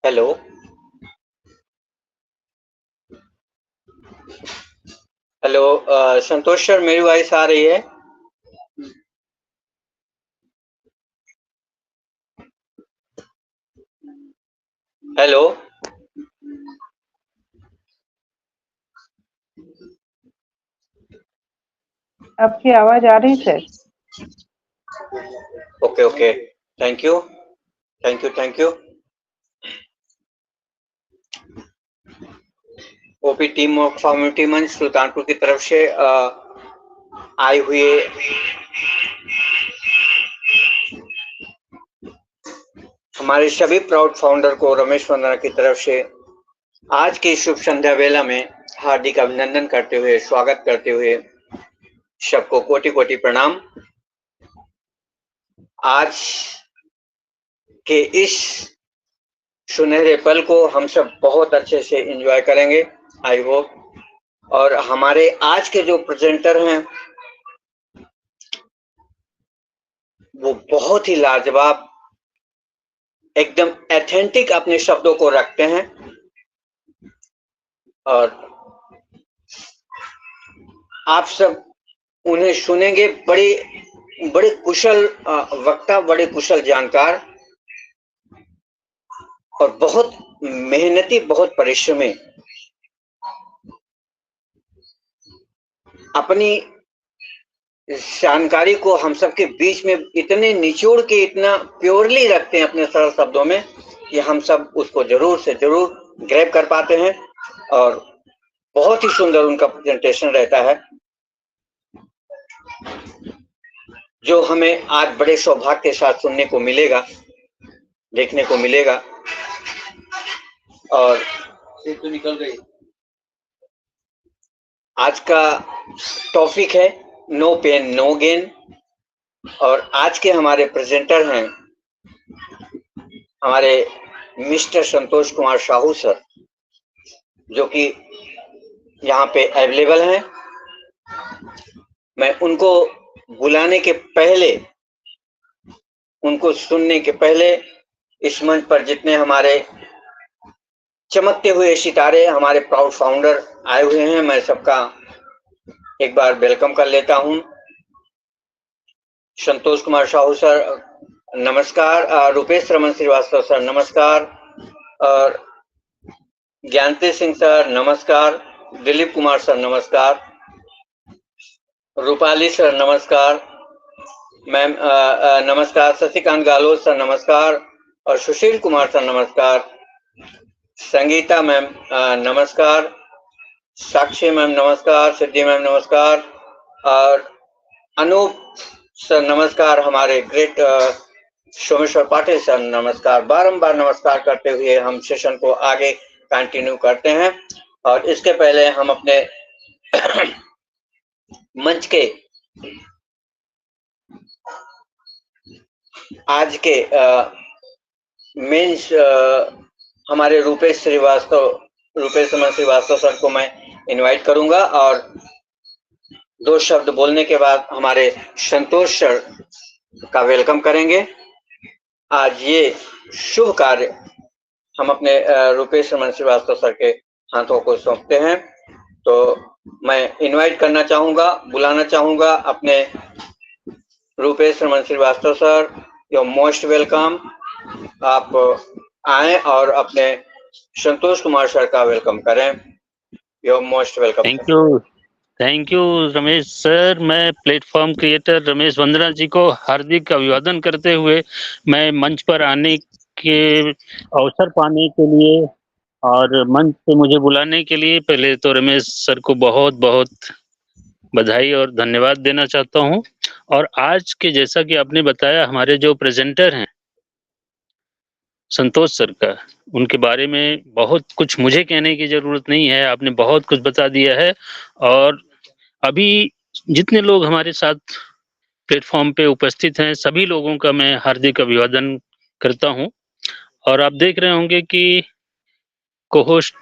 Hello. Hello, संतोष sir, मेरी voice आ रही है? हेलो। आपकी आवाज आ रही sir? Okay okay, thank you thank you thank you. OP team of community मंच सुल्तानपुर की तरफ से आए हुए हमारे सभी प्राउड फाउंडर को रमेश वंदना की तरफ से आज की शुभ संध्या वेला में हार्दिक अभिनंदन करते हुए, स्वागत करते हुए सबको कोटि कोटि प्रणाम। आज के इस सुनहरे पल को हम सब बहुत अच्छे से एंजॉय करेंगे, आई होप। और हमारे आज के जो प्रेजेंटर हैं वो बहुत ही लाजवाब, एकदम ऑथेंटिक अपने शब्दों को रखते हैं और आप सब उन्हें सुनेंगे। बड़े कुशल वक्ता, बड़े कुशल जानकार और बहुत मेहनती, बहुत परिश्रमी। अपनी जानकारी को हम सबके बीच में इतने निचोड़ के, इतना प्योरली रखते हैं अपने सरल शब्दों में कि हम सब उसको जरूर से जरूर ग्रैब कर पाते हैं और बहुत ही सुंदर उनका प्रेजेंटेशन रहता है, जो हमें आज बड़े सौभाग्य के साथ सुनने को मिलेगा, देखने को मिलेगा। और तो निकल गई। आज का टॉपिक है नो पेन नो गेन और आज के हमारे प्रेजेंटर हैं हमारे मिस्टर संतोष कुमार साहू सर, जो कि यहाँ पे अवेलेबल हैं। मैं उनको बुलाने के पहले, उनको सुनने के पहले इस मंच पर जितने हमारे चमकते हुए सितारे, हमारे प्राउड फाउंडर आए हुए हैं, मैं सबका एक बार वेलकम कर लेता हूं। संतोष कुमार साहू सर नमस्कार, रूपेश रमन श्रीवास्तव सर नमस्कार, और ज्ञानते सिंह सर नमस्कार, दिलीप कुमार सर नमस्कार, रूपाली सर नमस्कार, मैम नमस्कार, शशिकांत गहलोत सर नमस्कार, और सुशील कुमार सर नमस्कार, संगीता मैम नमस्कार, साक्षी मैम नमस्कार, सिद्धि मैम नमस्कार, और अनूप सर नमस्कार, हमारे ग्रेट सोमेश्वर पाटिल सर नमस्कार। बारंबार नमस्कार करते हुए हम सेशन को आगे कंटिन्यू करते हैं। और इसके पहले हम अपने मंच के आज के मेंस हमारे रूपेश रमन श्रीवास्तव सर को मैं इनवाइट करूंगा और दो शब्द बोलने के बाद हमारे संतोष सर का वेलकम करेंगे। आज ये शुभ कार्य हम अपने रूपेश रमन श्रीवास्तव सर के हाथों को सौंपते हैं। तो मैं इनवाइट करना चाहूंगा, बुलाना चाहूंगा अपने Rupesh Raman Shrivastava sir. You most welcome. आप आए और अपने संतोष कुमार सर का वेलकम करें। You most welcome. Thank you Ramesh sir. मैं प्लेटफॉर्म क्रिएटर रमेश वंदना जी को हार्दिक अभिवादन करते हुए मैं मंच पर आने के अवसर पाने के लिए और मंच पे मुझे बुलाने के लिए पहले तो रमेश सर को बहुत बहुत बधाई और धन्यवाद देना चाहता हूं। और आज के जैसा कि आपने बताया, हमारे जो प्रेजेंटर हैं संतोष सर का, उनके बारे में बहुत कुछ मुझे कहने की जरूरत नहीं है, आपने बहुत कुछ बता दिया है। और अभी जितने लोग हमारे साथ प्लेटफॉर्म पे उपस्थित हैं, सभी लोगों का मैं हार्दिक अभिवादन करता हूं। और आप देख रहे होंगे कि कोहोस्ट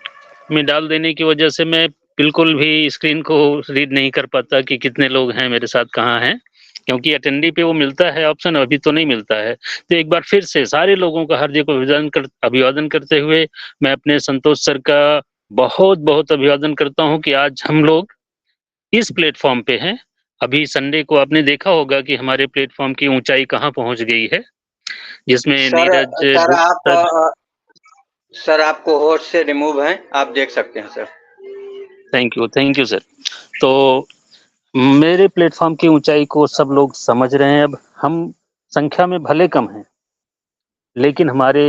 में डाल देने की वजह से मैं बिल्कुल भी स्क्रीन को रीड नहीं कर पाता कि कितने लोग हैं मेरे साथ, कहाँ हैं। क्योंकि अटेंडी पे वो मिलता है ऑप्शन, अभी तो नहीं मिलता है। तो एक बार फिर से सारे लोगों का हार्दिक अभिवादन करते हुए मैं अपने संतोष सर का बहुत-बहुत अभिवादन करता हूँ कि आज हम लोग इस प्लेटफ़ॉर्म पे हैं। अभी संडे को आपने देखा होगा कि हमारे प्लेटफ़ॉर्म की ऊँचाई कहाँ पहुँच गई है, जिसमें सर नीरज सर आप सर सर आपको होस्ट से रिमूव हैं, आप देख सकते हैं सर। Thank you sir. तो मेरे प्लेटफ़ॉर्म की ऊँचाई को सब लोग समझ रहे हैं अब। हम संख्या में भले कम हैं, लेकिन हमारे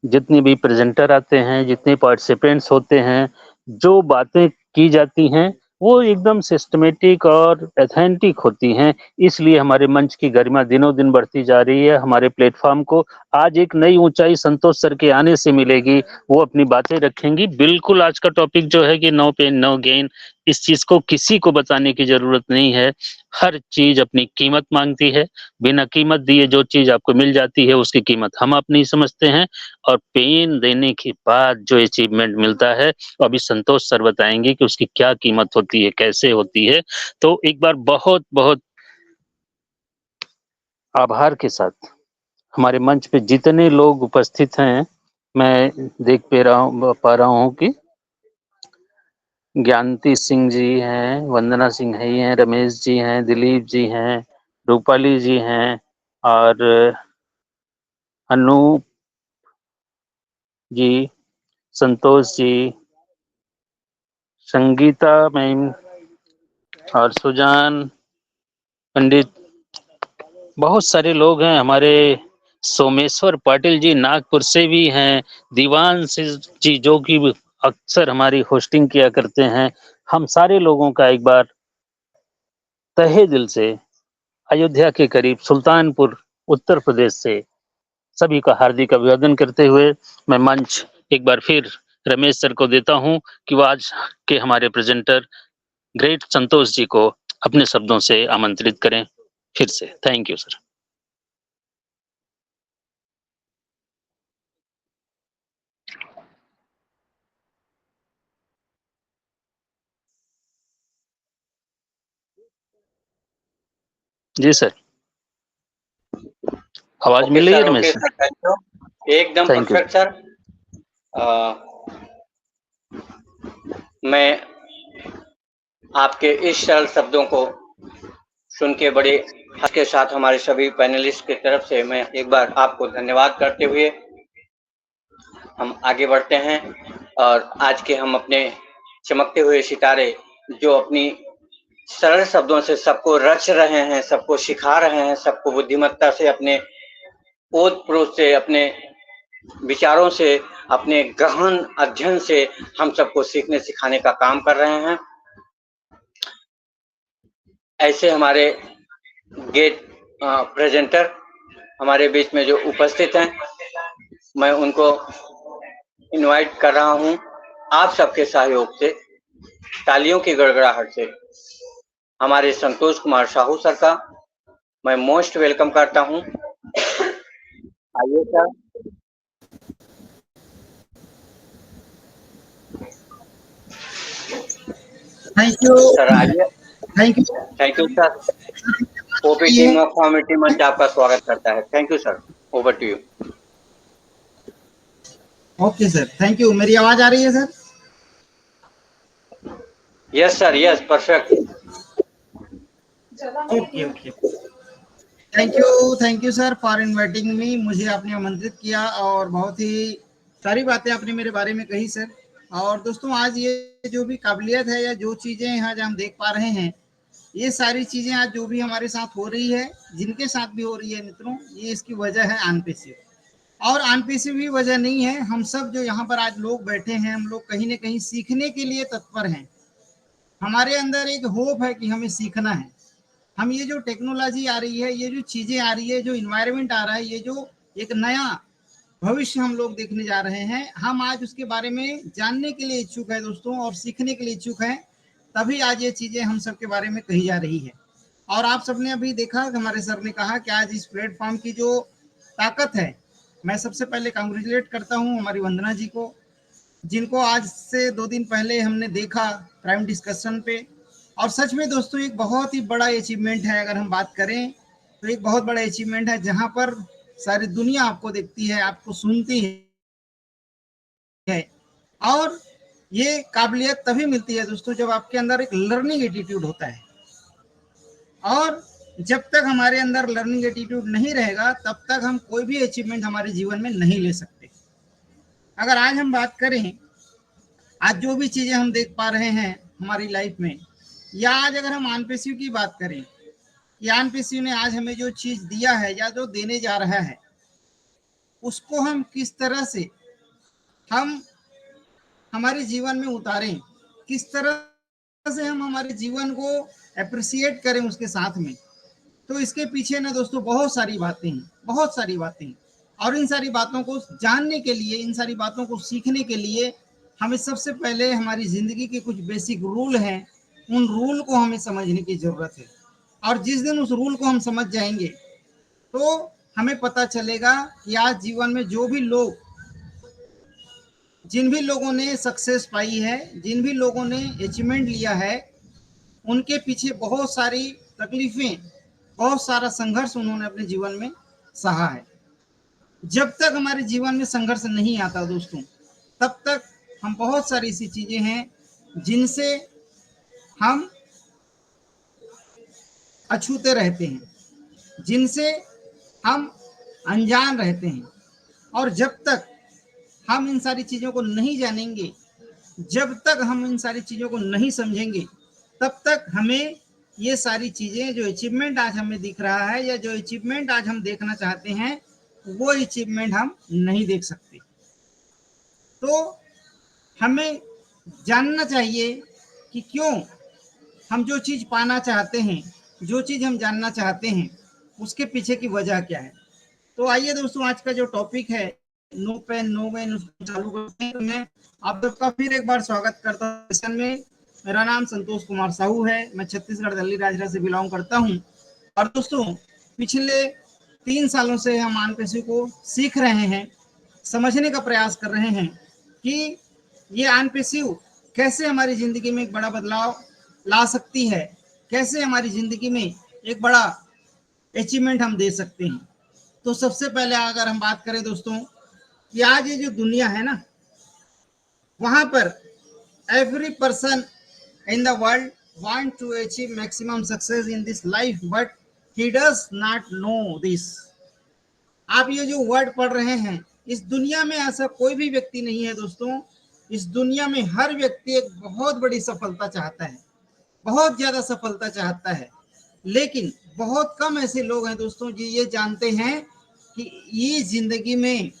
जितने भी प्रेज़ेंटर आते हैं, जितने पार्टिसिपेंट्स होते हैं, जो बातें की जाती हैं, वो एकदम सिस्टमैटिक और ऑथेंटिक होती हैं। इसलिए हमारे मंच की गरिमा दिनों-दिन बढ़ती जा रही है। हमारे प्लेटफ़ॉर्म को आज एक नई ऊँचाई संतोष सर के आने से मिलेगी। वो अपनी बातें रखेंगी। बिल्कुल आज का टॉपिक जो है कि नो पेन नो गेन, इस चीज़ को किसी को बताने की ज़रूरत नहीं है। हर चीज़ अपनी कीमत माँगती है। बिना कीमत दिए जो चीज़ आपको मिल जाती है, उसकी कीमत हम आप नहीं समझते हैं। और पेन देने के बाद जो अचीवमेंट मिलता है, अभी संतोष सर बताएँगे कि उसकी क्या कीमत होती है, कैसे होती है। तो एक बार बहुत-बहुत आभार के साथ हमारे मंच पे जितने लोग उपस्थित हैं, मैं देख पा रहा हूँ कि ज्ञानती सिंह जी हैं, वंदना सिंह ही हैं, रमेश जी हैं, दिलीप जी हैं, रूपाली जी हैं और अनूप जी, संतोष जी, संगीता मैम और सुजान पंडित, बहुत सारे लोग हैं। हमारे सोमेश्वर पाटिल जी नागपुर से भी हैं, दीवांश जी जो कि अक्सर हमारी होस्टिंग किया करते हैं। हम सारे लोगों का एक बार तहे दिल से अयोध्या के करीब सुल्तानपुर उत्तर प्रदेश से सभी का हार्दिक अभिवादन करते हुए मैं मंच एक बार फिर रमेश सर को देता हूं कि वो आज के हमारे प्रेजेंटर ग्रेट संतोष जी को अपने शब्दों से आमंत्रित करें फिर से। Thank you sir. जी सर, आवाज ओके मिल रही है sir, okay Ramesh sir? Sir, thank you. एकदम थैंक यू परफेक्ट सर। मैं आपके इस सरल शब्दों को सुन के बड़े हर्ष के साथ हमारे सभी पैनलिस्ट की तरफ से मैं एक बार आपको धन्यवाद करते हुए हम आगे बढ़ते हैं। और आज के हम अपने चमकते हुए सितारे जो अपनी सरल शब्दों से सबको रच रहे हैं, सबको सिखा रहे हैं, सबको बुद्धिमत्ता से, अपने ओत प्रोत से, अपने विचारों से, अपने गहन अध्ययन से हम सबको सीखने सिखाने का काम कर रहे हैं। ऐसे हमारे गेट प्रेजेंटर हमारे बीच में जो उपस्थित हैं, मैं उनको इनवाइट कर रहा हूं आप सबके सहयोग से, तालियों की गड़गड़ाहट से हमारे संतोष कुमार साहू सर का मैं मोस्ट वेलकम करता हूं। आइए सर। थैंक यू सर आइए। Thank you thank you sir. OP team of comedy मंच आपका स्वागत करता है। Thank you sir, over to you. Okay sir, thank you. मेरी आवाज आ रही है sir? Yes sir, yes, perfect. Okay okay. Thank you sir for inviting me. मुझे आपने आमंत्रित किया और बहुत ही सारी बातें आपने मेरे बारे में कही सर। और दोस्तों, आज ये जो भी काबिलियत है या जो चीज़ें आज हम देख पा रहे हैं, ये सारी चीज़ें आज जो भी हमारे साथ हो रही है, जिनके साथ भी हो रही है मित्रों, ये इसकी वजह है अनपेसिव। और अनपेसिव ही वजह नहीं है, हम सब जो यहाँ पर आज लोग बैठे हैं, हम लोग कहीं ना कहीं सीखने के लिए तत्पर हैं। हमारे अंदर एक होप है कि हमें सीखना है। हम ये जो टेक्नोलॉजी आ रही है, ये जो चीजें आ रही है, जो इन्वायरमेंट आ रहा है, ये जो एक नया भविष्य हम लोग देखने जा रहे हैं, हम आज उसके बारे में जानने के लिए इच्छुक है दोस्तों, और सीखने के लिए इच्छुक है। तभी आज ये चीजें हम सब के बारे में कही जा रही है। और आप सबने अभी देखा, हमारे सर ने कहा कि आज इस प्लेटफॉर्म की जो ताकत है, मैं सबसे पहले कांग्रेचुलेट करता हूँ हमारी वंदना जी को, जिनको आज से 2 दिन पहले हमने देखा प्राइम डिस्कशन पे। और सच में दोस्तों एक बहुत ही बड़ा अचीवमेंट है। अगर हम बात करें तो एक बहुत बड़ा अचीवमेंट है, जहां पर सारी दुनिया आपको देखती है, आपको सुनती है। और ये काबिलियत तभी मिलती है दोस्तों जब आपके अंदर एक लर्निंग एटीट्यूड होता है। और जब तक हमारे अंदर लर्निंग एटीट्यूड नहीं रहेगा तब तक हम कोई भी अचीवमेंट हमारे जीवन में नहीं ले सकते। अगर आज हम बात करें, आज जो भी चीजें हम देख पा रहे हैं हमारी लाइफ में, या आज अगर हम आनपेसिव की बात करें, आनपेसिव ने आज हमें जो चीज दिया है या जो देने जा रहा है, उसको हम किस तरह से हम हमारे जीवन में उतारें, किस तरह से हम हमारे जीवन को अप्रिसिएट करें उसके साथ में। तो इसके पीछे ना दोस्तों बहुत सारी बातें हैं, बहुत सारी बातें हैं। और इन सारी बातों को जानने के लिए, इन सारी बातों को सीखने के लिए हमें सबसे पहले हमारी जिंदगी के कुछ बेसिक रूल हैं, उन रूल को हमें समझने की जरूरत है। और जिस दिन उस रूल को हम समझ जाएंगे तो हमें पता चलेगा कि आज जीवन में जो भी लोग, जिन भी लोगों ने सक्सेस पाई है, जिन भी लोगों ने अचीवमेंट लिया है, उनके पीछे बहुत सारी तकलीफें, बहुत सारा संघर्ष उन्होंने अपने जीवन में सहा है। जब तक हमारे जीवन में संघर्ष नहीं आता दोस्तों, तब तक हम बहुत सारी ऐसी चीजें हैं जिनसे हम अछूते रहते हैं, जिनसे हम अनजान रहते हैं। और जब तक हम इन सारी चीजों को नहीं जानेंगे, जब तक हम इन सारी चीजों को नहीं समझेंगे, तब तक हमें ये सारी चीजें, जो अचीवमेंट आज हमें दिख रहा है या जो अचीवमेंट आज हम देखना चाहते हैं, वो अचीवमेंट हम नहीं देख सकते। तो हमें जानना चाहिए कि क्यों हम जो चीज पाना चाहते हैं, जो चीज हम जानना चाहते हैं, उसके पीछे की वजह क्या है। तो आइए दोस्तों, आज का जो टॉपिक है नो पेन नो गेन, उसको चालू करते हैं। तो मैं आप सबका फिर एक बार स्वागत करता हूँ सेशन में। मेरा नाम संतोष कुमार साहू है, मैं छत्तीसगढ़ दिल्ली राजरा से बिलोंग करता हूँ। और दोस्तों पिछले 3 सालों से हम आनपेसिव को सीख रहे हैं, समझने का प्रयास कर रहे हैं कि ये आनपेसिव कैसे हमारी जिंदगी में एक बड़ा बदलाव ला सकती है, कैसे हमारी जिंदगी में एक बड़ा अचीवमेंट हम दे सकते हैं। तो सबसे पहले अगर हम बात करें दोस्तों कि आज ये जो दुनिया है ना, वहां पर every person in the world want to achieve maximum success in this life, but he does not know this. आप ये जो वर्ड पढ़ रहे हैं, इस दुनिया में ऐसा कोई भी व्यक्ति नहीं है दोस्तों। इस दुनिया में हर व्यक्ति एक बहुत बड़ी सफलता चाहता है, बहुत ज्यादा सफलता चाहता है, लेकिन बहुत कम ऐसे लोग हैं दोस्तों जो ये जानते हैं कि ये जिंदगी में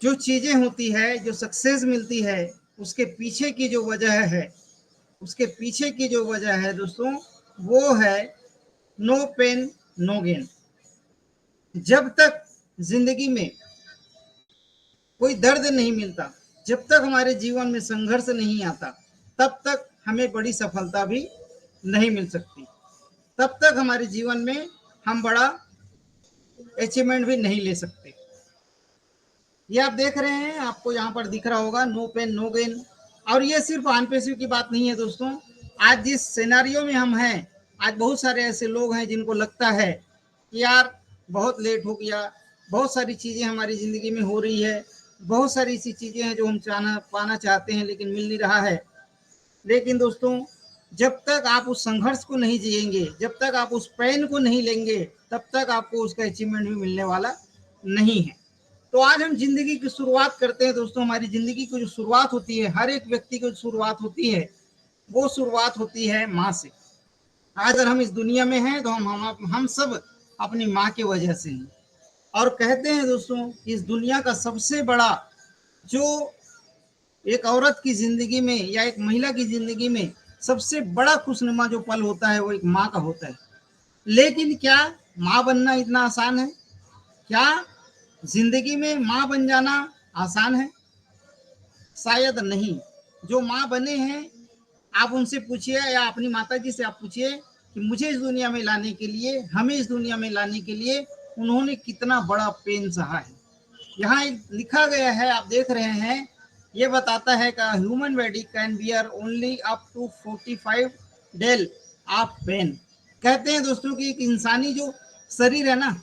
जो चीजें होती है, जो सक्सेस मिलती है, उसके पीछे की जो वजह है, उसके पीछे की जो वजह है दोस्तों, वो है नो पेन नो गेन। जब तक जिंदगी में कोई दर्द नहीं मिलता, जब तक हमारे जीवन में संघर्ष नहीं आता, तब तक हमें बड़ी सफलता भी नहीं मिल सकती, तब तक हमारे जीवन में हम बड़ा अचीवमेंट भी नहीं ले सकते। ये आप देख रहे हैं, आपको यहाँ पर दिख रहा होगा नो पेन नो गेन। और ये सिर्फ आनपेसिव की बात नहीं है दोस्तों। आज जिस सिनेरियो में हम हैं, आज बहुत सारे ऐसे लोग हैं जिनको लगता है कि यार बहुत लेट हो गया, बहुत सारी चीजें हमारी जिंदगी में हो रही है, बहुत सारी ऐसी चीजें हैं जो हम पाना चाहते हैं लेकिन मिल नहीं रहा है। लेकिन दोस्तों जब तक आप उस संघर्ष को नहीं जिएंगे, जब तक आप उस पेन को नहीं लेंगे, तब तक आपको उसका अचीवमेंट भी मिलने वाला नहीं है। तो आज हम जिंदगी की शुरुआत करते हैं दोस्तों। हमारी जिंदगी की जो शुरुआत होती है, हर एक व्यक्ति की शुरुआत होती है, वो शुरुआत होती है माँ से। आज अगर हम इस दुनिया में हैं तो हम सब अपनी माँ की वजह से हैं। और कहते हैं दोस्तों इस दुनिया का सबसे बड़ा, जो एक औरत की जिंदगी में या एक महिला की जिंदगी में सबसे बड़ा खुशनुमा जो पल होता है, वो एक माँ का होता है। लेकिन क्या माँ बनना इतना आसान है? क्या जिंदगी में माँ बन जाना आसान है? शायद नहीं। जो माँ बने हैं, आप उनसे पूछिए या अपनी माता जी से आप पूछिए कि मुझे इस दुनिया में लाने के लिए, हमें इस दुनिया में लाने के लिए उन्होंने कितना बड़ा पेन सहा है। यहाँ लिखा गया है, आप देख रहे हैं ये बताता है कि human body can bear only up to 45 del of pain. कहते हैं दोस्तों कि एक इंसानी जो शरीर है ना,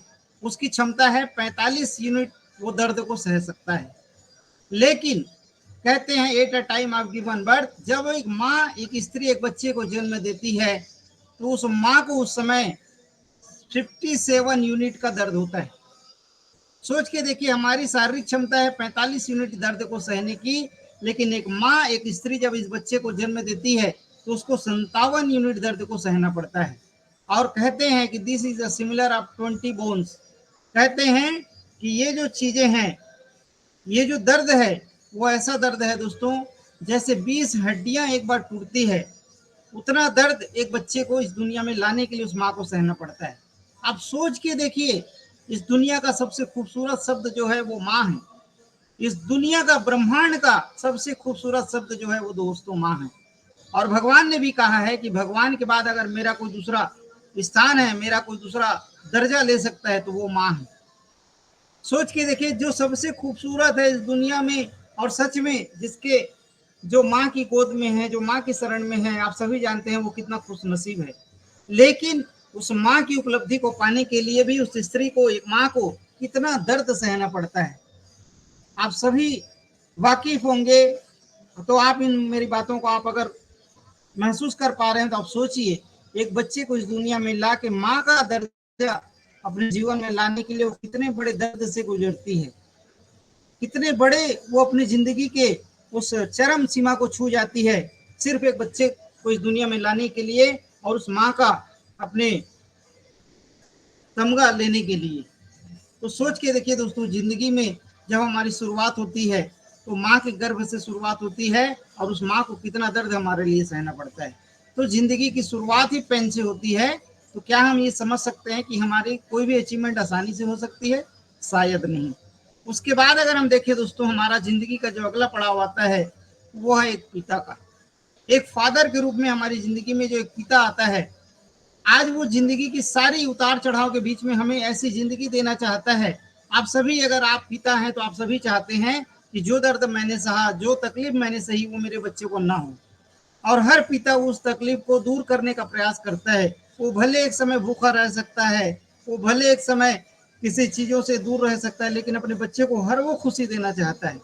उसकी क्षमता है 45 यूनिट वो दर्द को सह सकता है। लेकिन कहते हैं at a time of given birth, जब एक माँ एक स्त्री एक बच्चे को जन्म देती है तो उस माँ को उस समय 57 यूनिट का दर्द होता है। सोच के देखिए, हमारी शारीरिक क्षमता है 45 यूनिट दर्द को सहने की, लेकिन एक माँ एक स्त्री जब इस बच्चे को जन्म देती है तो उसको 57 यूनिट दर्द को सहना पड़ता है। और कहते हैं कि this is a similar of 20 bones. कहते हैं कि ये जो चीजें हैं, ये जो दर्द है वो ऐसा दर्द है दोस्तों, जैसे 20 हड्डियां एक बार टूटती है, उतना दर्द एक बच्चे को इस दुनिया में लाने के लिए उस माँ को सहना पड़ता है। आप सोच के देखिए, इस दुनिया का सबसे खूबसूरत शब्द जो है वो माँ है। इस दुनिया का, ब्रह्मांड का सबसे खूबसूरत शब्द जो है वो दोस्तों माँ है। और भगवान ने भी कहा है कि भगवान के बाद अगर मेरा कोई दूसरा स्थान है, मेरा कोई दूसरा दर्जा ले सकता है तो वो माँ है। सोच के देखिए, जो सबसे खूबसूरत है इस दुनिया में, और सच में जिसके जो माँ की गोद में है, जो माँ की शरण में है, आप सभी जानते हैं वो कितना खुशनसीब है। लेकिन उस माँ की उपलब्धि को पाने के लिए भी उस स्त्री को, एक माँ को कितना दर्द सहना पड़ता है, आप सभी वाकिफ होंगे। तो आप इन मेरी बातों को आप अगर महसूस कर पा रहे हैं तो आप सोचिए, एक बच्चे को इस दुनिया में ला के माँ का दर्जा अपने जीवन में लाने के लिए वो कितने बड़े दर्द से गुजरती है, कितने बड़े वो अपनी जिंदगी के उस चरम सीमा को छू जाती है, सिर्फ एक बच्चे को इस दुनिया में लाने के लिए और उस माँ का अपने तमगा लेने के लिए। तो सोच के देखिए दोस्तों, जिंदगी में जब हमारी शुरुआत होती है तो माँ के गर्भ से शुरुआत होती है, और उस माँ को कितना दर्द हमारे लिए सहना पड़ता है। तो जिंदगी की शुरुआत ही पेन से होती है। तो क्या हम ये समझ सकते हैं कि हमारी कोई भी अचीवमेंट आसानी से हो सकती है? शायद नहीं। उसके बाद अगर हम देखें दोस्तों, हमारा जिंदगी का जो अगला पड़ाव आता है वो है एक पिता का। एक फादर के रूप में हमारी जिंदगी में जो एक पिता आता है, आज वो जिंदगी की सारी उतार चढ़ाव के बीच में हमें ऐसी जिंदगी देना चाहता है। आप सभी, अगर आप पिता हैं तो आप सभी चाहते हैं कि जो दर्द मैंने सहा, जो तकलीफ मैंने सही, वो मेरे बच्चे को ना हो। और हर पिता उस तकलीफ को दूर करने का प्रयास करता है। वो भले एक समय भूखा रह सकता है, वो भले एक समय किसी चीजों से दूर रह सकता है, लेकिन अपने बच्चे को हर वो खुशी देना चाहता है।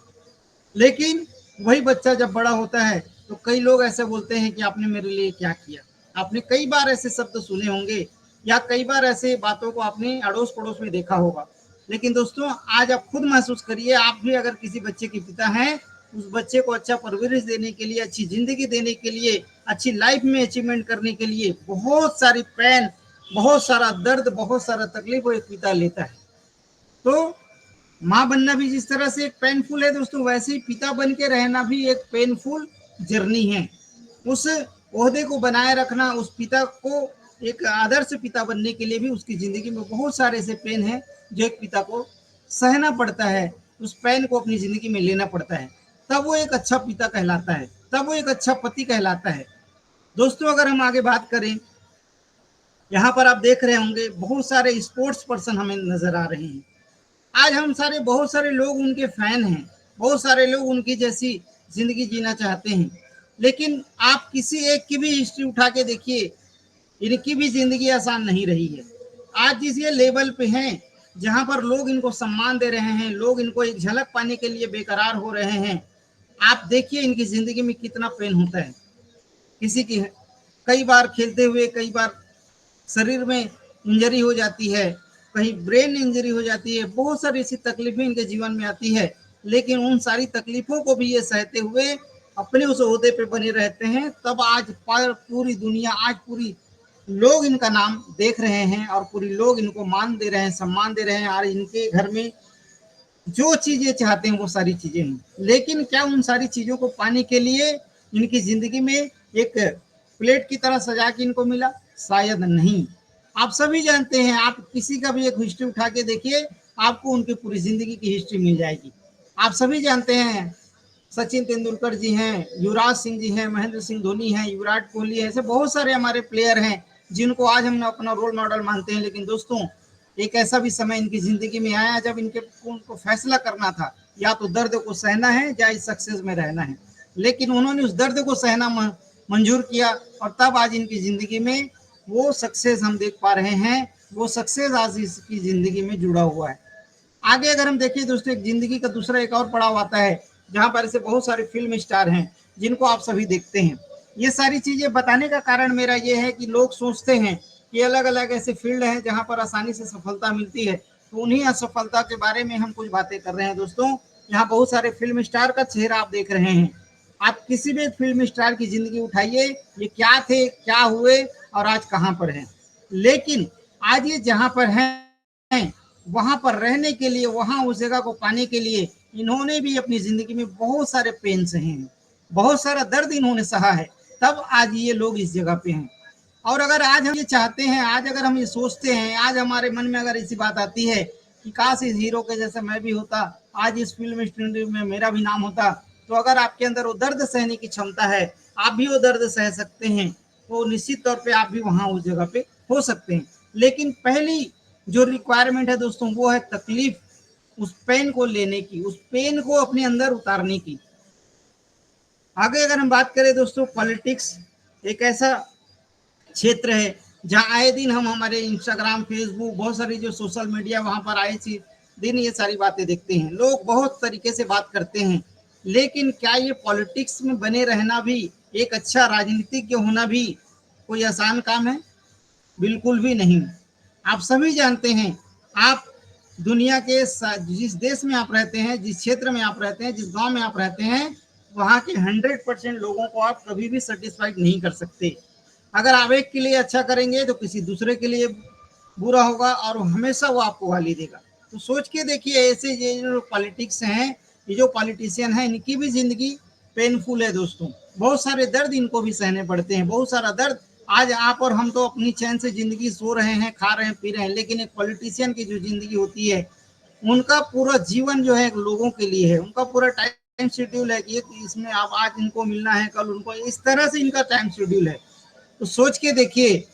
लेकिन वही बच्चा जब बड़ा होता है तो कई लोग ऐसे बोलते हैं कि आपने मेरे लिए क्या किया। आपने कई बार ऐसे शब्द सुने होंगे, या कई बार ऐसे बातों को आपने अड़ोस पड़ोस में देखा होगा। लेकिन दोस्तों, आज आप खुद महसूस करिए, आप भी अगर किसी बच्चे के पिता हैं, उस बच्चे को अच्छा परवरिश देने के लिए, अच्छी जिंदगी देने के लिए, अच्छी लाइफ में अचीवमेंट करने के लिए बहुत सारी पेन, बहुत सारा दर्द, बहुत सारा तकलीफ वो एक पिता लेता है। तो माँ बनना भी जिस तरह से एक पेनफुल है दोस्तों, वैसे ही पिता बन के रहना भी एक पेनफुल जर्नी है। उस ओहदे को बनाए रखना, उस पिता को एक आदर्श पिता बनने के लिए भी उसकी जिंदगी में बहुत सारे ऐसे पेन हैं जो एक पिता को सहना पड़ता है, उस पेन को अपनी जिंदगी में लेना पड़ता है। तब वो एक अच्छा पिता कहलाता है, तब वो एक अच्छा पति कहलाता है। दोस्तों, अगर हम आगे बात करें, यहाँ पर आप देख रहे होंगे बहुत सारे स्पोर्ट्स पर्सन हमें नजर आ रहे हैं। आज हम सारे, बहुत सारे लोग उनके फैन हैं, बहुत सारे लोग उनकी जैसी जिंदगी जीना चाहते हैं। लेकिन आप किसी एक की भी हिस्ट्री उठा के देखिए, इनकी भी जिंदगी आसान नहीं रही है। आज जिस ये लेवल पे हैं, जहां पर लोग इनको सम्मान दे रहे हैं, लोग इनको एक झलक पाने के लिए बेकरार हो रहे हैं, आप देखिए इनकी जिंदगी में कितना पेन होता है। किसी की कई बार खेलते हुए, कई बार शरीर में इंजरी हो जाती है, कहीं ब्रेन इंजरी हो जाती है, बहुत सारी ऐसी तकलीफें इनके जीवन में आती है। लेकिन उन सारी तकलीफों को भी ये सहते हुए अपने उस ओहदे पे बने रहते हैं। तब आज पूरी दुनिया, आज पूरी लोग इनका नाम देख रहे हैं, और पूरी लोग इनको मान दे रहे हैं, सम्मान दे रहे हैं। और इनके घर में जो चीजें चाहते हैं वो सारी चीजें हैं। लेकिन क्या उन सारी चीजों को पाने के लिए इनकी जिंदगी में एक प्लेट की तरह सजा के इनको मिला? शायद नहीं। आप सभी जानते हैं, आप किसी का भी एक हिस्ट्री उठा के देखिए, आपको उनकी पूरी जिंदगी की हिस्ट्री मिल जाएगी। आप सभी जानते हैं, सचिन तेंदुलकर जी हैं, युवराज सिंह जी हैं, महेंद्र सिंह धोनी हैं, विराट कोहली है, ऐसे बहुत सारे हमारे प्लेयर हैं जिनको आज हम अपना रोल मॉडल मानते हैं। लेकिन दोस्तों, एक ऐसा भी समय इनकी जिंदगी में आया जब उनको फैसला करना था या तो दर्द को सहना है या इस सक्सेस में रहना है, लेकिन उन्होंने उस दर्द को सहना मंजूर किया और तब आज इनकी जिंदगी में वो सक्सेस हम देख पा रहे हैं, वो सक्सेस आज इसकी जिंदगी में जुड़ा हुआ है। आगे अगर हम देखिए दोस्तों, एक जिंदगी का दूसरा एक और पड़ाव आता है जहां पर ऐसे बहुत सारे फिल्म स्टार हैं जिनको आप सभी देखते हैं। ये सारी चीजें बताने का कारण मेरा ये है कि लोग सोचते हैं कि अलग अलग ऐसे फील्ड हैं जहां पर आसानी से सफलता मिलती है, तो उन्हीं असफलता के बारे में हम कुछ बातें कर रहे हैं। दोस्तों, यहाँ बहुत सारे फिल्म स्टार का चेहरा आप देख रहे हैं। आप किसी भी फिल्म स्टार की जिंदगी उठाइए, ये क्या थे, क्या हुए और आज कहाँ पर हैं। लेकिन आज ये जहाँ पर हैं वहां पर रहने के लिए, वहां उस जगह को पाने के लिए इन्होंने भी अपनी जिंदगी में बहुत सारे पेन सहे हैं, बहुत सारा दर्द इन्होंने सहा है, तब आज ये लोग इस जगह पे हैं। और अगर आज हम ये चाहते हैं, आज अगर हम ये सोचते हैं, आज हमारे मन में अगर ऐसी बात आती है कि काश इस हीरो के जैसा मैं भी होता, आज इस फिल्म इंडस्ट्री में मेरा भी नाम होता, तो अगर आपके अंदर वो दर्द सहने की क्षमता है, आप भी वो दर्द सह सकते हैं, तो निश्चित तौर पे आप भी वहां उस जगह पे हो सकते हैं। लेकिन पहली जो रिक्वायरमेंट है दोस्तों, वो है तकलीफ, उस पेन को लेने की, उस पेन को अपने अंदर उतारने की। आगे अगर हम बात करें दोस्तों, पॉलिटिक्स एक ऐसा क्षेत्र है जहां आए दिन हम हमारे इंस्टाग्राम, फेसबुक, बहुत सारी जो सोशल मीडिया वहां पर आए दिन ये सारी बातें देखते हैं। लोग बहुत तरीके से बात करते हैं, लेकिन क्या ये पॉलिटिक्स में बने रहना भी, एक अच्छा राजनीतिज्ञ होना भी कोई आसान काम है? बिल्कुल भी नहीं। आप सभी जानते हैं, आप दुनिया के जिस देश में आप रहते हैं, जिस क्षेत्र में आप रहते हैं, जिस गांव में आप रहते हैं, वहां के 100% लोगों को आप कभी भी सेटिस्फाइड नहीं कर सकते। अगर आप एक के लिए अच्छा करेंगे तो किसी दूसरे के लिए बुरा होगा और हमेशा वो आपको गाली देगा। तो सोच के देखिए, ऐसे ये जो पॉलिटिक्स हैं, ये जो पॉलिटिशियन हैं, इनकी भी जिंदगी पेनफुल है दोस्तों। बहुत सारे दर्द इनको भी सहने पड़ते हैं, बहुत सारा दर्द। आज आप और हम तो अपनी चैन से जिंदगी सो रहे हैं, खा रहे हैं, पी रहे हैं, लेकिन एक पॉलिटिशियन की जो जिंदगी होती है, उनका पूरा जीवन जो है लोगों के लिए है, उनका पूरा टाइम शेड्यूल है कि इसमें आप आज इनको मिलना है, कल उनको, इस तरह से इनका टाइम शेड्यूल है। तो सोच के देखिए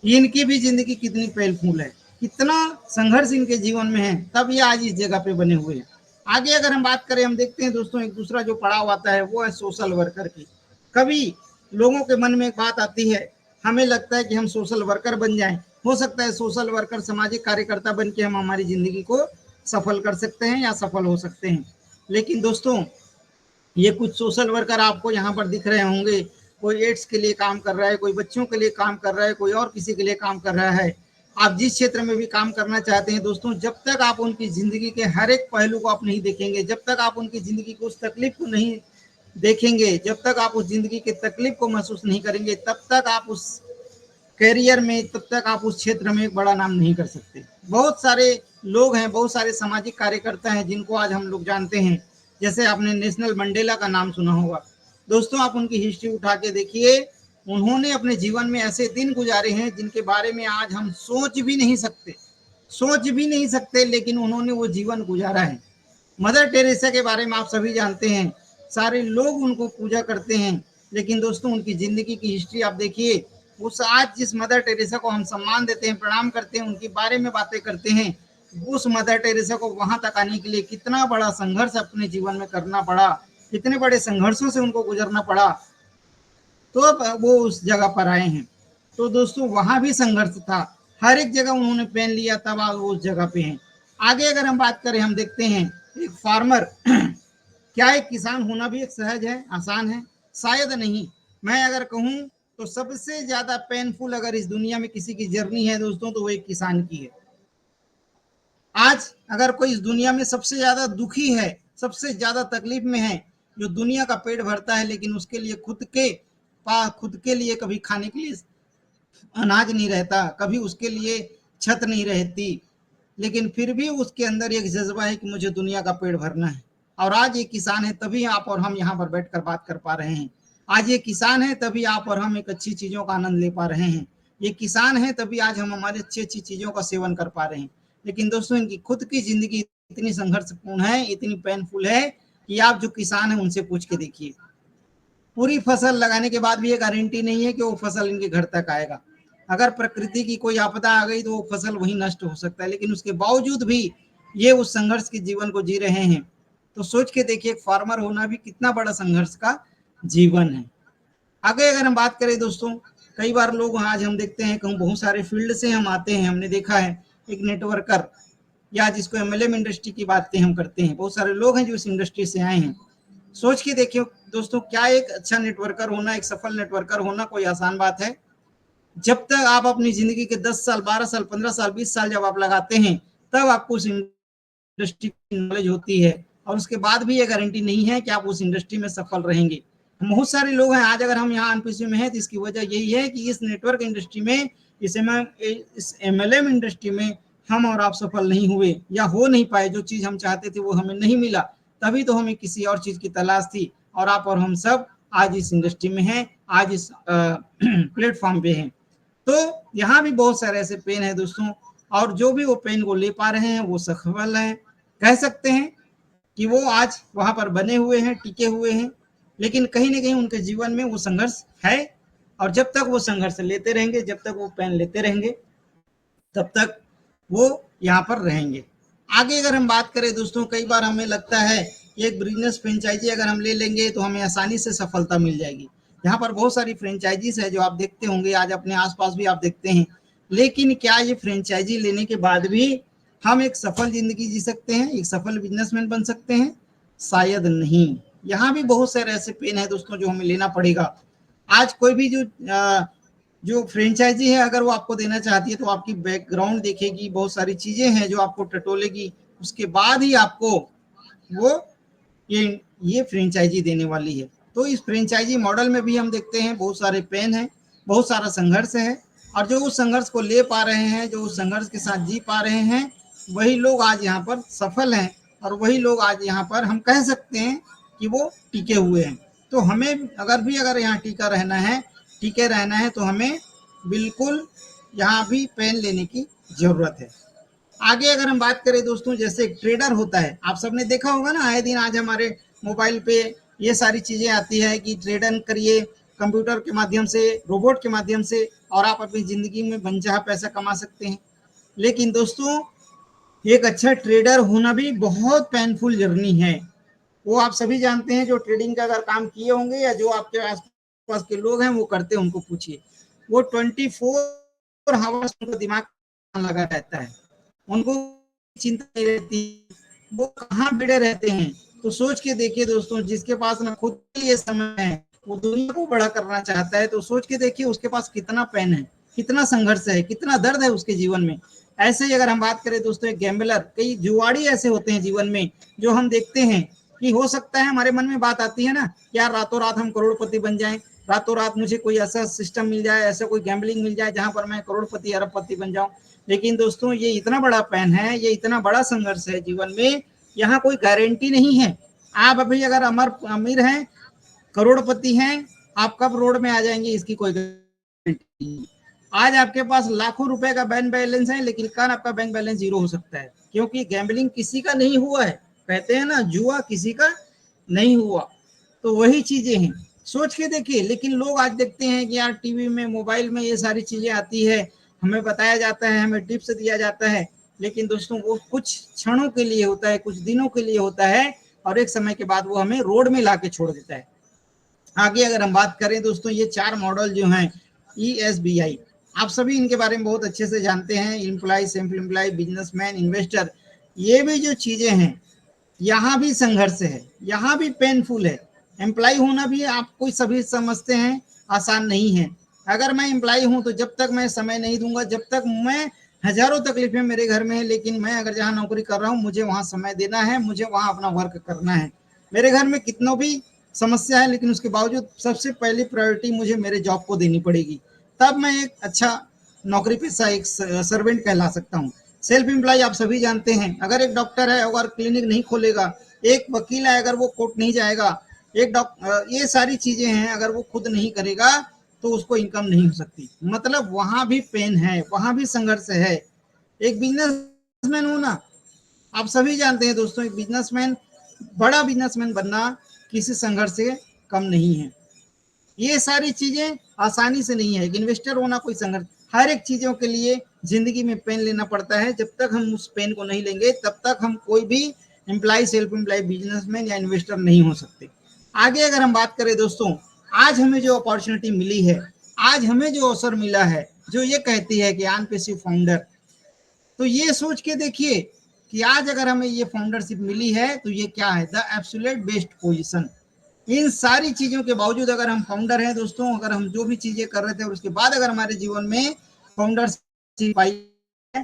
इनकी भी जिंदगी कितनी पेनफुल है, कितना संघर्ष इनके जीवन में है, तब ये आज इस जगह पे बने हुए हैं। आगे अगर हम बात करें, हम देखते हैं दोस्तों, एक दूसरा जो पड़ाव आता है वो है सोशल वर्कर की। कभी लोगों के मन में एक बात आती है, हमें लगता है कि हम सोशल वर्कर बन जाएं। हो सकता है सोशल वर्कर, सामाजिक कार्यकर्ता बन के हम हमारी जिंदगी को सफल कर सकते हैं या सफल हो सकते हैं। लेकिन दोस्तों, ये कुछ सोशल वर्कर आपको यहाँ पर दिख रहे होंगे, कोई एड्स के लिए काम कर रहा है, कोई बच्चों के लिए काम कर रहा है, कोई और किसी के लिए काम कर रहा है। आप जिस क्षेत्र में भी काम करना चाहते हैं दोस्तों, जब तक आप उनकी जिंदगी के हर एक पहलू को आप नहीं देखेंगे, जब तक आप उनकी जिंदगी को, उस तकलीफ को नहीं देखेंगे, जब तक आप उस जिंदगी की तकलीफ को महसूस नहीं करेंगे, तब तक आप उस करियर में, तब तक आप उस क्षेत्र में एक बड़ा नाम नहीं कर सकते। बहुत सारे लोग हैं, बहुत सारे सामाजिक कार्यकर्ता हैं जिनको आज हम लोग जानते हैं। जैसे आपने नेशनल मंडेला का नाम सुना होगा दोस्तों, आप उनकी हिस्ट्री उठा के देखिए। उन्होंने अपने जीवन में ऐसे दिन गुजारे हैं जिनके बारे में आज हम सोच भी नहीं सकते, लेकिन उन्होंने वो जीवन गुजारा है। मदर टेरेसा के बारे में आप सभी जानते हैं, सारे लोग उनको पूजा करते हैं, लेकिन दोस्तों उनकी जिंदगी की हिस्ट्री आप देखिए। उस आज जिस मदर टेरेसा को हम सम्मान देते हैं, प्रणाम करते हैं, उनके बारे में बातें करते हैं, उस मदर टेरेसा को वहां तक आने के लिए कितना बड़ा संघर्ष अपने जीवन में करना पड़ा, कितने बड़े संघर्षों से उनको गुजरना पड़ा, तो अब वो उस जगह पर आए हैं। तो दोस्तों वहां भी संघर्ष था, हर एक जगह उन्होंने पेन लिया, तब आज वो उस जगह पे हैं। आगे अगर हम बात करें, हम देखते हैं एक फार्मर क्या एक किसान होना भी एक सहज है, आसान है? शायद नहीं। मैं अगर कहूं तो सबसे ज्यादा पेनफुल अगर इस दुनिया में किसी की जर्नी है दोस्तों, तो वो एक किसान की है। आज अगर कोई इस दुनिया में सबसे ज्यादा दुखी है, सबसे ज्यादा तकलीफ में है, जो दुनिया का पेट भरता है, लेकिन उसके लिए खुद के लिए कभी खाने के लिए अनाज नहीं रहता, कभी उसके लिए छत नहीं रहती, लेकिन फिर भी उसके अंदर एक जज्बा है कि मुझे दुनिया का पेट भरना है। और आज ये किसान है, तभी आप और हम यहाँ पर बैठकर बात कर पा रहे हैं। आज ये किसान है, तभी आप और हम एक अच्छी चीजों का आनंद ले पा रहे हैं। ये किसान है, तभी आज हम हमारी अच्छी अच्छी चीजों का सेवन कर पा रहे हैं। लेकिन दोस्तों इनकी खुद की जिंदगी इतनी संघर्षपूर्ण है, इतनी पेनफुल है कि आप जो किसान है उनसे पूछ के देखिए। पूरी फसल लगाने के बाद भी ये गारंटी नहीं है कि वो फसल इनके घर तक आएगा। अगर प्रकृति की कोई आपदा आ गई तो वो फसल वहीं नष्ट हो सकता है, लेकिन उसके बावजूद भी ये उस संघर्ष के जीवन को जी रहे हैं। तो सोच के देखिए एक फार्मर होना भी कितना बड़ा संघर्ष का जीवन है। आगे अगर हम बात करें दोस्तों, कई बार लोग आज हम देखते हैं कहूँ बहुत सारे फील्ड से हम आते हैं, हमने देखा है एक नेटवर्कर या जिसको एमएलएम इंडस्ट्री की बातें हम करते हैं, बहुत सारे लोग हैं जो इस इंडस्ट्री से आए हैं। सोच के देखिए दोस्तों, क्या एक अच्छा नेटवर्कर होना, एक सफल नेटवर्कर होना कोई आसान बात है? जब तक आप अपनी जिंदगी के 10 साल, 12 साल, 15 साल, 20 साल जब आप लगाते हैं, तब आपको उस इंडस्ट्री की नॉलेज होती है, और उसके बाद भी ये गारंटी नहीं है कि आप उस इंडस्ट्री में सफल रहेंगे। बहुत सारे लोग हैं आज अगर हम यहाँ अनपीसी में हैं तो इसकी वजह यही है कि इस नेटवर्क इंडस्ट्री में, इस एमएलएम इंडस्ट्री में हम और आप सफल नहीं हुए या हो नहीं पाए, जो चीज हम चाहते थे वो हमें नहीं मिला, तभी तो हमें किसी और चीज की तलाश थी, और आप और हम सब आज इस इंडस्ट्री में हैं, आज इस प्लेटफॉर्म पे हैं। तो यहाँ भी बहुत सारे ऐसे पेन है दोस्तों, और जो भी वो पेन को ले पा रहे हैं वो सफल हैं, कह सकते हैं कि वो आज वहां पर बने हुए हैं, टिके हुए हैं, लेकिन कहीं ना कहीं उनके जीवन में वो संघर्ष है, और जब तक वो संघर्ष लेते रहेंगे, जब तक वो पेन लेते रहेंगे, तब तक वो यहाँ पर रहेंगे। आगे अगर हम बात करें दोस्तों, कई बार हमें लगता है कि एक बिजनेस फ्रेंचाइजी अगर हम ले लेंगे तो हमें आसानी से सफलता मिल जाएगी। यहाँ पर बहुत सारी फ्रेंचाइजीज है जो आप देखते होंगे, आज अपने आसपास भी आप देखते हैं, लेकिन क्या ये फ्रेंचाइजी लेने के बाद भी हम एक सफल जिंदगी जी सकते हैं, एक सफल बिजनेसमैन बन सकते हैं? शायद नहीं। यहाँ भी बहुत सारे ऐसे पेन है दोस्तों जो हमें लेना पड़ेगा। आज कोई भी जो फ्रेंचाइजी है अगर वो आपको देना चाहती है तो आपकी बैकग्राउंड देखेगी, बहुत सारी चीजें हैं जो आपको टटोलेगी, उसके बाद ही आपको वो ये फ्रेंचाइजी देने वाली है। तो इस फ्रेंचाइजी मॉडल में भी हम देखते हैं बहुत सारे पेन है, बहुत सारा संघर्ष है, और जो उस संघर्ष को ले पा रहे हैं, जो उस संघर्ष के साथ जी पा रहे हैं, वही लोग आज यहाँ पर सफल हैं, और वही लोग आज यहाँ पर हम कह सकते हैं कि वो टिके हुए हैं। तो हमें अगर यहाँ टिका रहना है, टिके रहना है, तो हमें बिल्कुल यहाँ भी पेन लेने की जरूरत है। आगे अगर हम बात करें दोस्तों, जैसे एक ट्रेडर होता है, आप सबने देखा होगा ना, आए दिन आज हमारे मोबाइल पे ये सारी चीजें आती है कि ट्रेडर करिए कंप्यूटर के माध्यम से, रोबोट के माध्यम से, और आप अपनी जिंदगी में बनचाहा पैसा कमा सकते हैं। लेकिन दोस्तों, एक अच्छा ट्रेडर होना भी बहुत पेनफुल जर्नी है। वो आप सभी जानते हैं जो ट्रेडिंग का अगर काम किए होंगे या जो आपके आसपास के लोग हैं वो करते हैं, उनको पूछिए, वो 24 आवर्स उनका दिमाग लगा रहता है, उनको चिंता नहीं रहती, वो कहाँ भिड़े रहते हैं। तो सोच के देखिए दोस्तों, जिसके पास ना खुद के लिए समय है, वो दुनिया को बड़ा करना चाहता है, तो सोच के देखिए उसके पास कितना पेन है, कितना संघर्ष है, कितना दर्द है उसके जीवन में। ऐसे ही अगर हम बात करें दोस्तों, एक गैम्बलर, कई जुआड़ी ऐसे होते हैं जीवन में जो हम देखते हैं कि हो सकता है हमारे मन में बात आती है ना, यार रातों रात हम करोड़पति बन जाएं, रातों रात मुझे कोई ऐसा सिस्टम मिल जाए, ऐसा कोई गैम्बलिंग मिल जाए जहां पर मैं करोड़पति अरबपति बन जाऊं। लेकिन दोस्तों, ये इतना बड़ा पेन है, ये इतना बड़ा संघर्ष है जीवन में, यहाँ कोई गारंटी नहीं है। आप अभी अगर अमीर हैं, करोड़पति हैं, आप कब रोड में आ जाएंगे इसकी कोई गारंटी नहीं। आज आपके पास लाखों रुपए का बैंक बैलेंस है, लेकिन कल आपका बैंक बैलेंस जीरो हो सकता है, क्योंकि गैम्बलिंग किसी का नहीं हुआ है, कहते हैं ना, जुआ किसी का नहीं हुआ। तो वही चीजें हैं, सोच के देखिए। लेकिन लोग आज देखते हैं कि यार टीवी में, मोबाइल में ये सारी चीजें आती है, हमें बताया जाता है, हमें टिप्स दिया जाता है, लेकिन दोस्तों वो कुछ क्षणों के लिए होता है, कुछ दिनों के लिए होता है, और एक समय के बाद वो हमें रोड में लाके छोड़ देता है। आगे अगर हम बात करें दोस्तों, ये 4 मॉडल जो हैं ESBI, आप सभी इनके बारे में बहुत अच्छे से जानते हैं, employ, self employ, businessman, investor. ये भी जो चीजें हैं, यहाँ भी संघर्ष है, यहाँ भी पेनफुल है। एम्प्लॉय होना भी आपको सभी समझते हैं आसान नहीं है। अगर मैं एम्प्लॉय हूँ तो जब तक मैं समय नहीं दूंगा, जब तक मैं, हजारों तकलीफें मेरे घर में है, लेकिन मैं अगर जहाँ नौकरी कर रहा हूँ मुझे वहां समय देना है, मुझे वहां अपना वर्क करना है। मेरे घर में कितनों भी समस्या है, लेकिन उसके बावजूद सबसे पहली प्रायोरिटी मुझे मेरे जॉब को देनी पड़ेगी, तब मैं एक अच्छा नौकरी पेशा, एक सर्वेंट कहला सकता हूँ। सेल्फ एम्प्लॉय आप सभी जानते हैं, अगर एक डॉक्टर है अगर क्लिनिक नहीं खोलेगा, एक वकील है अगर वो कोर्ट नहीं जाएगा, ये सारी चीजें हैं, अगर वो खुद नहीं करेगा तो उसको इनकम नहीं हो सकती। मतलब वहां भी पेन है, वहां भी संघर्ष है। एक बिजनेसमैन होना, आप सभी जानते हैं दोस्तों, एक बिजनेसमैन, बड़ा बिजनेसमैन बनना किसी संघर्ष से कम नहीं है। ये सारी चीजें आसानी से नहीं है। एक इन्वेस्टर होना कोई संघर्ष, हर एक चीजों के लिए जिंदगी में पेन लेना पड़ता है। जब तक हम उस पेन को नहीं लेंगे, तब तक हम कोई भी एम्प्लॉय, सेल्फ एम्प्लॉय, बिजनेसमैन या इन्वेस्टर नहीं हो सकते। आगे अगर हम बात करें दोस्तों, आज हमें जो अपॉर्चुनिटी मिली है, आज हमें जो अवसर मिला है, जो ये कहती है कि अनपेसिव फाउंडर, तो ये सोच के देखिए कि आज अगर हमें ये फाउंडरशिप मिली है तो ये क्या है, द एब्सोल्यूट बेस्ट पोजीशन। इन सारी चीजों के बावजूद अगर हम फाउंडर हैं दोस्तों, अगर हम जो भी चीजें कर रहे थे और उसके बाद अगर हमारे जीवन में फाउंडरशिप आई है,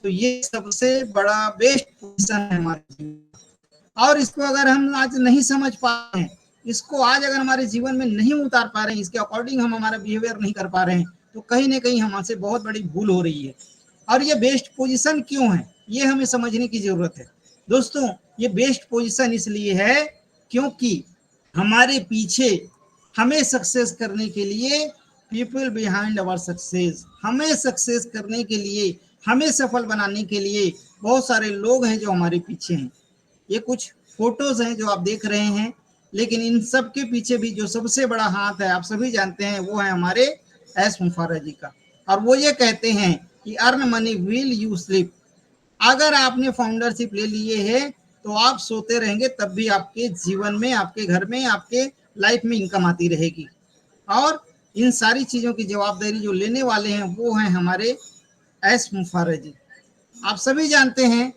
तो ये सबसे बड़ा बेस्ट पोजीशन है हमारे जीवन। और इसको अगर हम आज नहीं समझ पा रहे हैं, इसको आज अगर हमारे जीवन में नहीं उतार पा रहे हैं, इसके अकॉर्डिंग हम हमारा बिहेवियर नहीं कर पा रहे हैं, तो कहीं ना कहीं हमसे बहुत बड़ी भूल हो रही है। और ये बेस्ट पोजीशन क्यों है, ये हमें समझने की जरूरत है दोस्तों। ये बेस्ट पोजीशन इसलिए है क्योंकि हमारे पीछे हमें सक्सेस करने के लिए, पीपल बिहाइंड अवर सक्सेस, हमें सक्सेस करने के लिए, हमें सफल बनाने के लिए बहुत सारे लोग हैं जो हमारे पीछे हैं। ये कुछ फोटोज हैं जो आप देख रहे हैं, लेकिन इन सब के पीछे भी जो सबसे बड़ा हाथ है, आप सभी जानते हैं, वो है हमारे एस मुफर्रर जी का। और वो ये कहते हैं कि earn money will you sleep. अगर आपने फाउंडरशिप ले लिए है तो आप सोते रहेंगे तब भी आपके जीवन में, आपके घर में, आपके लाइफ में इनकम आती रहेगी। और इन सारी चीजों की जवाबदारी जो लेने वाले हैं वो हैं हमारे एस मुफर्रर जी। आप सभी जानते हैं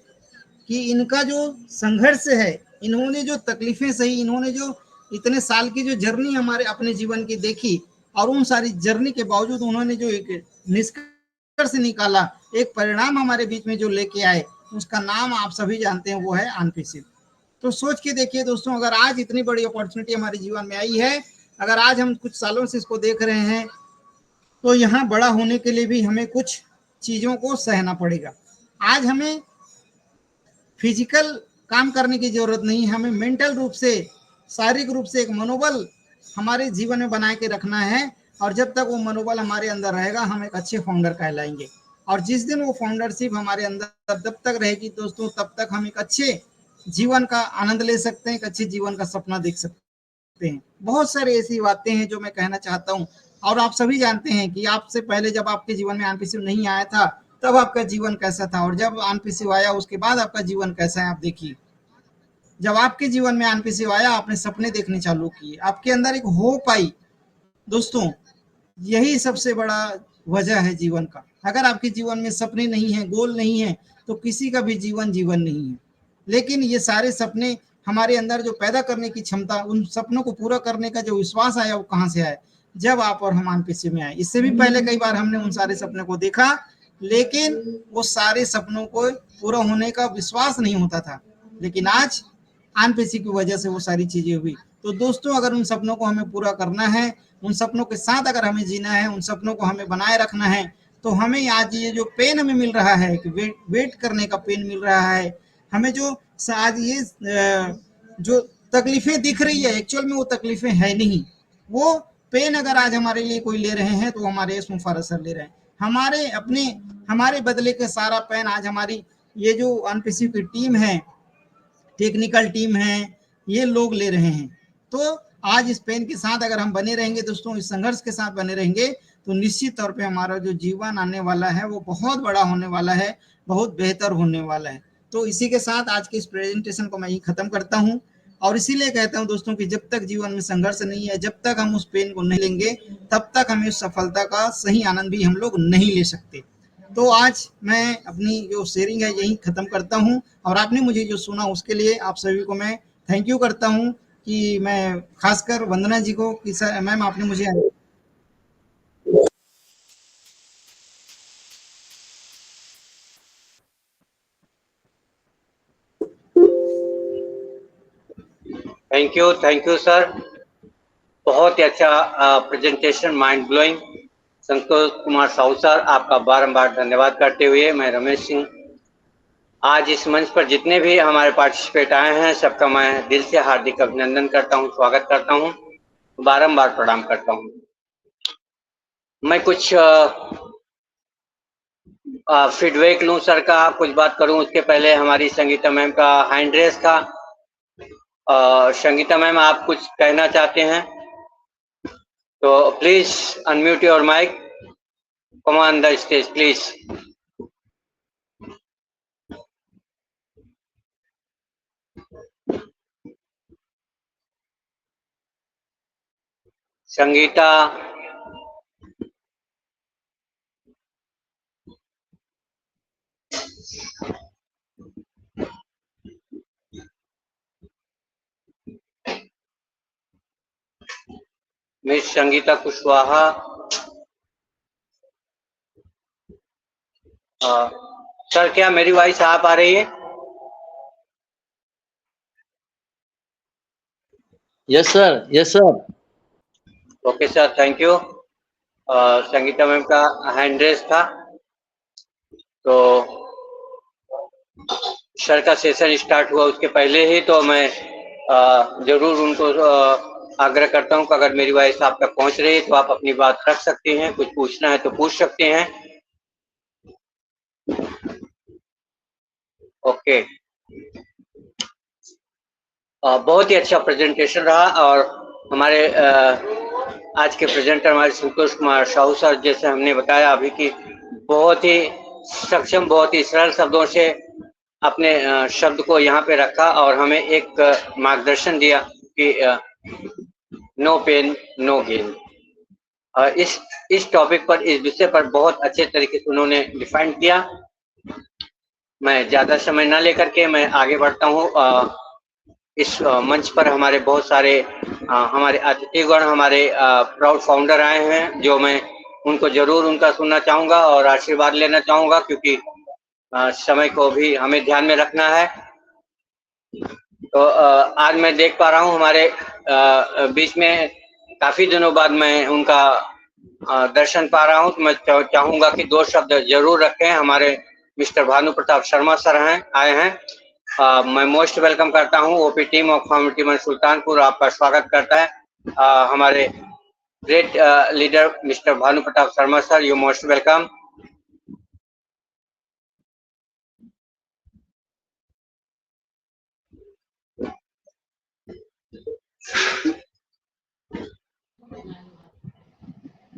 कि इनका जो संघर्ष है, इन्होंने जो तकलीफें सही, इन्होंने जो इतने साल की जो जर्नी हमारे अपने जीवन की देखी, और उन सारी जर्नी के बावजूद उन्होंने जो एक निष्कर्ष निकाला, एक परिणाम हमारे बीच में जो लेके आए, उसका नाम आप सभी जानते हैं, वो है अनपेसिव। तो सोच के देखिए दोस्तों, अगर आज इतनी बड़ी अपॉर्चुनिटी हमारे जीवन में आई है, अगर आज हम कुछ सालों से इसको देख रहे हैं, तो यहाँ बड़ा होने के लिए भी हमें कुछ चीजों को सहना पड़ेगा। आज हमें फिजिकल काम करने की जरूरत नहीं, हमें मेंटल रूप से, शारीरिक रूप से एक मनोबल हमारे जीवन में बना के रखना है। और जब तक वो मनोबल हमारे अंदर रहेगा, हम एक अच्छे फाउंडर कहलाएंगे। और जिस दिन वो फाउंडरशिप हमारे अंदर जब तक रहेगी दोस्तों, तब तक हम एक अच्छे जीवन का आनंद ले सकते हैं, एक अच्छे जीवन का सपना देख सकते हैं। बहुत सारी ऐसी बातें हैं जो मैं कहना चाहता हूँ। और आप सभी जानते हैं कि आपसे पहले जब आपके जीवन में अनपेसिव नहीं आया था, तब आपका जीवन कैसा था, और जब अनपेसिव आया उसके बाद आपका जीवन कैसा है, आप देखिए। जब आपके जीवन में अनपेसिव आया, आपने सपने देखने चालू किए, आपके अंदर एक होप आई दोस्तों। यही सबसे बड़ा वजह है जीवन का। अगर आपके जीवन में सपने नहीं है, गोल नहीं है, तो किसी का भी जीवन जीवन नहीं है। लेकिन ये सारे सपने हमारे अंदर जो पैदा करने की क्षमता, उन सपनों को पूरा करने का जो विश्वास आया, वो कहाँ से आया, जब आप और हम अनपेसिव में आए। इससे भी पहले कई बार हमने उन सारे सपनों को देखा, लेकिन वो सारे सपनों को पूरा होने का विश्वास नहीं होता था। लेकिन आज अनपेसिव की वजह से वो सारी चीजें हुई। तो दोस्तों, अगर उन सपनों को हमें पूरा करना है, उन सपनों के साथ अगर हमें जीना है, उन सपनों को हमें बनाए रखना है, तो हमें आज ये जो पेन हमें मिल रहा है, कि वेट करने का पेन मिल रहा है, हमें जो आज ये जो तकलीफें दिख रही है, एक्चुअल में वो तकलीफें है नहीं। वो पेन अगर आज हमारे लिए कोई ले रहे हैं, तो हमारे एस मुफर्रर सर ले रहे हैं। हमारे बदले के सारा पेन आज हमारी ये जो अनपेसिव की टीम है, टेक्निकल टीम है, ये लोग ले रहे हैं। तो आज इस पेन के साथ अगर हम बने रहेंगे दोस्तों, इस संघर्ष के साथ बने रहेंगे, तो निश्चित तौर पे हमारा जो जीवन आने वाला है वो बहुत बड़ा होने वाला है, बहुत बेहतर होने वाला है। तो इसी के साथ आज के इस प्रेजेंटेशन को मैं यही खत्म करता हूँ। और इसीलिए कहता हूँ दोस्तों कि जब तक जीवन में संघर्ष नहीं है, जब तक हम उस पेन को नहीं लेंगे, तब तक हमें उस सफलता का सही आनंद भी हम लोग नहीं ले सकते। तो आज मैं अपनी जो शेयरिंग है यही खत्म करता हूँ। और आपने मुझे जो सुना उसके लिए आप सभी को मैं थैंक यू करता हूँ, कि मैं खासकर वंदना जी को कि सर मैम आपने मुझे थैंक यू सर। बहुत ही अच्छा presentation, mind blowing. Santosh Kumar Sahu sir, आपका बारंबार धन्यवाद करते हुए मैं रमेश सिंह, आज इस मंच पर जितने भी हमारे पार्टिसिपेट आए हैं, सबका मैं दिल से हार्दिक अभिनंदन करता हूं, स्वागत करता हूं, बारंबार प्रणाम करता हूं। मैं कुछ फीडबैक लूं सर का, कुछ बात करूं उसके पहले हमारी संगीता मैम का हैंड रेस था। संगीता मैम, आप कुछ कहना चाहते हैं तो please unmute your mic, come on the stage please. Sangeeta, miss Sangeeta Kushwaha, sir क्या मेरी वॉइस आप आ रही है? Yes sir. Okay sir, thank you. Sangeeta ma'am का हैंड रेस था, तो सर का सेशन स्टार्ट हुआ उसके पहले ही, तो मैं जरूर उनको आग्रह करता हूं कि अगर मेरी वॉइस आप तक पहुंच रही है तो आप अपनी बात रख सकते हैं, कुछ पूछना है तो पूछ सकते हैं। ओके, बहुत ही अच्छा प्रेजेंटेशन रहा, और हमारे आज के प्रेजेंटर हमारे संतोष कुमार साहू सर, जैसे हमने बताया अभी कि बहुत ही सक्षम, बहुत ही सरल शब्दों से अपने शब्द को यहाँ पे रखा और हमें एक मार्गदर्शन दिया कि नो पेन नो गेन। इस टॉपिक पर, इस विषय पर बहुत अच्छे तरीके से उन्होंने डिफाइन किया। मैं ज्यादा समय ना लेकर के मैं आगे बढ़ता हूँ। इस मंच पर हमारे बहुत सारे हमारे अतिथिगण, हमारे प्राउड फाउंडर आए हैं, जो मैं उनको जरूर उनका सुनना चाहूंगा और आशीर्वाद लेना चाहूंगा, क्योंकि समय को भी हमें ध्यान में रखना है। तो आज मैं देख पा रहा हूँ हमारे बीच में काफी दिनों बाद मैं उनका दर्शन पा रहा हूँ, तो मैं चाहूंगा कि 2 शब्द जरूर रखें। हमारे मिस्टर भानु प्रताप शर्मा सर आए हैं। मैं मोस्ट वेलकम करता हूँ। OP team of community Sultanpur आपका स्वागत करता है। हमारे great leader mister Bhanu Pratap Sharma sir, you most welcome.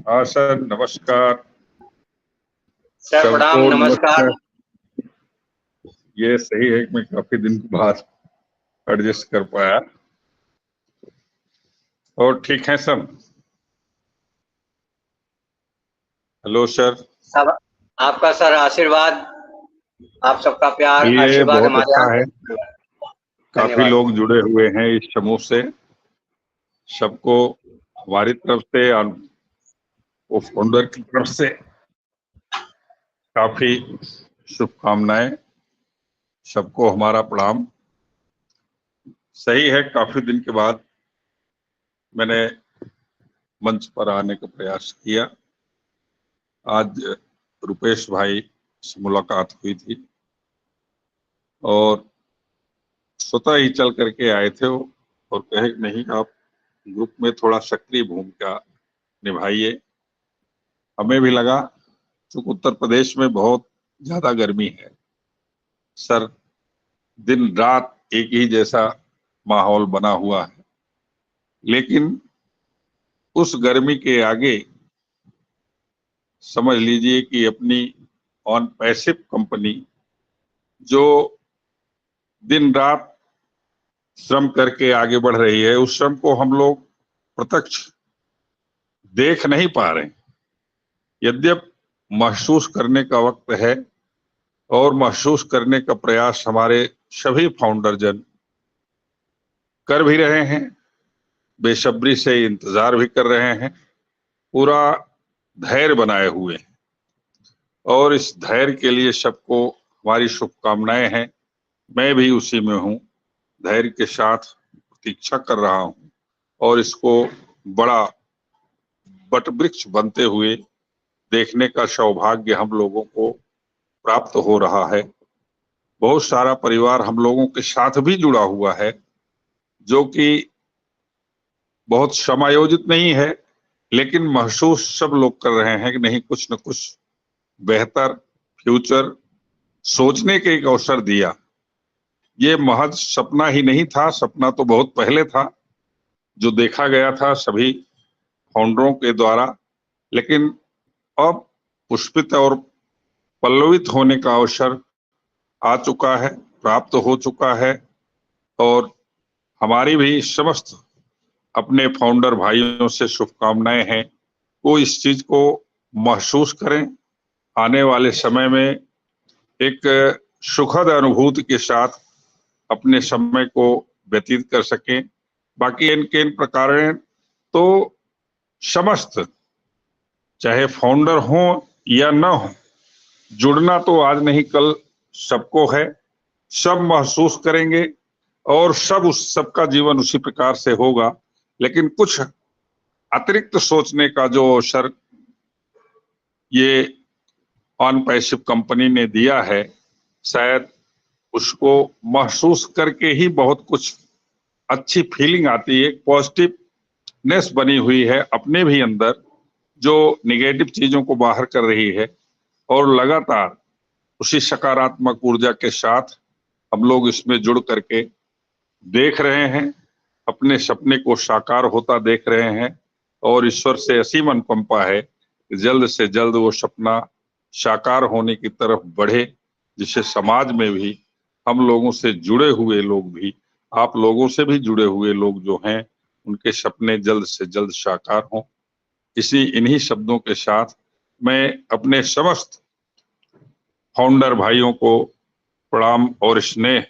हाँ सर, नमस्कार सर। प्रणाम, नमस्कार। ये सही है कि मैं काफी दिन के बाद एडजस्ट कर पाया, और ठीक है सब। Hello sir. सब आपका सर आशीर्वाद, आप सबका प्यार ये आशीर्वाद बहुत हमारे अच्छा है। काफी धन्यवाद। लोग जुड़े हुए हैं इस समूह से। सबको हमारी तरफ से और वो फाउंडर की तरफ से काफी शुभकामनाएं। सबको हमारा प्रणाम। सही है, काफी दिन के बाद मैंने मंच पर आने का प्रयास किया। आज रुपेश भाई से मुलाकात हुई थी और स्वतः ही चल करके आए थे वो, और कहे नहीं आप ग्रुप में थोड़ा सक्रिय भूमिका निभाइए। हमें भी लगा क्योंकि उत्तर प्रदेश में बहुत ज्यादा गर्मी है सर, दिन रात एक ही जैसा माहौल बना हुआ है, लेकिन उस गर्मी के आगे समझ लीजिए कि अपनी ऑन पैसिव कंपनी जो दिन रात श्रम करके आगे बढ़ रही है, उस श्रम को हम लोग प्रत्यक्ष देख नहीं पा रहे। यद्यप महसूस करने का वक्त है और महसूस करने का प्रयास हमारे सभी फाउंडर जन कर भी रहे हैं, बेसब्री से इंतजार भी कर रहे हैं, पूरा धैर्य बनाए हुए हैं, और इस धैर्य के लिए सबको हमारी शुभकामनाएं हैं। मैं भी उसी में हूँ, धैर्य के साथ प्रतीक्षा कर रहा हूँ और इसको बड़ा वटवृक्ष बनते हुए देखने का सौभाग्य हम लोगों को प्राप्त हो रहा है। बहुत सारा परिवार हम लोगों के साथ भी जुड़ा हुआ है, जो कि बहुत समायोजित नहीं है, लेकिन महसूस सब लोग कर रहे हैं कि नहीं, कुछ न कुछ बेहतर फ्यूचर सोचने के एक अवसर दिया। ये महज सपना ही नहीं था, सपना तो बहुत पहले था जो देखा गया था सभी फाउंडरों के द्वारा, लेकिन अब पुष्पित और पल्लवित होने का अवसर आ चुका है, प्राप्त हो चुका है, और हमारी भी समस्त अपने फाउंडर भाइयों से शुभकामनाएं हैं, वो इस चीज को महसूस करें, आने वाले समय में एक सुखद अनुभूति के साथ अपने समय को व्यतीत कर सकें। बाकी इनके इन प्रकार तो समस्त, चाहे फाउंडर हो या ना हो, जुड़ना तो आज नहीं कल सबको है, सब महसूस करेंगे और सबका जीवन उसी प्रकार से होगा। लेकिन कुछ अतिरिक्त सोचने का जो अवसर ये ऑन पैसिव कंपनी ने दिया है, शायद उसको महसूस करके ही बहुत कुछ अच्छी फीलिंग आती है, पॉजिटिवनेस बनी हुई है अपने भी अंदर, जो निगेटिव चीजों को बाहर कर रही है। और लगातार उसी सकारात्मक ऊर्जा के साथ हम लोग इसमें जुड़ करके देख रहे हैं, अपने सपने को साकार होता देख रहे हैं और ईश्वर से असीम अनुकंपा है कि जल्द से जल्द वो सपना साकार होने की तरफ बढ़े, जिससे समाज में भी हम लोगों से जुड़े हुए लोग भी, आप लोगों से भी जुड़े हुए लोग जो हैं, उनके सपने जल्द से जल्द साकार हों। इन्हीं शब्दों के साथ मैं अपने समस्त फाउंडर भाइयों को प्रणाम और स्नेह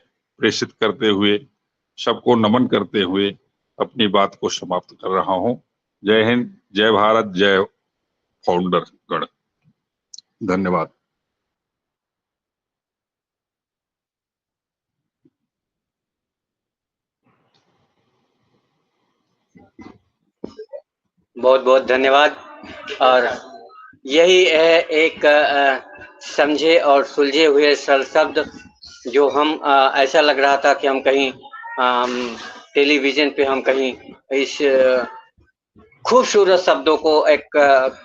प्रेषित करते हुए, सबको नमन करते हुए अपनी बात को समाप्त कर रहा हूं। जय हिंद, जय भारत, जय फाउंडर गण। धन्यवाद। बहुत बहुत धन्यवाद। और यही है एक समझे और सुलझे हुए सरल शब्द, जो हम ऐसा लग रहा था कि हम कहीं टेलीविजन पे हम कहीं इस खूबसूरत शब्दों को एक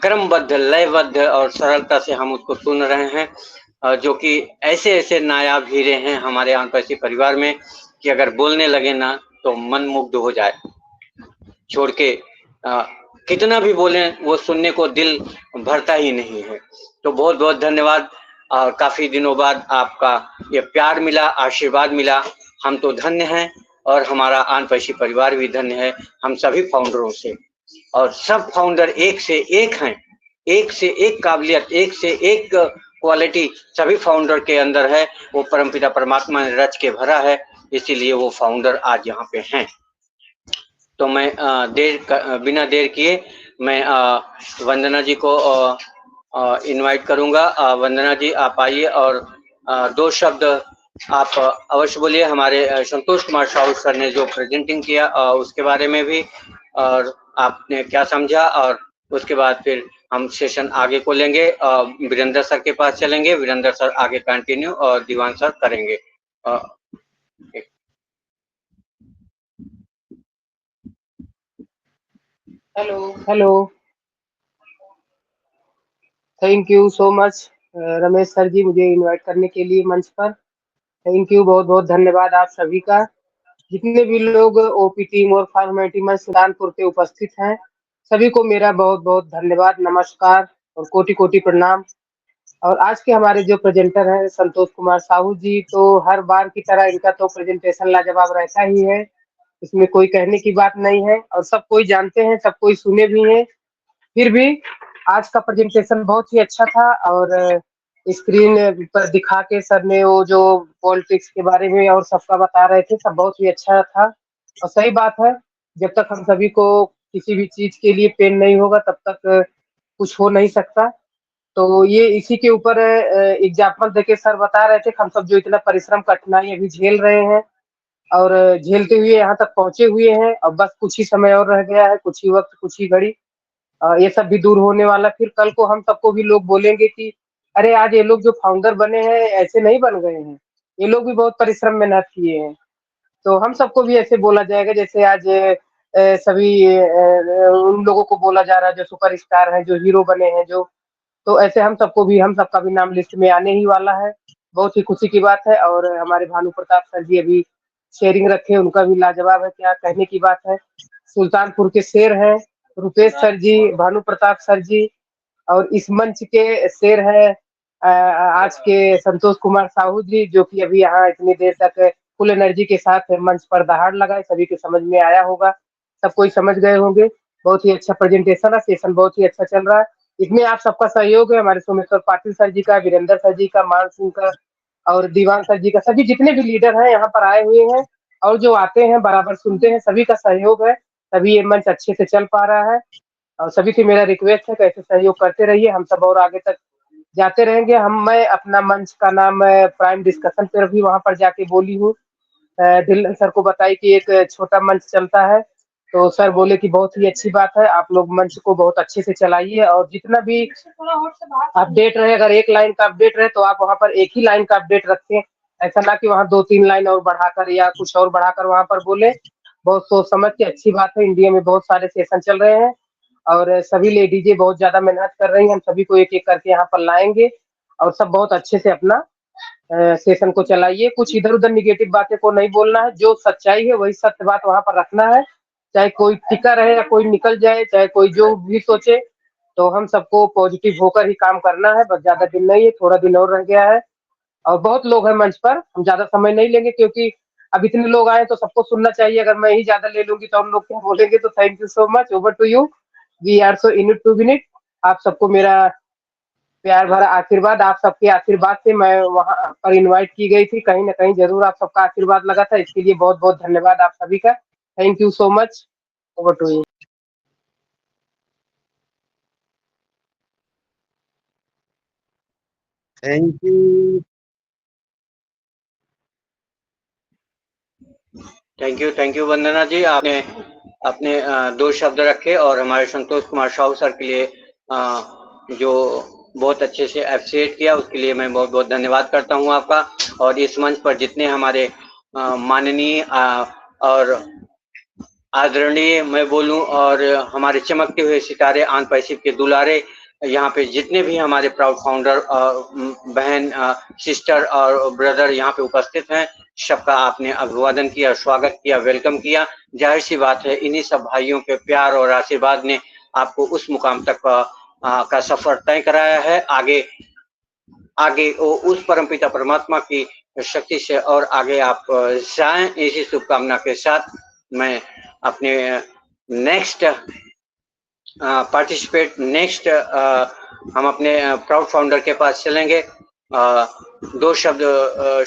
क्रमबद्ध, लयबद्ध और सरलता से हम उसको सुन रहे हैं, जो कि ऐसे ऐसे नायाब हीरे हैं हमारे आनपैसी परिवार में कि अगर बोलने लगे ना तो मन मुग्ध हो जाए, छोड़ के कितना भी बोलें वो सुनने को दिल भरता ही नहीं है। तो बहुत बहुत धन्यवाद। और काफी दिनों बाद आपका ये प्यार मिला, आशीर्वाद मिला, हम तो धन्य हैं और हमारा आनपैसी परिवार भी धन्य है हम सभी फाउंडरों से। और सब फाउंडर एक से एक हैं, एक से एक काबिलियत, एक से एक क्वालिटी सभी फाउंडर के अंदर है। वो परमपिता परमात्मा ने रच के भरा है, इसीलिए वो फाउंडर आज यहाँ पे हैं। तो मैं बिना देर किए मैं वंदना जी को इनवाइट करूंगा। वंदना जी आप आइए और दो शब्द आप अवश्य बोलिए। हमारे संतोष कुमार साहू सर ने जो प्रेजेंटिंग किया उसके बारे में भी, और आपने क्या समझा, और उसके बाद फिर हम सेशन आगे को लेंगे। वीरेंद्र सर के पास चलेंगे, वीरेंद्र सर आगे कंटिन्यू और दीवान सर करेंगे। Hello, thank you so much Ramesh sir ji, मुझे इनवाइट करने के लिए मंच पर। थैंक यू, बहुत बहुत धन्यवाद आप सभी का। जितने भी लोग ओपी टीम और फॉर्मेलिटी में सुल्तानपुर के उपस्थित हैं, सभी को मेरा बहुत बहुत धन्यवाद, नमस्कार और कोटि कोटि प्रणाम। और आज के हमारे जो प्रेजेंटर हैं संतोष कुमार साहू जी, तो हर बार की तरह इनका तो प्रेजेंटेशन लाजवाब रहता ही है, इसमें कोई कहने की बात नहीं है और सब कोई जानते हैं, सब कोई सुने भी हैं। फिर भी आज का प्रेजेंटेशन बहुत ही अच्छा था और स्क्रीन पर दिखा के सर ने वो जो पॉलिटिक्स के बारे में और सबका बता रहे थे, सब बहुत ही अच्छा था। और सही बात है, जब तक हम सभी को किसी भी चीज के लिए पेन नहीं होगा तब तक कुछ हो नहीं सकता। तो ये इसी के ऊपर एग्जाम्पल देके सर बता रहे थे, हम सब जो इतना परिश्रम कठिनाई अभी झेल रहे हैं और झेलते हुए यहाँ तक पहुंचे हुए हैं, अब बस कुछ ही समय और रह गया है, कुछ ही वक्त, कुछ ही घड़ी, ये सब भी दूर होने वाला। फिर कल को हम सबको भी लोग बोलेंगे कि अरे आज ये लोग जो फाउंडर बने हैं ऐसे नहीं बन गए हैं, ये लोग भी बहुत परिश्रम मेहनत किए हैं। तो हम सबको भी ऐसे बोला जाएगा जैसे आज सभी उन लोगों को बोला जा रहा है जो सुपरस्टार हैं, जो हीरो बने हैं, जो, तो ऐसे हम सबको भी, हम सबका भी नाम लिस्ट में आने ही वाला है। बहुत ही खुशी की बात है। और हमारे भानु प्रताप सर जी अभी शेयरिंग रखे, उनका भी लाजवाब है, क्या कहने की बात है। सुल्तानपुर के शेर हैं रुपेश सर जी, भानु प्रताप सर जी, और इस मंच के शेर है आज के संतोष कुमार साहू जी, जो कि अभी यहाँ इतनी देर तक फुल एनर्जी के साथ मंच पर दहाड़ लगाए, सभी के समझ में आया होगा। सब कोई समझ गए होंगे। बहुत ही अच्छा प्रेजेंटेशन है, सेशन बहुत ही अच्छा चल रहा है। इसमें आप सबका सहयोग है, हमारे सोमेश्वर पाटिल सर जी का, वीरेंद्र सर जी का, मान सिंह का और दीवान सर जी का, सभी जितने भी लीडर हैं यहाँ पर आए हुए हैं और जो आते हैं बराबर सुनते हैं, सभी का सहयोग है, तभी ये मंच अच्छे से चल पा रहा है। और सभी से मेरा रिक्वेस्ट है कि ऐसे सहयोग करते रहिए, हम सब और आगे तक जाते रहेंगे। मैं अपना मंच का नाम प्राइम डिस्कशन पर भी वहां पर जाके बोली हूँ। ढिल्लन सर को बताई कि एक छोटा मंच चलता है, तो सर बोले कि बहुत ही अच्छी बात है, आप लोग मंच को बहुत अच्छे से चलाइए और जितना भी अपडेट रहे, अगर एक लाइन का अपडेट रहे तो आप वहाँ पर एक ही लाइन का अपडेट रखें, ऐसा ना कि वहाँ 2-3 लाइन और बढ़ाकर या कुछ और बढ़ाकर वहाँ पर बोले। बहुत सोच समझ के अच्छी बात है, इंडिया में बहुत सारे सेशन चल रहे हैं और सभी लेडीजें बहुत ज्यादा मेहनत कर रही हैं, हम सभी को एक एक करके यहाँ पर लाएंगे और सब बहुत अच्छे से अपना सेशन को चलाइए। कुछ इधर उधर निगेटिव बातें को नहीं बोलना है, जो सच्चाई है वही सत्य बात वहां पर रखना है, चाहे कोई टिका रहे या कोई निकल जाए, चाहे कोई जो भी सोचे, तो हम सबको पॉजिटिव होकर ही काम करना है। बस ज्यादा दिन नहीं है, थोड़ा दिन और रह गया है और बहुत लोग हैं मंच पर, हम ज्यादा समय नहीं लेंगे क्योंकि अब इतने लोग आए तो सबको सुनना चाहिए। अगर मैं ही ज्यादा ले लूंगी तो हम लोग क्या बोलेंगे। तो thank you so much, over to you, we are so in it to win it. आप सबको मेरा प्यार भरा आशीर्वाद, आप सबके आशीर्वाद से मैं वहां पर इनवाइट की गई थी, कहीं ना कहीं जरूर आप सबका आशीर्वाद लगा था, इसके लिए बहुत बहुत धन्यवाद आप सभी का। Thank you so much, over to you. Thank you. Thank you Vandana ji, आपने अपने 2 शब्द रखे और हमारे संतोष कुमार साहू सर के लिए जो बहुत अच्छे से एप्रिशिएट किया, उसके लिए मैं बहुत बहुत धन्यवाद करता हूं आपका। और इस मंच पर जितने हमारे माननीय और आदरणीय मैं बोलूं और हमारे चमकते हुए सितारे आन पैसिफ के दुलारे, यहाँ पे जितने भी हमारे प्राउड फाउंडर बहन सिस्टर और ब्रदर यहाँ पे उपस्थित हैं, सबका आपने अभिवादन किया, स्वागत किया, वेलकम किया। जाहिर सी बात है, इन्हीं सब भाइयों के प्यार और आशीर्वाद ने आपको उस मुकाम तक का सफर तय कराया है। आगे उस परमपिता परमात्मा की शक्ति से और आगे आप जाएं, इसी शुभकामना के साथ मैं अपने नेक्स्ट पार्टिसिपेट नेक्स्ट हम अपने प्राउड फाउंडर के पास चलेंगे। 2 शब्द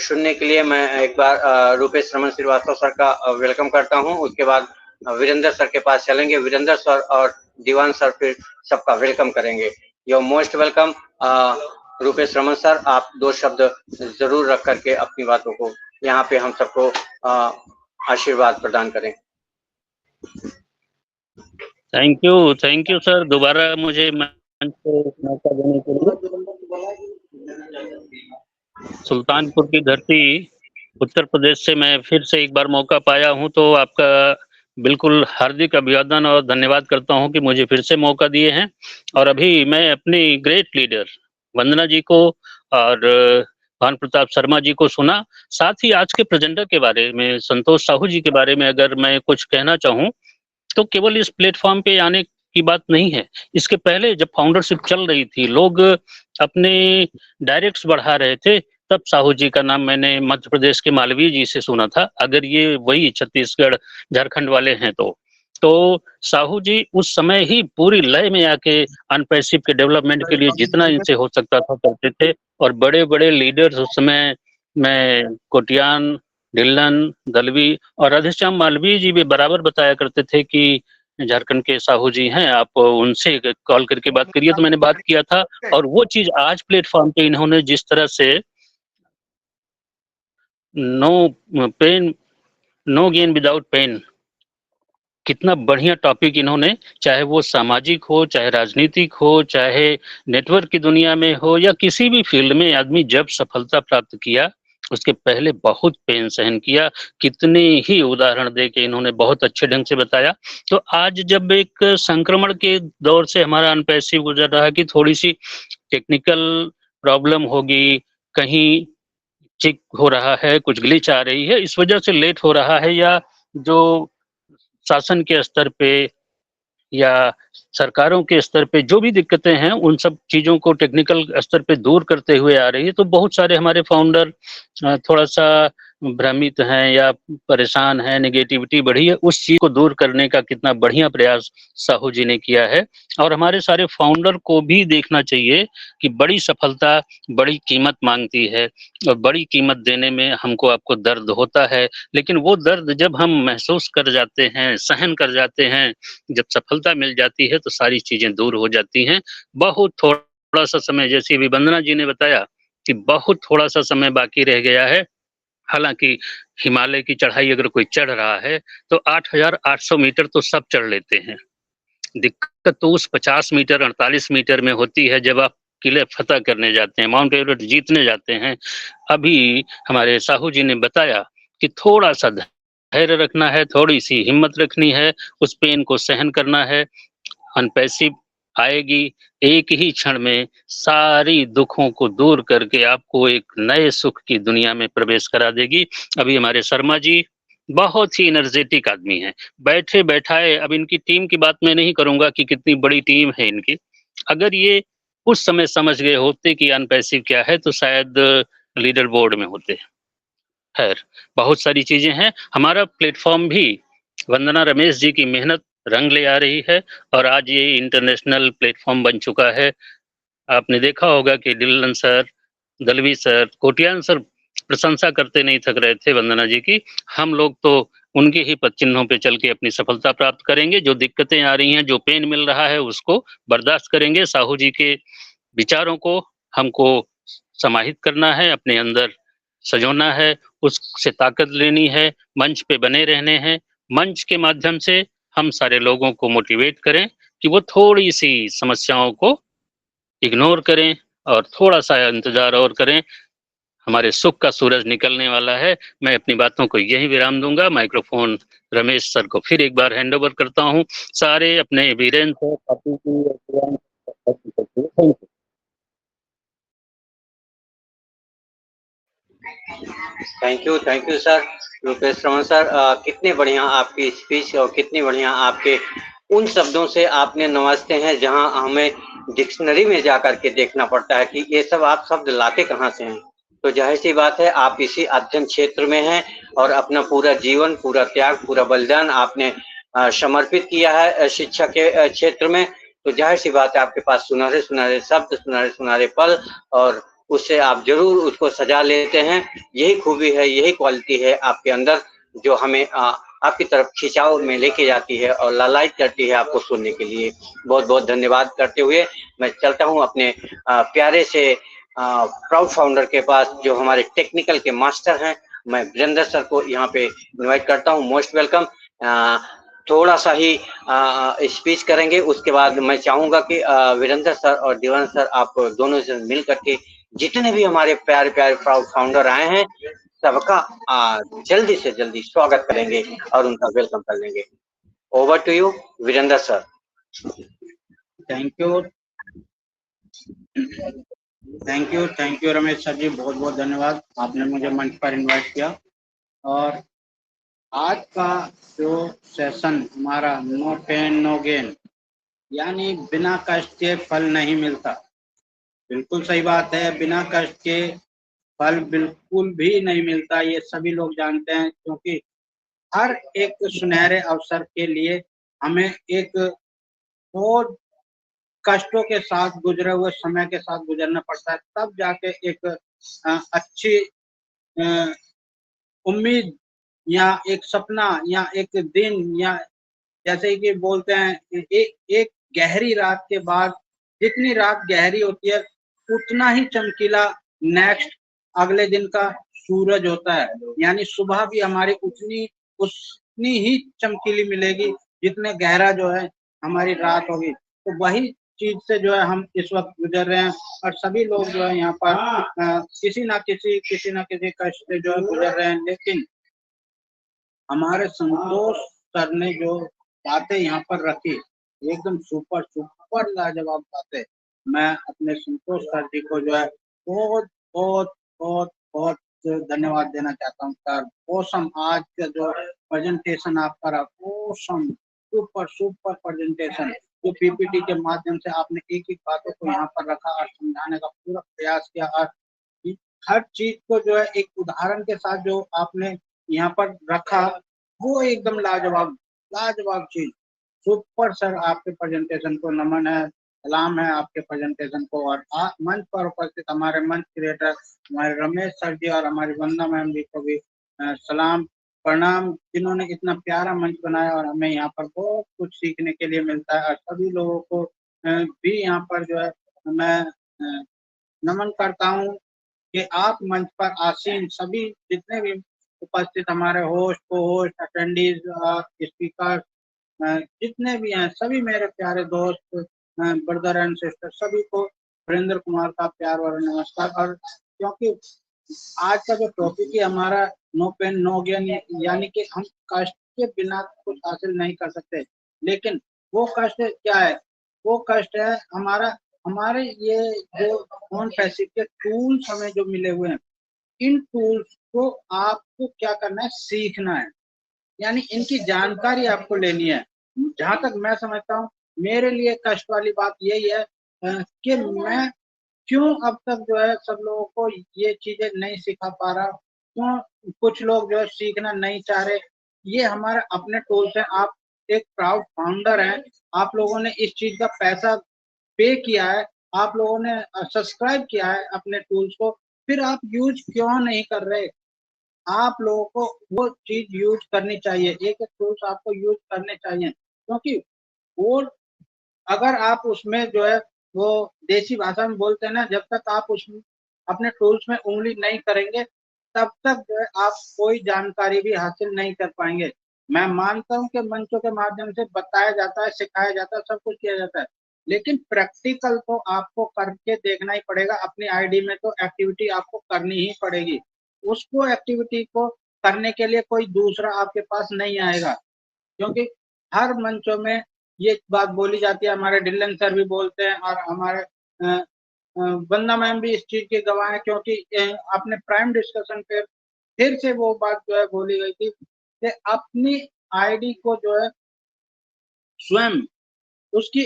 सुनने के लिए मैं एक बार रूपेश रमन श्रीवास्तव सर का वेलकम करता हूं। उसके बाद वीरेंद्र सर के पास चलेंगे, वीरेंद्र सर और दीवान सर फिर सबका वेलकम करेंगे। You most welcome Rupesh Raman sir, आप 2 शब्द जरूर रख करके अपनी बातों को यहाँ पे हम सबको आशीर्वाद प्रदान करें। थैंक यू सर, दोबारा मुझे मंच पे मौका देने के लिए। सुल्तानपुर की धरती उत्तर प्रदेश से मैं फिर से एक बार मौका पाया हूं, तो आपका बिल्कुल हार्दिक अभिवादन और धन्यवाद करता हूं कि मुझे फिर से मौका दिए हैं। और अभी मैं अपनी ग्रेट लीडर वंदना जी को और भानु प्रताप शर्मा जी को सुना, साथ ही आज के प्रेजेंटर के बारे में संतोष साहू जी के बारे में अगर मैं कुछ कहना चाहूँ तो केवल इस प्लेटफॉर्म पे आने की बात नहीं है। इसके पहले जब फाउंडरशिप चल रही थी, लोग अपने डायरेक्ट्स बढ़ा रहे थे, तब साहू जी का नाम मैंने मध्य प्रदेश के मालवीय जी से सुना था, अगर ये वही छत्तीसगढ़ झारखंड वाले हैं तो साहू जी उस समय ही पूरी लय में आके अनपैसिव के डेवलपमेंट के लिए जितना इनसे हो सकता था करते थे। और बड़े बड़े लीडर्स उस समय में कोटियान, ढिल्लन, दलवी और राधेश्याम मालवीय जी भी बराबर बताया करते थे कि झारखंड के साहू जी हैं, आप उनसे कॉल करके बात करिए। तो मैंने बात किया था और वो चीज आज प्लेटफॉर्म पे इन्होंने जिस तरह से नो गेन विदाउट पेन, कितना बढ़िया टॉपिक इन्होंने, चाहे वो सामाजिक हो, चाहे राजनीतिक हो, चाहे नेटवर्क की दुनिया में हो या किसी भी फील्ड में, आदमी जब सफलता प्राप्त किया उसके पहले बहुत पेन सहन किया। कितने ही उदाहरण दे के इन्होंने बहुत अच्छे ढंग से बताया। तो आज जब एक संक्रमण के दौर से हमारा अनपैसिव गुजर रहा है कि थोड़ी सी टेक्निकल प्रॉब्लम होगी, कहीं चेक हो रहा है, कुछ ग्लिच आ रही है, इस वजह से लेट हो रहा है, या जो शासन के स्तर पे या सरकारों के स्तर पे जो भी दिक्कतें हैं उन सब चीज़ों को टेक्निकल स्तर पे दूर करते हुए आ रही है। तो बहुत सारे हमारे फाउंडर थोड़ा-सा भ्रमित हैं या परेशान हैं, नेगेटिविटी बढ़ी है, उस चीज़ को दूर करने का कितना बढ़िया प्रयास साहू जी ने किया है। और हमारे सारे फाउंडर को भी देखना चाहिए कि बड़ी सफलता बड़ी कीमत माँगती है और बड़ी कीमत देने में हमको आपको दर्द होता है, लेकिन वो दर्द जब हम महसूस कर जाते हैं, सहन कर जाते हैं, जब सफलता मिल जाती है तो सारी चीज़ें दूर हो जाती हैं। बहुत थोड़ा-सा समय, जैसे अभी वंदना जी ने बताया कि बहुत थोड़ा-सा समय बाकी रह गया है। हालाँकि हिमालय की चढ़ाई अगर कोई चढ़ रहा है, तो 8,800 मीटर तो सब चढ़ लेते हैं। दिक्कत तो उस 50 मीटर, 48 मीटर में होती है जब आप किले फ़तह करने जाते हैं, माउंट एवरेस्ट जीतने जाते हैं। अभी हमारे साहू जी ने बताया कि थोड़ा-सा धैर्य रखना है, थोड़ी-सी हिम्मत रखनी है, उस पेन को सहन करना है। अनपैसिव आएगी, एक ही क्षण में सारी दुखों को दूर करके आपको एक नए सुख की दुनिया में प्रवेश करा देगी। अभी हमारे शर्मा जी बहुत ही एनर्जेटिक आदमी हैं, बैठे-बैठाए, अब इनकी टीम की बात मैं नहीं करूँगा कि कितनी बड़ी टीम है इनकी। अगर ये उस समय समझ गए होते कि अनपैसिव क्या है, तो शायद लीडर बोर्ड में होते। खैर, बहुत सारी चीज़ें हैं। हमारा प्लेटफ़ॉर्म भी वंदना रमेश जी की मेहनत रंग ले आ रही है और आज ये इंटरनेशनल प्लेटफ़ॉर्म बन चुका है। आपने देखा होगा कि Dhillon sir, Dalvi sir, Kotian sir प्रशंसा करते नहीं थक रहे थे वंदना जी की। हम लोग तो उनके ही पद चिन्हों पे चल के अपनी सफलता प्राप्त करेंगे। जो दिक्कतें आ रही हैं, जो पेन मिल रहा है, उसको बर्दाश्त करेंगे। साहू जी के विचारों को हमको समाहित करना है, अपने अंदर सँजोना है, उससे ताकत लेनी है, मंच पे बने रहने हैं। मंच के माध्यम से हम सारे लोगों को मोटिवेट करें कि वो थोड़ी-सी समस्याओं को इग्नोर करें और थोड़ा-सा इंतज़ार और करें। हमारे सुख का सूरज निकलने वाला है। मैं अपनी बातों को यहीं विराम दूँगा। माइक्रोफ़ोन रमेश सर को फिर एक बार हैंड ओवर करता हूँ। सारे अपने वीरेंद्र सर, पापू जी और Priyank sir, thank you. Thank you sir, Rupesh Raman sir. कितने बढ़िया आपकी स्पीच और कितनी बढ़िया आपके उन शब्दों से आपने नवाजते हैं जहां हमें डिक्शनरी में जाकर के देखना पड़ता है कि ये सब आप शब्द लाते कहाँ से हैं। तो जाहिर सी बात है, आप इसी अध्ययन क्षेत्र में हैं और अपना पूरा जीवन, पूरा त्याग, पूरा बलिदान आपने समर्पित किया है शिक्षा के क्षेत्र में। तो जाहिर सी बात है, आपके पास सुनहरे सुनहरे शब्द, सुनहरे सुनहरे पल, और उससे आप जरूर उसको सजा लेते हैं। यही खूबी है, यही क्वालिटी है आपके अंदर, जो हमें आपकी तरफ खिंचाव में लेके जाती है और लालायित करती है आपको सुनने के लिए। बहुत बहुत धन्यवाद करते हुए मैं चलता हूं अपने प्यारे से प्राउड फाउंडर के पास, जो हमारे टेक्निकल के मास्टर हैं। मैं वीरेंद्र सर को यहाँ पे इनवाइट करता हूँ। Most welcome. थोड़ा सा ही स्पीच करेंगे, उसके बाद मैं चाहूंगा कि वीरेंद्र सर और दीवान सर आप दोनों से मिल करके जितने भी हमारे प्यारे प्यारे प्राउड फाउंडर आए हैं सबका जल्दी से जल्दी स्वागत करेंगे और उनका वेलकम कर लेंगे। Over to you Virendra sir. Thank you Ramesh sir ji, बहुत बहुत धन्यवाद, आपने मुझे मंच पर इनवाइट किया। और आज का जो सेशन हमारा नो पेन नो गेन, यानी बिना कष्ट के फल नहीं मिलता। बिल्कुल सही बात है, बिना कष्ट के फल बिल्कुल भी नहीं मिलता, ये सभी लोग जानते हैं। क्योंकि हर एक सुनहरे अवसर के लिए हमें एक बहुत कष्टों के साथ गुजरे हुए समय के साथ गुजरना पड़ता है, तब जाके एक अच्छी उम्मीद या एक सपना या एक दिन, या जैसे कि बोलते हैं एक गहरी रात के बाद जितनी रात गहरी होती है उतना ही चमकीला नेक्स्ट अगले दिन का सूरज होता है। यानी सुबह भी हमारी उतनी ही चमकीली मिलेगी जितने गहरा जो है हमारी रात होगी। तो वही चीज से जो है हम इस वक्त गुजर रहे हैं और सभी लोग जो है यहाँ पर किसी ना किसी कष्ट से जो है गुजर रहे हैं। लेकिन हमारे संतोष सर ने जो बातें यहाँ पर रखी, एकदम सुपर लाजवाब बातें। मैं अपने संतोष सर जी को जो है बहुत बहुत बहुत बहुत धन्यवाद देना चाहता हूँ सर। ओसम, आज का जो प्रेजेंटेशन आपका रहा, ओसम, सुपर प्रेजेंटेशन। जो पीपीटी के माध्यम से आपने एक एक बातों को यहाँ पर रखा और समझाने का पूरा प्रयास किया, और हर चीज को जो है एक उदाहरण के साथ जो आपने यहाँ पर रखा, वो एकदम लाजवाब लाजवाब चीज। सुपर सर, आपके प्रेजेंटेशन को नमन है, सलाम है आपके प्रेजेंटेशन को। और मंच पर उपस्थित हमारे मंच क्रिएटर हमारे रमेश सर जी और हमारी वंदना मैम जी को भी सलाम प्रणाम, जिन्होंने इतना प्यारा मंच बनाया और हमें यहाँ पर बहुत कुछ सीखने के लिए मिलता है। और सभी लोगों को भी यहाँ पर जो है मैं नमन करता हूँ कि आप मंच पर आसीन सभी जितने भी उपस्थित हमारे होस्ट, को होस्ट, अटेंडीज, स्पीकर, जितने भी हैं, सभी मेरे प्यारे दोस्त, ब्रदर एंड सिस्टर, सभी को वीरेंद्र कुमार का प्यार और नमस्कार। और क्योंकि आज का जो टॉपिक है हमारा नो पेन नो गेन, यानी कि हम कष्ट के बिना कुछ हासिल नहीं कर सकते, लेकिन वो कष्ट क्या है? वो कष्ट है हमारे ये जो फोन पैसे के टूल्स हमें जो मिले हुए हैं, इन टूल्स को आपको क्या करना है? सीखना है, यानी इनकी जानकारी आपको लेनी है। जहां तक मैं समझता हूँ, मेरे लिए कष्ट वाली बात यही है कि मैं क्यों अब तक जो है सब लोगों को ये चीजें नहीं सिखा पा रहा, क्यों कुछ लोग जो है सीखना नहीं चाह रहे। ये हमारे अपने टूल्स हैं, आप एक प्राउड फाउंडर हैं, आप लोगों ने इस चीज का पैसा पे किया है, आप लोगों ने सब्सक्राइब किया है अपने टूल्स को, फिर आप यूज क्यों नहीं कर रहे? आप लोगों को वो चीज यूज करनी चाहिए, एक एक टूल्स आपको यूज करने चाहिए, क्योंकि वो अगर आप उसमें जो है वो देसी भाषा में बोलते हैं ना, जब तक आप उसमें अपने टूल्स में उंगली नहीं करेंगे, तब तक जो है आप कोई जानकारी भी हासिल नहीं कर पाएंगे। मैं मानता हूँ कि मंचों के माध्यम से बताया जाता है, सिखाया जाता है, सब कुछ किया जाता है, लेकिन प्रैक्टिकल तो आपको करके देखना ही पड़ेगा। अपनी आईडी में तो एक्टिविटी आपको करनी ही पड़ेगी, उसको एक्टिविटी को करने के लिए कोई दूसरा आपके पास नहीं आएगा, क्योंकि हर मंचों में ये बात बोली जाती है, हमारे ढिल्लन सर भी बोलते हैं और हमारे वंदना मैम भी इस चीज के गवाह हैं, क्योंकि अपने प्राइम डिस्कशन पे फिर से वो बात जो है बोली गई थी कि अपनी आईडी को जो है स्वयं उसकी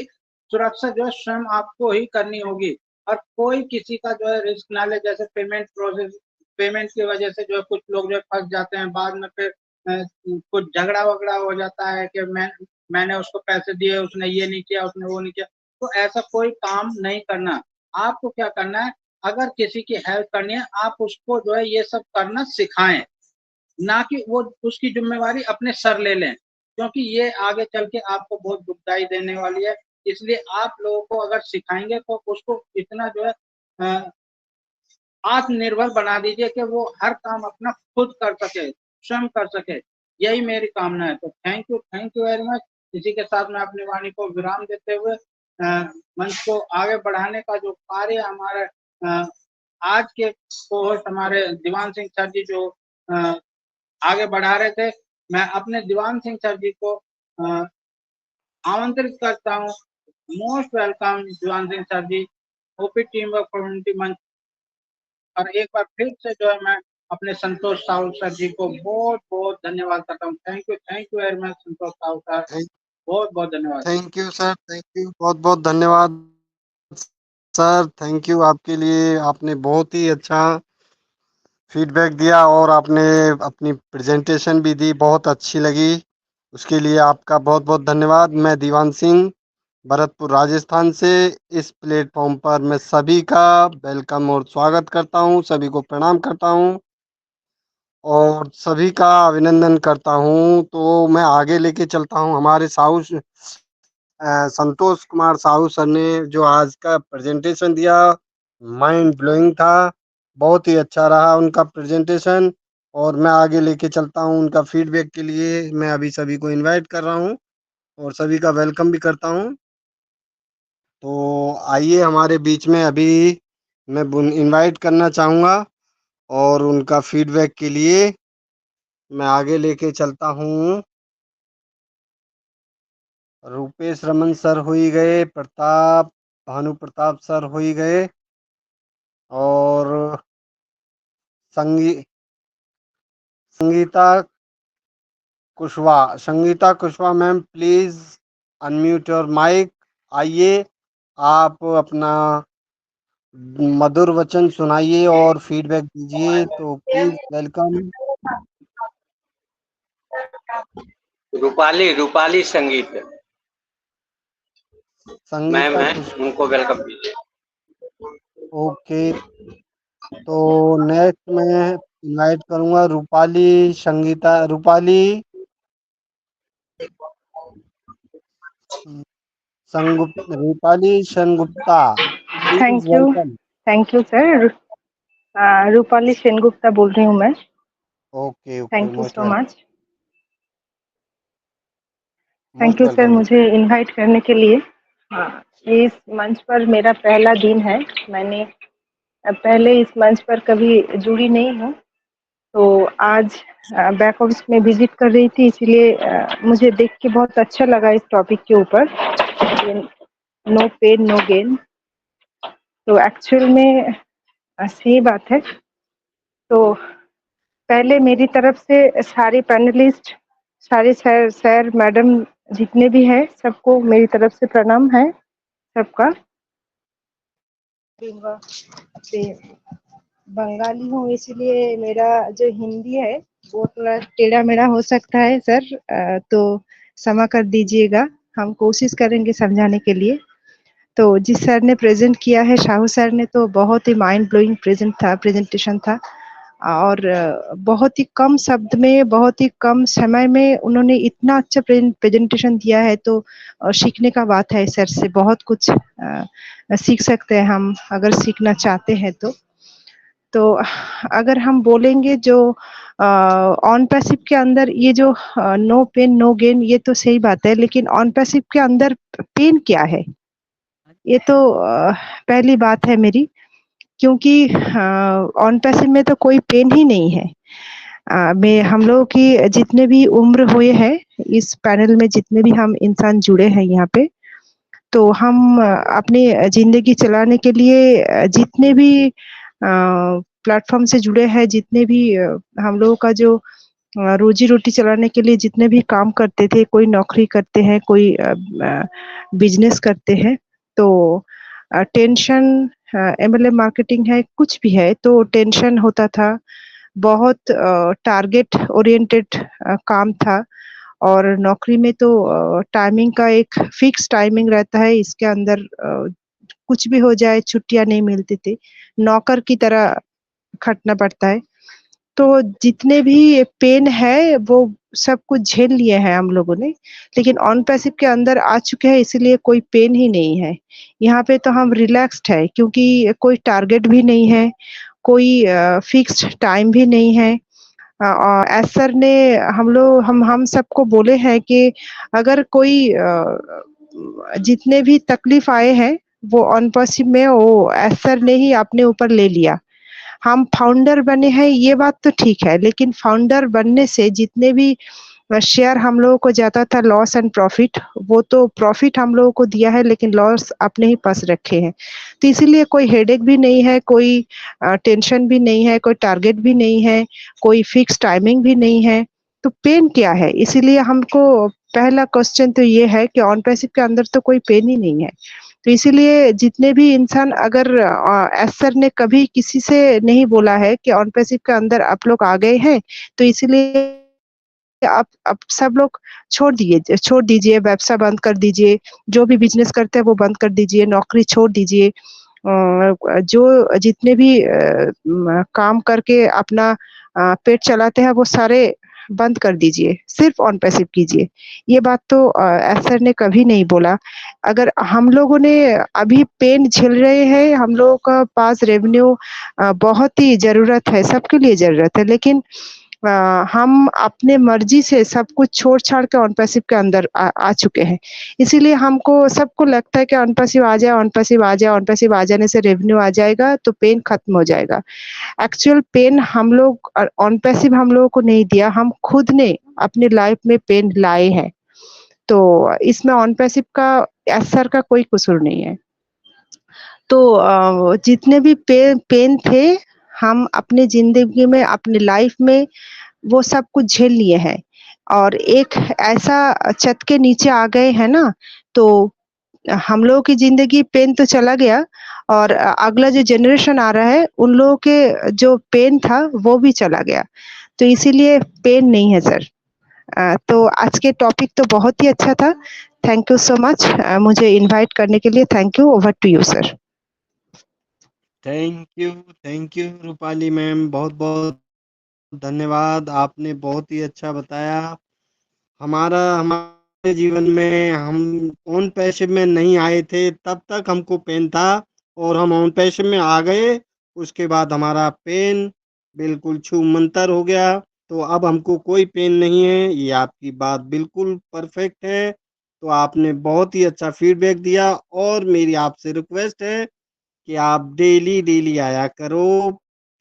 सुरक्षा जो है स्वयं आपको ही करनी होगी, और कोई किसी का जो है रिस्क ना ले। जैसे पेमेंट प्रोसेस, पेमेंट की वजह से जो है कुछ लोग जो है फंस जाते हैं, बाद में फिर कुछ झगड़ा वगड़ा हो जाता है कि मैंने उसको पैसे दिए, उसने ये नहीं किया, उसने वो नहीं किया। तो ऐसा कोई काम नहीं करना। आपको क्या करना है, अगर किसी की हेल्प करनी है, आप उसको जो है ये सब करना सिखाएं, ना कि वो उसकी जिम्मेवारी अपने सर ले लें, क्योंकि ये आगे चल के आपको बहुत दुखदाई देने वाली है। इसलिए आप लोगों को अगर सिखाएंगे तो उसको इतना जो है आत्मनिर्भर बना दीजिए कि वो हर काम अपना खुद कर सके, स्वयं कर सके। यही मेरी कामना है। तो थैंक यू वेरी मच। इसी के साथ मैं अपनी वाणी को विराम देते हुए मंच को आगे बढ़ाने का जो कार्य हमारे आज के होस्ट हमारे दीवान सिंह सर जी जो आगे बढ़ा रहे थे, मैं अपने दीवान सिंह सर जी को आमंत्रित करता हूँ। Most welcome Diwan Singh sir जी, ओपी टीम वर्क कम्युनिटी मंच। और एक बार फिर से जो है मैं अपने संतोष साहू सर जी को बहुत बहुत धन्यवाद करता हूँ। Thank you very much Santosh Sahu sir, बहुत बहुत धन्यवाद। Thank you sir, thank you, बहुत बहुत धन्यवाद सर, थैंक यू आपके लिए। आपने बहुत ही अच्छा फीडबैक दिया और आपने अपनी प्रेजेंटेशन भी दी, बहुत अच्छी लगी। उसके लिए आपका बहुत बहुत धन्यवाद। मैं दीवान सिंह, भरतपुर राजस्थान से इस प्लेटफॉर्म पर मैं सभी का वेलकम और स्वागत करता हूं, सभी को प्रणाम करता हूं और सभी का अभिनंदन करता हूं। तो मैं आगे लेके चलता हूं। हमारे संतोष कुमार साहू सर ने जो आज का प्रेजेंटेशन दिया, माइंड ब्लोइंग था, बहुत ही अच्छा रहा उनका प्रेजेंटेशन। और मैं आगे लेके चलता हूं उनका फीडबैक के लिए। मैं अभी सभी को इनवाइट कर रहा हूं और सभी का वेलकम भी करता हूं। तो आइए हमारे बीच में अभी मैं इनवाइट करना चाहूँगा और उनका फीडबैक के लिए मैं आगे लेके चलता हूँ। रूपेश रमन सर हो ही गए, भानु प्रताप सर हो ही गए और संगी Sangeeta Sangeeta Kushwaha ma'am, please unmute your mic आइए, आप अपना मधुर वचन सुनाइए और फीडबैक दीजिए, तो प्लीज वेलकम। रूपाली रूपाली संगीत संगीत मैम का है, कुछ उनको वेलकम कीजिए। ओके। तो नेक्स्ट मैं इनवाइट करूंगा Rupali Sangeeta, Rupali Rupali Sengupta, please thank you. Welcome. Thank you sir. Rupali Sengupta बोल रही हूँ मैं। Okay okay, thank you most so welcome, much. Thank most you sir welcome. मुझे इनवाइट करने के लिए। हाँ, इस मंच पर मेरा पहला दिन है। मैंने पहले इस मंच पर कभी जुड़ी नहीं हूँ, तो आज बैक ऑफिस में विजिट कर रही थी, इसीलिए मुझे देख के बहुत अच्छा लगा इस टॉपिक के ऊपर, नो पेन नो गेन। तो एक्चुअल में सही बात है। तो पहले मेरी तरफ से सारे पैनलिस्ट, सारे सर सर मैडम जितने भी हैं, सबको मेरी तरफ से प्रणाम है सबका। बंगाली हूँ, इसलिए मेरा जो हिंदी है वो थोड़ा टेढ़ा मेढ़ा हो सकता है सर, तो क्षमा कर दीजिएगा। हम कोशिश करेंगे समझाने के लिए। तो जिस सर ने प्रेजेंट किया है, साहू सर ने, तो बहुत ही माइंड ब्लोइंग प्रेजेंटेशन था। और बहुत ही कम शब्द में, बहुत ही कम समय में उन्होंने इतना अच्छा प्रेजेंटेशन दिया है। तो सीखने का बात है, सर से बहुत कुछ सीख सकते हैं हम, अगर सीखना चाहते हैं तो अगर हम बोलेंगे जो ऑन पैसिव के अंदर ये जो नो पेन नो गेन, ये तो सही बात है, लेकिन ऑन पैसिव के अंदर पेन क्या है, ये तो पहली बात है मेरी। क्योंकि ऑन पैसिव में तो कोई पेन ही नहीं है। मैं हम लोगों की जितने भी उम्र हुए हैं, इस पैनल में जितने भी हम इंसान जुड़े हैं यहाँ पे, तो हम अपनी जिंदगी चलाने के लिए जितने भी प्लेटफॉर्म से जुड़े हैं, जितने भी हम लोगों का जो रोजी रोटी चलाने के लिए जितने भी काम करते थे, कोई नौकरी करते हैं, कोई बिजनेस करते हैं, तो टेंशन, एमएलए मार्केटिंग है, कुछ भी है, तो टेंशन होता था। बहुत टारगेट ओरिएंटेड काम था। और नौकरी में तो टाइमिंग का एक फिक्स टाइमिंग रहता है, इसके अंदर कुछ भी हो जाए, छुट्टियां नहीं मिलती थी, नौकर की तरह खटना पड़ता है। तो जितने भी पेन है वो सब कुछ झेल लिए हैं हम लोगों ने, लेकिन ऑन पैसिव के अंदर आ चुके हैं, इसीलिए कोई पेन ही नहीं है। यहाँ पे तो हम रिलैक्स्ड है, क्योंकि कोई टारगेट भी नहीं है, कोई फिक्स्ड टाइम भी नहीं है। एस सर ने हम सबको बोले हैं कि अगर कोई जितने भी तकलीफ आए हैं, वो ऑन पैसिव में वो एस सर ने ही अपने ऊपर ले लिया। हम फाउंडर बने हैं, ये बात तो ठीक है, लेकिन फाउंडर बनने से जितने भी शेयर हम लोगों को जाता था, लॉस एंड प्रॉफिट, वो तो प्रॉफिट हम लोगों को दिया है, लेकिन लॉस अपने ही पास रखे हैं। तो इसीलिए कोई हेडेक भी नहीं है, कोई टेंशन भी नहीं है, कोई टारगेट भी नहीं है, कोई फिक्स टाइमिंग भी नहीं है। तो पेन क्या है? इसीलिए हमको पहला क्वेश्चन तो ये है कि ऑन पैसिव के अंदर तो कोई पेन ही नहीं है। तो इसीलिए जितने भी इंसान, अगर एस सर ने कभी किसी से नहीं बोला है कि ऑन पैसिव के अंदर आप लोग आ गए हैं, तो इसीलिए आप सब लोग छोड़ दीजिए, व्यवसाय बंद कर दीजिए, जो भी बिजनेस करते हैं वो बंद कर दीजिए, नौकरी छोड़ दीजिए, जो जितने भी काम करके अपना पेट चलाते हैं वो सारे बंद कर दीजिए, सिर्फ ऑन पैसिव कीजिए। ये बात तो एस सर ने कभी नहीं बोला। अगर हम लोगों ने अभी पेन झेल रहे हैं, हम लोगों का पास रेवेन्यू बहुत ही जरूरत है, सबके लिए जरूरत है, लेकिन हम अपने मर्जी से सब कुछ छोड़ छाड़ के ऑन पैसिव के अंदर आ चुके हैं। इसीलिए हमको सबको लगता है कि ऑन पैसिव आ जाए, ऑन पैसिव आ जाए, ऑन पैसिव आ जाने से रेवेन्यू आ जाएगा तो पेन खत्म हो जाएगा। एक्चुअल पेन हम लोग ऑन पैसिव हम लोगों को नहीं दिया, हम खुद ने अपने लाइफ में पेन लाए हैं। तो इसमें ऑन पैसिव का, एस सर का कोई कसूर नहीं है। तो जितने भी पेन थे, हम अपने जिंदगी में, अपने लाइफ में वो सब कुछ झेल लिए हैं, और एक ऐसा छत के नीचे आ गए हैं ना, तो हम लोगों की जिंदगी पेन तो चला गया और अगला जो जनरेशन आ रहा है उन लोगों के जो पेन था वो भी चला गया, तो इसीलिए पेन नहीं है सर। तो आज के टॉपिक तो बहुत ही अच्छा था। थैंक यू सो मच मुझे इनवाइट करने के लिए। Thank you. Over to you sir. Thank you Rupali ma'am, बहुत बहुत धन्यवाद। आपने बहुत ही अच्छा बताया। हमारे जीवन में हम ऑन पैसिव में नहीं आए थे तब तक हमको पेन था, और हम ऑन पैसिव में आ गए उसके बाद हमारा पेन बिल्कुल छूमंतर हो गया। तो अब हमको कोई पेन नहीं है। ये आपकी बात बिल्कुल परफेक्ट है। तो आपने बहुत ही अच्छा फीडबैक दिया, और मेरी आपसे रिक्वेस्ट है कि आप डेली डेली आया करो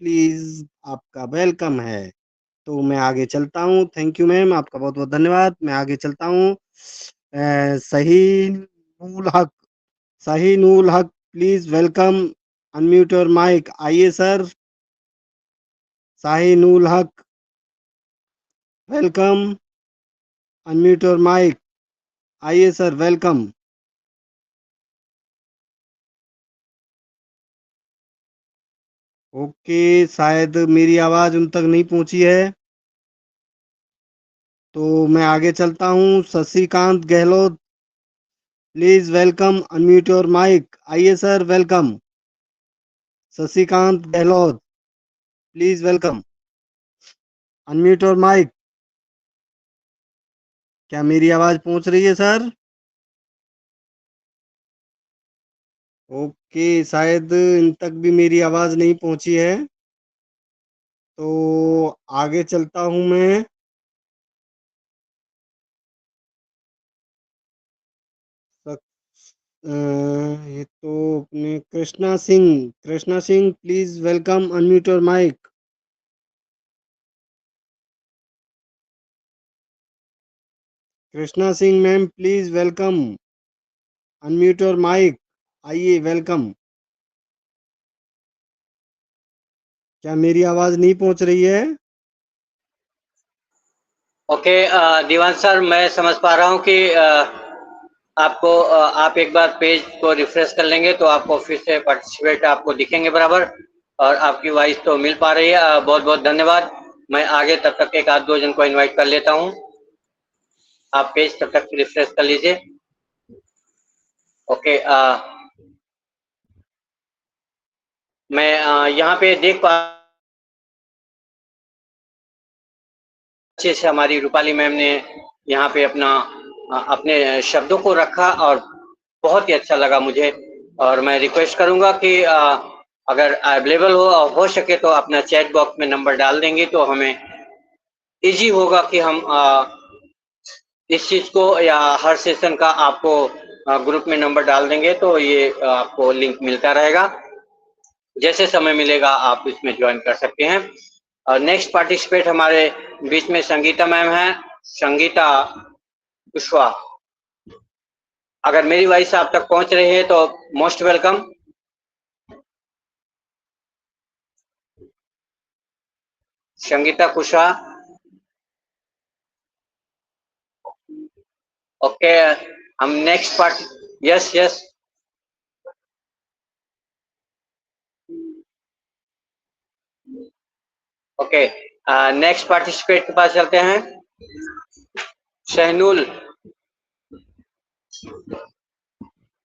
प्लीज, आपका वेलकम है। तो मैं आगे चलता हूँ। थैंक यू मैम, आपका बहुत बहुत धन्यवाद। मैं आगे चलता हूँ। सही नूल हक, Sahi Nool Haq, please welcome, unmute your mic. आइए sir, Shahi Nool Haq, welcome, unmute your mic. आइए सर, वेलकम। ओके, शायद मेरी आवाज उन तक नहीं पहुंची है, तो मैं आगे चलता हूँ। Shashikant Gahlot, please welcome, unmute your mic. आइए sir, welcome. Shashikant Gahlot, please welcome, unmute your mic. क्या मेरी आवाज पहुंच रही है सर? ओके, शायद इन तक भी मेरी आवाज नहीं पहुंची है, तो आगे चलता हूं मैं। ये तो अपने Krishna Singh, Krishna Singh please welcome, unmute your mic. Krishna Singh ma'am please welcome, unmute your mic. आइए, वेलकम। क्या मेरी आवाज नहीं पहुंच रही है? ओके दीवान सर, मैं समझ पा रहा हूँ कि आपको आप एक बार पेज को रिफ्रेश कर लेंगे तो आपको फिर से पार्टिसिपेट आपको दिखेंगे बराबर, और आपकी वॉइस तो मिल पा रही है। बहुत बहुत धन्यवाद। मैं आगे तब तक एक आध दो जन को इनवाइट कर लेता हूँ। आप पेज तब तक रिफ्रेश कर लीजिए। ओके, मैं यहाँ पे देख पा अच्छे से हमारी रूपाली मैम ने यहाँ पे अपने शब्दों को रखा, और बहुत ही अच्छा लगा मुझे। और मैं रिक्वेस्ट करूंगा कि अगर अवेलेबल हो सके तो अपना चैट बॉक्स में नंबर डाल देंगे तो हमें इजी होगा कि हम इस चीज को, या हर सेशन का आपको ग्रुप में नंबर डाल देंगे तो ये आपको लिंक मिलता रहेगा। जैसे समय मिलेगा आप इसमें ज्वाइन कर सकते हैं। और नेक्स्ट पार्टिसिपेट हमारे बीच में संगीता मैम है, संगीता कुशवाहा। अगर मेरी वॉइस आप तक पहुंच रही है तो most welcome. Sangeeta Kushwaha. Okay, हम next part, yes yes, okay, next participate के पास चलते हैं। शहनूल,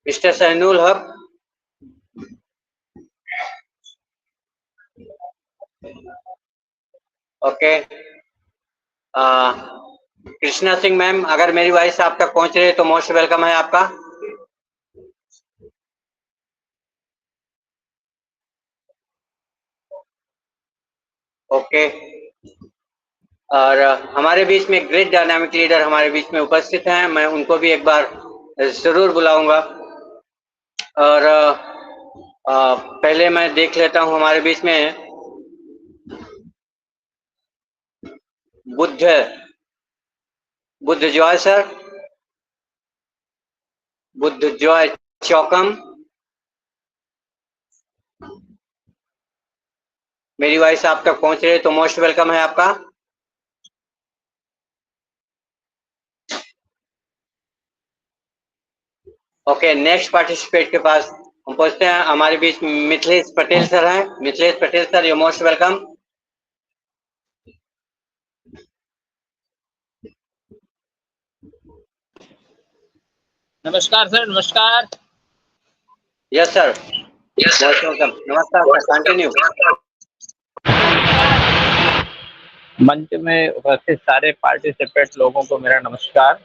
मिस्टर शहनूल हक। ओके, कृष्णा सिंह मैम, अगर मेरी वॉइस आप तक पहुंच रही है तो मोस्ट वेलकम है आपका। ओके, और हमारे बीच में ग्रेट डायनामिक लीडर हमारे बीच में उपस्थित हैं, मैं उनको भी एक बार जरूर बुलाऊंगा। और पहले मैं देख लेता हूं हमारे बीच में बुद्ध जॉय सर, बुद्ध जॉय चौकम। मेरी वॉइस आप तक पहुंच रही है तो मोस्ट वेलकम है आपका। ओके, नेक्स्ट पार्टिसिपेट के पास हम पहुंचते हैं। हमारे बीच मिथिलेश पटेल सर हैं। Mithilesh Patel sir, you most welcome. नमस्कार सर, नमस्कार। Yes sir, most welcome. नमस्कार सर, कंटिन्यू। मंच में उपस्थित सारे पार्टिसिपेंट लोगों को मेरा नमस्कार।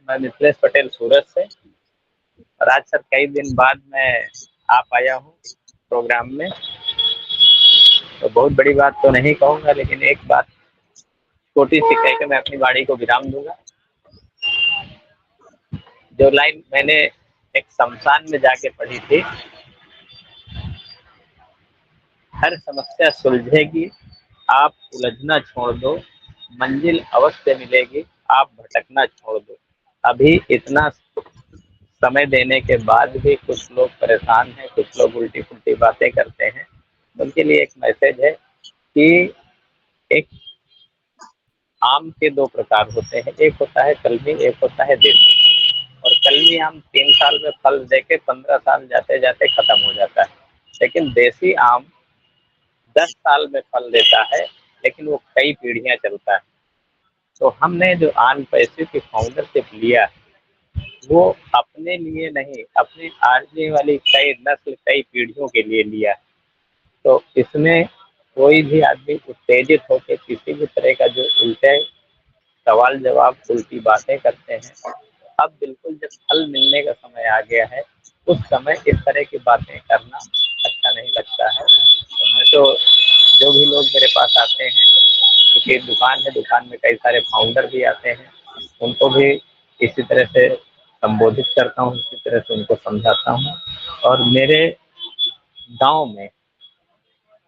मैं मिथिलेश पटेल सूरत से, और आज सर कई दिन बाद मैं आ पाया हूँ प्रोग्राम में। तो बहुत बड़ी बात तो नहीं कहूँगा, लेकिन एक बात छोटी सी कह के मैं अपनी वाणी को विराम दूंगा। जो लाइन मैंने एक शमशान में जाके पढ़ी थी, हर समस्या सुलझेगी, आप उलझना छोड़ दो, मंजिल अवश्य मिलेगी, आप भटकना छोड़ दो। अभी इतना समय देने के बाद भी कुछ लोग परेशान हैं, कुछ लोग उल्टी पुल्टी बातें करते हैं। उनके लिए एक मैसेज है कि एक आम के दो प्रकार होते हैं, एक होता है कलमी, एक होता है देसी। और कलमी आम 3 साल में फल देके 15 साल जाते जाते खत्म हो जाता है, लेकिन देसी आम 10 साल में फल देता है, लेकिन वो कई पीढ़ियां चलता है। तो हमने जो आन पैसे की फाउंडरशिप लिया, वो अपने लिए नहीं, अपने आने वाली कई नस्ल, कई पीढ़ियों के लिए लिया। तो इसमें कोई भी आदमी उत्तेजित होकर किसी भी तरह का जो उल्टे सवाल जवाब, उल्टी बातें करते हैं, अब बिल्कुल जब फल मिलने का समय आ गया है, उस समय इस तरह की बातें करना अच्छा नहीं लगता है। तो मैं तो जो भी लोग मेरे पास आते हैं, क्योंकि दुकान है, दुकान में कई सारे फाउंडर भी आते हैं, उनको भी इसी तरह से संबोधित करता हूँ, इसी तरह से उनको समझाता हूँ। और मेरे गांव में,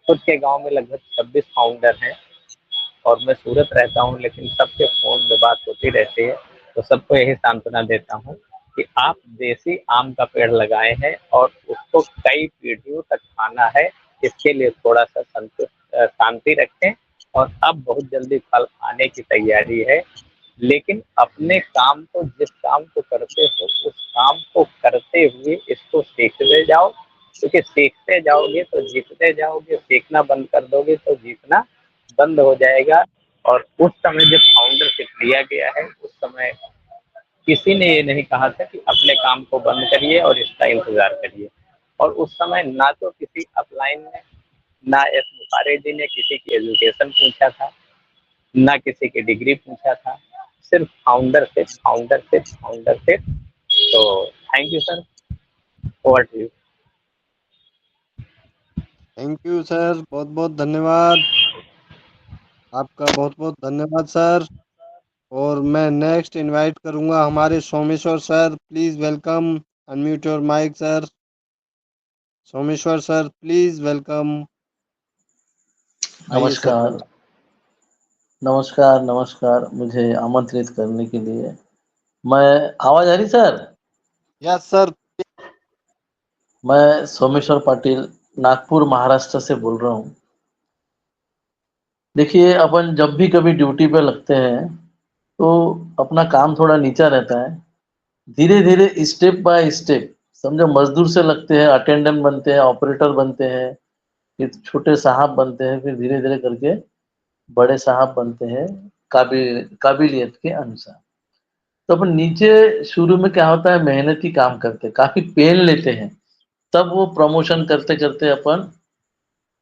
खुद के गांव में लगभग 26 फाउंडर हैं, और मैं सूरत रहता हूँ, लेकिन सबके फोन में बात होती रहती है। तो सबको यही सांत्वना देता हूँ कि आप देसी आम का पेड़ लगाए हैं और उसको कई पीढ़ियों तक खाना है, इसके लिए थोड़ा सा शांति रखें। और अब बहुत जल्दी फल आने की तैयारी है, लेकिन अपने काम को, जिस काम को करते हो, उस काम को करते हुए इसको सीखते जाओ, क्योंकि सीखते जाओगे तो जीतते जाओगे, सीखना बंद कर दोगे तो जीतना बंद हो जाएगा। और उस समय जब फाउंडरशिप लिया गया है, उस समय किसी ने ये नहीं कहा था कि अपने काम को बंद करिए और इसका इंतजार करिए। और उस समय ना तो किसी अपलाइन ने, ना एस मुखारे जी ने किसी की एजुकेशन पूछा था, ना किसी की डिग्री पूछा था, सिर्फ फाउंडरशिप, फाउंडरशिप, फाउंडरशिप। तो thank you sir, over to you. Thank you sir, बहुत बहुत धन्यवाद आपका, बहुत बहुत धन्यवाद सर। और मैं नेक्स्ट इनवाइट करूंगा हमारे Someshwar sir. Please welcome, unmute your mic sir. Someshwar sir, please welcome. आइए सर। नमस्कार, नमस्कार, नमस्कार। मुझे आमंत्रित करने के लिए। मैं आवाज आ रही सर? Yes sir. मैं सोमेश्वर पाटिल, नागपुर, महाराष्ट्र से बोल रहा हूँ। देखिए, अपन जब भी कभी ड्यूटी पे लगते हैं तो अपना काम थोड़ा नीचा रहता है। धीरे धीरे, स्टेप बाय स्टेप, समझो, मजदूर से लगते हैं, अटेंडेंट बनते हैं, ऑपरेटर बनते हैं, फिर छोटे साहब बनते हैं, फिर धीरे धीरे करके बड़े साहब बनते हैं, काबिलियत के अनुसार। तो अपन नीचे शुरू में क्या होता है, मेहनती काम करते हैं, काफी पेन लेते हैं, तब वो प्रमोशन करते करते अपन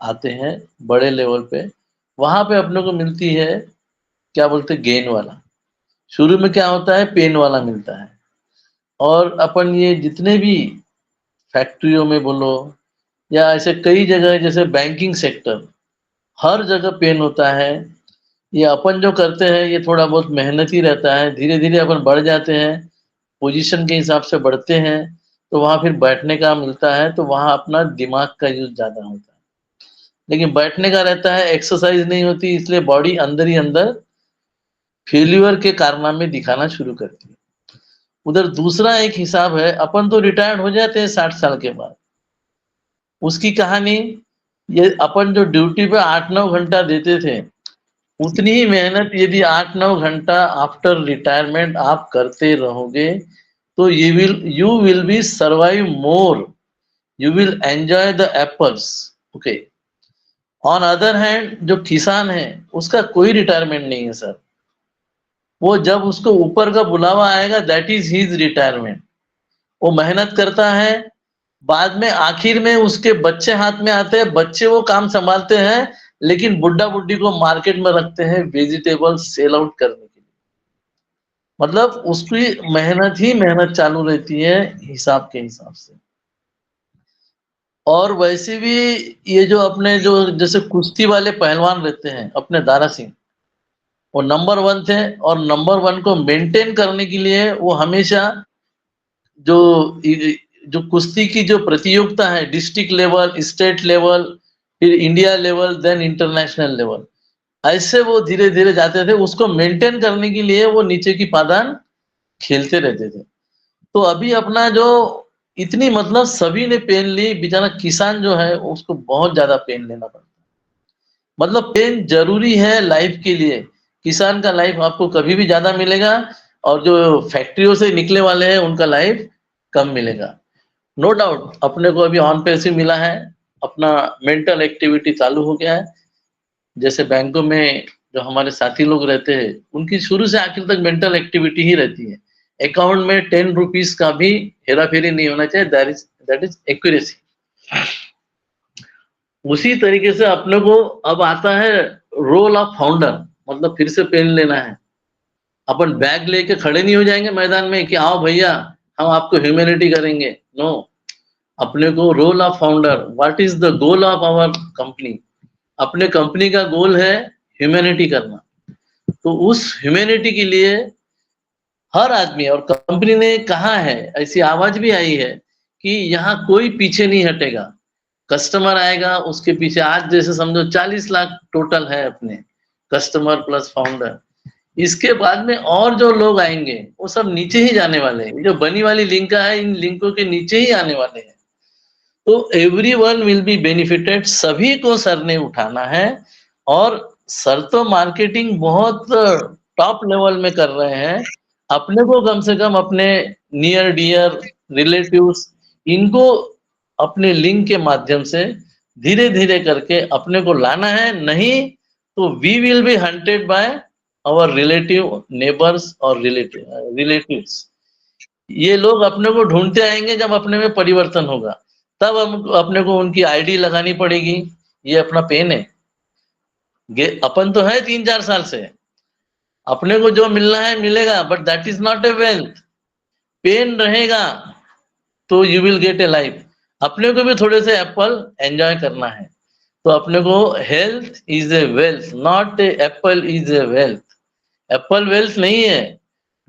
आते हैं बड़े लेवल पे। वहां पे अपने को मिलती है, क्या बोलते हैं, गेन वाला। शुरू में क्या होता है, पेन वाला मिलता है। और अपन ये जितने भी फैक्ट्रियों में बोलो, या ऐसे कई जगह, जैसे बैंकिंग सेक्टर, हर जगह पेन होता है। ये अपन जो करते हैं, ये थोड़ा बहुत मेहनती रहता है। धीरे धीरे अपन बढ़ जाते हैं, पोजीशन के हिसाब से बढ़ते हैं, तो वहां फिर बैठने का मिलता है, तो वहां अपना दिमाग का यूज ज्यादा होता है। लेकिन बैठने का रहता है, एक्सरसाइज नहीं होती, इसलिए बॉडी अंदर ही अंदर फेल्यूअर के कारनामे दिखाना शुरू करती है। उधर दूसरा एक हिसाब है, अपन तो रिटायर्ड हो जाते हैं 60 साल के बाद। उसकी कहानी, ये अपन जो ड्यूटी पे 8-9 घंटा देते थे, उतनी ही मेहनत यदि 8-9 घंटा आफ्टर रिटायरमेंट आप करते रहोगे, तो you will be survive more, you will enjoy the apples, okay. On other hand जो किसान है उसका कोई रिटायरमेंट नहीं है सर, वो जब उसको ऊपर का बुलावा आएगा दैट इज हिज रिटायरमेंट। वो मेहनत करता है, बाद में आखिर में उसके बच्चे हाथ में आते हैं, बच्चे वो काम संभालते हैं, लेकिन बुड्ढा बुड्ढी को मार्केट में रखते हैं वेजिटेबल सेल आउट करने के लिए। मतलब उसकी मेहनत ही मेहनत चालू रहती है हिसाब के हिसाब से। और वैसे भी ये जो अपने जो जैसे कुश्ती वाले पहलवान रहते हैं अपने दारा सिंह, वो नंबर 1 थे और नंबर 1 को मेंटेन करने के लिए वो हमेशा जो कुश्ती की जो प्रतियोगिता है डिस्ट्रिक्ट लेवल, स्टेट लेवल, फिर India level, then international level, ऐसे वो धीरे धीरे जाते थे। उसको मेंटेन करने के लिए वो नीचे की पादान खेलते रहते थे। तो अभी अपना जो इतनी मतलब सभी ने पेन ली, बेचारा किसान जो है उसको बहुत ज्यादा पेन लेना पड़ता है। मतलब पेन जरूरी है लाइफ के लिए। किसान का लाइफ आपको कभी भी ज्यादा मिलेगा और जो फैक्ट्रियों से निकले वाले हैं उनका लाइफ कम मिलेगा। नो डाउट अपने को अभी ऑन पैसिव मिला है, अपना मेंटल एक्टिविटी चालू हो गया है। जैसे बैंकों में जो हमारे साथी लोग रहते हैं उनकी शुरू से आखिर तक मेंटल एक्टिविटी ही रहती है। अकाउंट में 10 रुपीज का भी हेरा फेरी नहीं होना चाहिए, दैट इज एक्यूरेसी। उसी तरीके से अपने को अब आता है रोल ऑफ फाउंडर, मतलब फिर से पेन लेना है। अपन बैग लेके खड़े नहीं हो जाएंगे मैदान में कि आओ भैया हम आपको ह्यूमैनिटी करेंगे, नो। अपने को role of founder, what is the goal of our company, अपने कंपनी का गोल है ह्यूमैनिटी करना। तो उस ह्यूमैनिटी के लिए हर आदमी, और कंपनी ने कहा है, ऐसी आवाज भी आई है कि यहाँ कोई पीछे नहीं हटेगा। कस्टमर आएगा उसके पीछे, आज जैसे समझो 40 लाख टोटल है अपने कस्टमर प्लस फाउंडर। इसके बाद में और जो लोग आएंगे वो सब नीचे ही जाने वाले हैं। जो बनी वाली लिंक है इन लिंकों के नीचे ही आने वाले हैं। तो एवरीवन विल बी बेनिफिटेड, सभी को सर ने उठाना है। और सर तो मार्केटिंग बहुत टॉप लेवल में कर रहे हैं। अपने को कम से कम अपने नियर डियर रिलेटिव्स इनको अपने लिंक के माध्यम से धीरे धीरे करके अपने को लाना है, नहीं तो we will be hunted by our relative neighbours और रिलेटिव्स। ये लोग अपने को ढूंढते आएंगे जब अपने में परिवर्तन होगा, तब हम अपने को उनकी आईडी लगानी पड़ेगी। ये अपना पेन है। अपन तो है 3-4 साल से, अपने को जो मिलना है मिलेगा, but that is not a wealth. Pain रहेगा तो you will get a life. अपने को भी थोड़े से एप्पल एंजॉय करना है। तो अपने को health is a wealth, not a Apple is a wealth. Apple wealth नहीं है,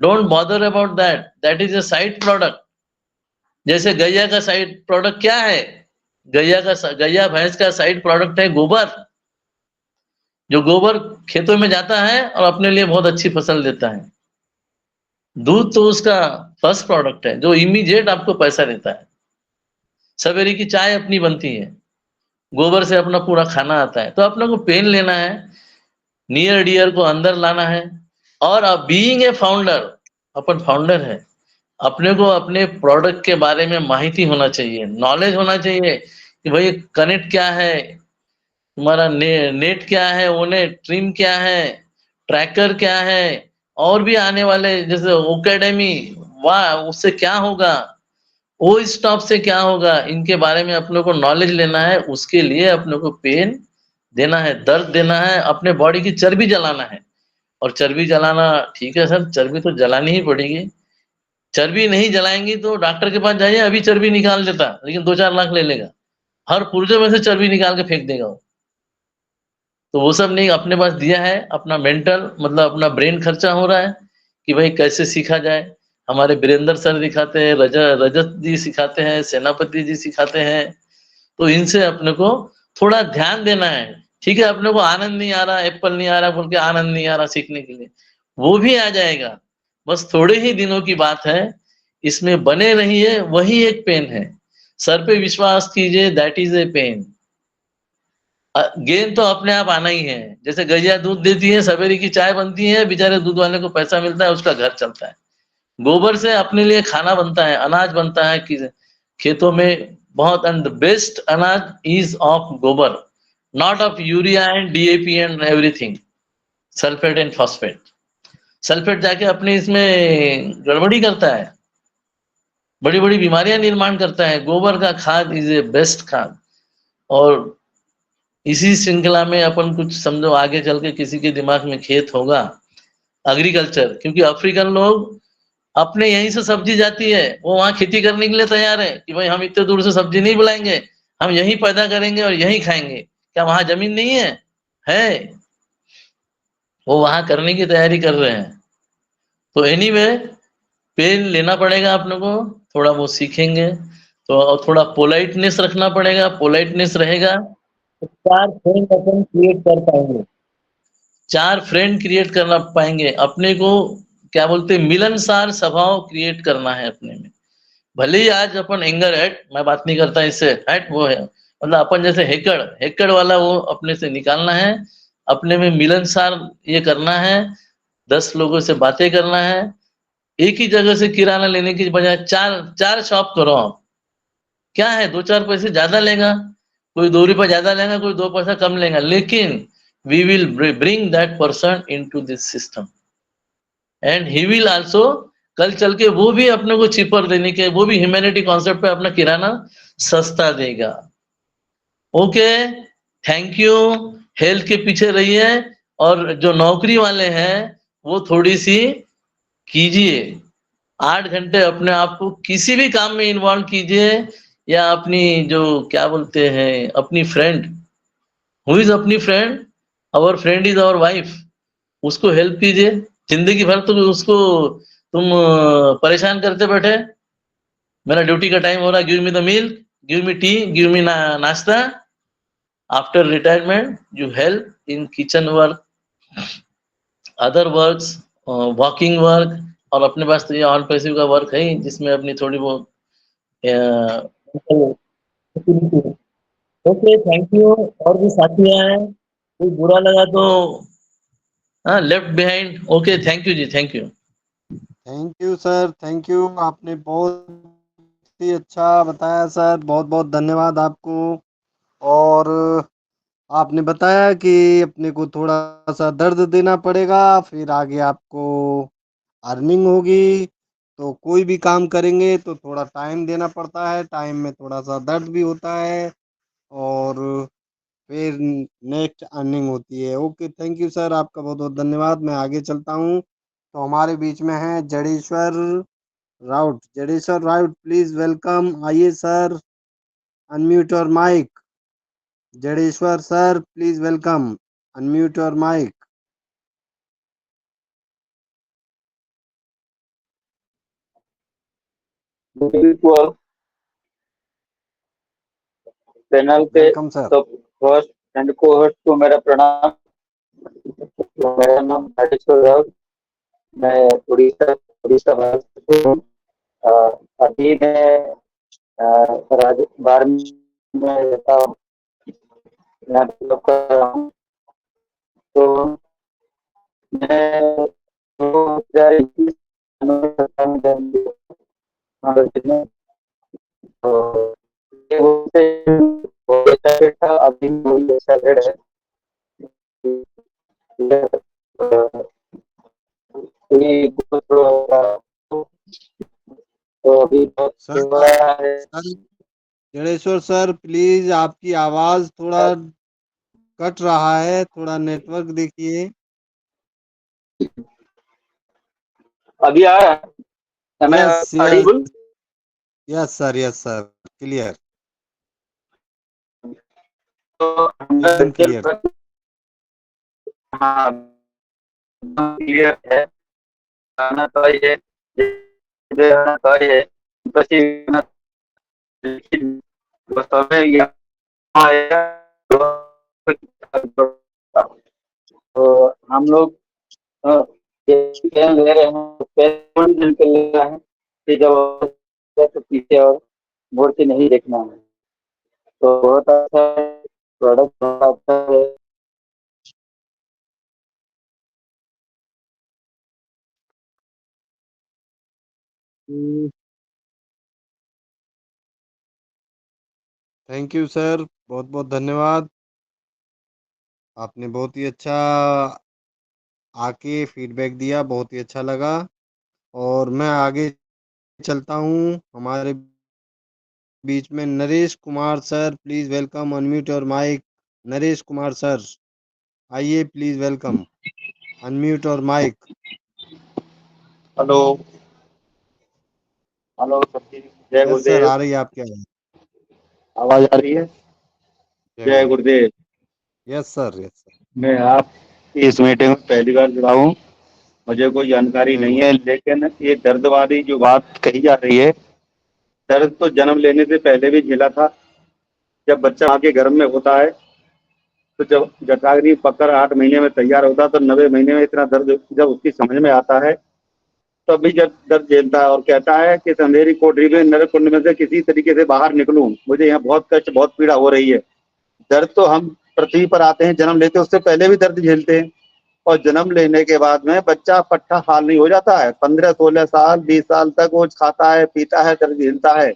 don't bother about that, that is A side product. जैसे गैया का साइड प्रोडक्ट क्या है? गैया भैंस का साइड प्रोडक्ट है गोबर। जो गोबर खेतों में जाता है और अपने लिए बहुत अच्छी फसल देता है। दूध तो उसका फर्स्ट प्रोडक्ट है जो इमीडिएट आपको पैसा देता है। सवेरे की चाय अपनी बनती है, गोबर से अपना पूरा खाना आता है। तो अपने को पेन लेना है, नियर डियर को अंदर लाना है। और being a founder, upon founder है, अपने को अपने प्रोडक्ट के बारे में माहिती होना चाहिए, नॉलेज होना चाहिए कि भाई कनेक्ट क्या है, तुम्हारा नेट क्या है, ओनेट ट्रिम क्या है, ट्रैकर क्या है, और भी आने वाले जैसे ओकेडेमी, वाह उससे क्या होगा, ओ स्टॉप से क्या होगा, इनके बारे में अपने को नॉलेज लेना है। उसके लिए अपने को पेन देना है, दर्द देना है, अपने बॉडी की चर्बी जलाना है। और चर्बी जलाना ठीक है सर, चर्बी तो जलानी ही पड़ेगी। चर्बी नहीं जलाएंगी तो डॉक्टर के पास जाइए, अभी चर्बी निकाल देता, लेकिन 2-4 लाख ले लेगा, हर पुर्जे में से चर्बी निकाल के फेंक देगा वो। तो वो सब नहीं, अपने पास दिया है अपना मेंटल, मतलब अपना ब्रेन खर्चा हो रहा है कि भाई कैसे सीखा जाए। हमारे वीरेंद्र सर दिखाते हैं, रजत जी सिखाते हैं, सेनापति जी सिखाते हैं। तो इनसे अपने को थोड़ा ध्यान देना है। ठीक है, अपने को आनंद नहीं आ रहा, एप्पल नहीं आ रहा बोल के आनंद नहीं आ रहा सीखने के लिए, वो भी आ जाएगा, बस थोड़े ही दिनों की बात है। इसमें बने रहिए, वही एक पेन है। सर पे विश्वास कीजिए, that is a pain. Gain तो अपने आप आना ही है। जैसे गैया दूध देती है, सवेरे की चाय बनती है, बेचारे दूध वाले को पैसा मिलता है, उसका घर चलता है। गोबर से अपने लिए खाना बनता है, अनाज बनता है कि खेतों में बहुत, एंड द बेस्ट अनाज इज ऑफ गोबर, not of urea and DAP and everything, sulphate and phosphate. Sulphate जाके अपने इसमें गड़बड़ी करता है, बड़ी-बड़ी बीमारियां निर्माण करता है। गोबर का खाद इज ए बेस्ट खाद। और इसी श्रृंखला में अपन कुछ समझो आगे चल के किसी के दिमाग में खेत होगा, एग्रीकल्चर, क्योंकि अफ्रीकन लोग अपने यहीं से सब्जी जाती है, वो वहाँ खेती करने के लिए तैयार है कि भाई हम इतने दूर से सब्जी नहीं बुलाएंगे, हम यहीं पैदा करेंगे और यहीं खाएंगे। क्या वहाँ जमीन नहीं है? है, वो वहाँ करने की तैयारी कर रहे हैं। तो एनीवे पेन लेना पड़ेगा अपने को, थोड़ा वो सीखेंगे तो, और थोड़ा पोलाइटनेस रखना पड़ेगा, पोलाइटनेस रहेगा तो 4 फ्रेंड अपन क्रिएट कर पाएंगे, 4 फ्रेंड क्रिएट करना पाएंगे। अपने को क्या बोलते हैं, मिलनसार स्वभाव क्रिएट करना है अपने में। भले ही आज अपन एंगर हैट, मैं बात नहीं करता इससे, हैट वो है, मतलब अपन जैसे हेकड़ वाला वो अपने से निकालना है, अपने में मिलनसार ये करना है, 10 लोगों से बातें करना है। एक ही जगह से किराना लेने की बजाय 4 शॉप करो आप। क्या है, 2-4 पैसे ज्यादा लेगा, कोई 2 रुपए ज्यादा लेगा, कोई 2 पैसा कम लेगा, लेकिन we will bring that person into this system and he will also कल चल के वो भी अपने को चिपर देने के, वो भी ह्यूमैनिटी कॉन्सेप्ट पे अपना किराना सस्ता देगा। Okay, thank you. हेल्थ के पीछे रहिए, और जो नौकरी वाले हैं वो थोड़ी सी कीजिए, 8 घंटे अपने आप को किसी भी काम में इन्वॉल्व कीजिए, या अपनी जो क्या बोलते हैं अपनी फ्रेंड, हु इज अपनी friend, our friend is our wife, उसको हेल्प कीजिए। जिंदगी भर तो उसको तुम परेशान करते बैठे, मेरा ड्यूटी का टाइम हो रहा है, give me the milk, give me tea, give me nashta. After retirement you help in kitchen work, other works, walking work, और अपने पास तो ये ऑन पैसिव का वर्क है ही, जिसमें अपनी थोड़ी बहुत ओके, थैंक यू। और भी साथी हैं, कोई बुरा लगा तो हाँ, left behind. Okay, thank you जी, thank you. Thank you sir, thank you. आपने बहुत ही अच्छा बताया सर, बहुत बहुत धन्यवाद आपको। और आपने बताया कि अपने को थोड़ा सा दर्द देना पड़ेगा, फिर आगे आपको अर्निंग होगी। तो कोई भी काम करेंगे तो थोड़ा टाइम देना पड़ता है, टाइम में थोड़ा सा दर्द भी होता है, और फिर नेक्स्ट अर्निंग होती है। ओके, थैंक यू सर, आपका बहुत बहुत धन्यवाद। मैं आगे चलता हूँ। तो हमारे बीच में है जडेश्वर राउत। Jadeshwar Raut, please welcome. आइए sir, unmute your mic. Jadeshwar sir, please welcome, unmute your mic. Panel पे वेलकम सर। तो होस्ट एंड को होस्ट को मेरा प्रणाम। मेरा नाम नागेश्वर राउत, मैं उड़ीसा उड़ीसा भारत से हूँ। अभी मैं राज्य 12वीं में रहता हूँ, यहाँ डेवलप कर रहा हूँ। तो मैं 2021 में तो ये बहुत अच्छा रेट था, अभी वही अच्छा रेट है। ये तो अभी बहुत सर थोड़ा है। सर जडेश्वर सर, प्लीज आपकी आवाज थोड़ा कट रहा है, थोड़ा नेटवर्क देखिए। अभी आ रहा है, मैं yes yes, Audible? Yes sir, clear, तो एकदम क्लियर। हाँ, क्लियर है। आना चाहिए, ये आना चाहिए, बस ये लेकिन वास्तव में यहाँ आएगा तो हम लोग ये पेन ले रहे हैं, पेन दिन के ले रहे हैं कि जब तो पीछे और मुड़ के नहीं देखना है। तो बहुत अच्छा प्रोडक्ट, बहुत अच्छा है। थैंक यू सर, बहुत बहुत धन्यवाद। आपने बहुत ही अच्छा आके फीडबैक दिया, बहुत ही अच्छा लगा। और मैं आगे चलता हूँ। हमारे बीच में Naresh Kumar sir, please welcome, unmute your mic. Naresh Kumar sir, आइए, please welcome, unmute your mic. Hello. Hello sir ji, जय यस सर, गुरुदेव। आ रही है आपकी आवाज। आवाज आ रही है? जय जय गुरु। गुरुदेव। Yes sir, yes sir. मैं आप इस मीटिंग में पहली बार जुड़ा हूँ, मुझे कोई जानकारी जय नहीं गुरु। है, लेकिन ये दर्द वाली जो बात कही जा रही है, दर्द तो जन्म लेने से पहले भी झेला था। जब बच्चा आके घर में होता है, तो जब जटागरी पकड़ 8 महीने में तैयार होता है, तो 9वें महीने में इतना दर्द जब उसकी समझ में आता है, तब भी जब दर्द झेलता है और कहता है कि इस अंधेरी कोठरी में नरक कुंड में से किसी तरीके से बाहर निकलूं, मुझे यहाँ बहुत कष्ट, बहुत पीड़ा हो रही है। दर्द तो हम पृथ्वी पर आते हैं, जन्म लेते हैं, उससे पहले भी दर्द झेलते हैं। और जन्म लेने के बाद में बच्चा पट्टा हाल नहीं हो जाता है, 15-16 साल 20 साल तक वो खाता है, पीता है, दर्द झेलता है।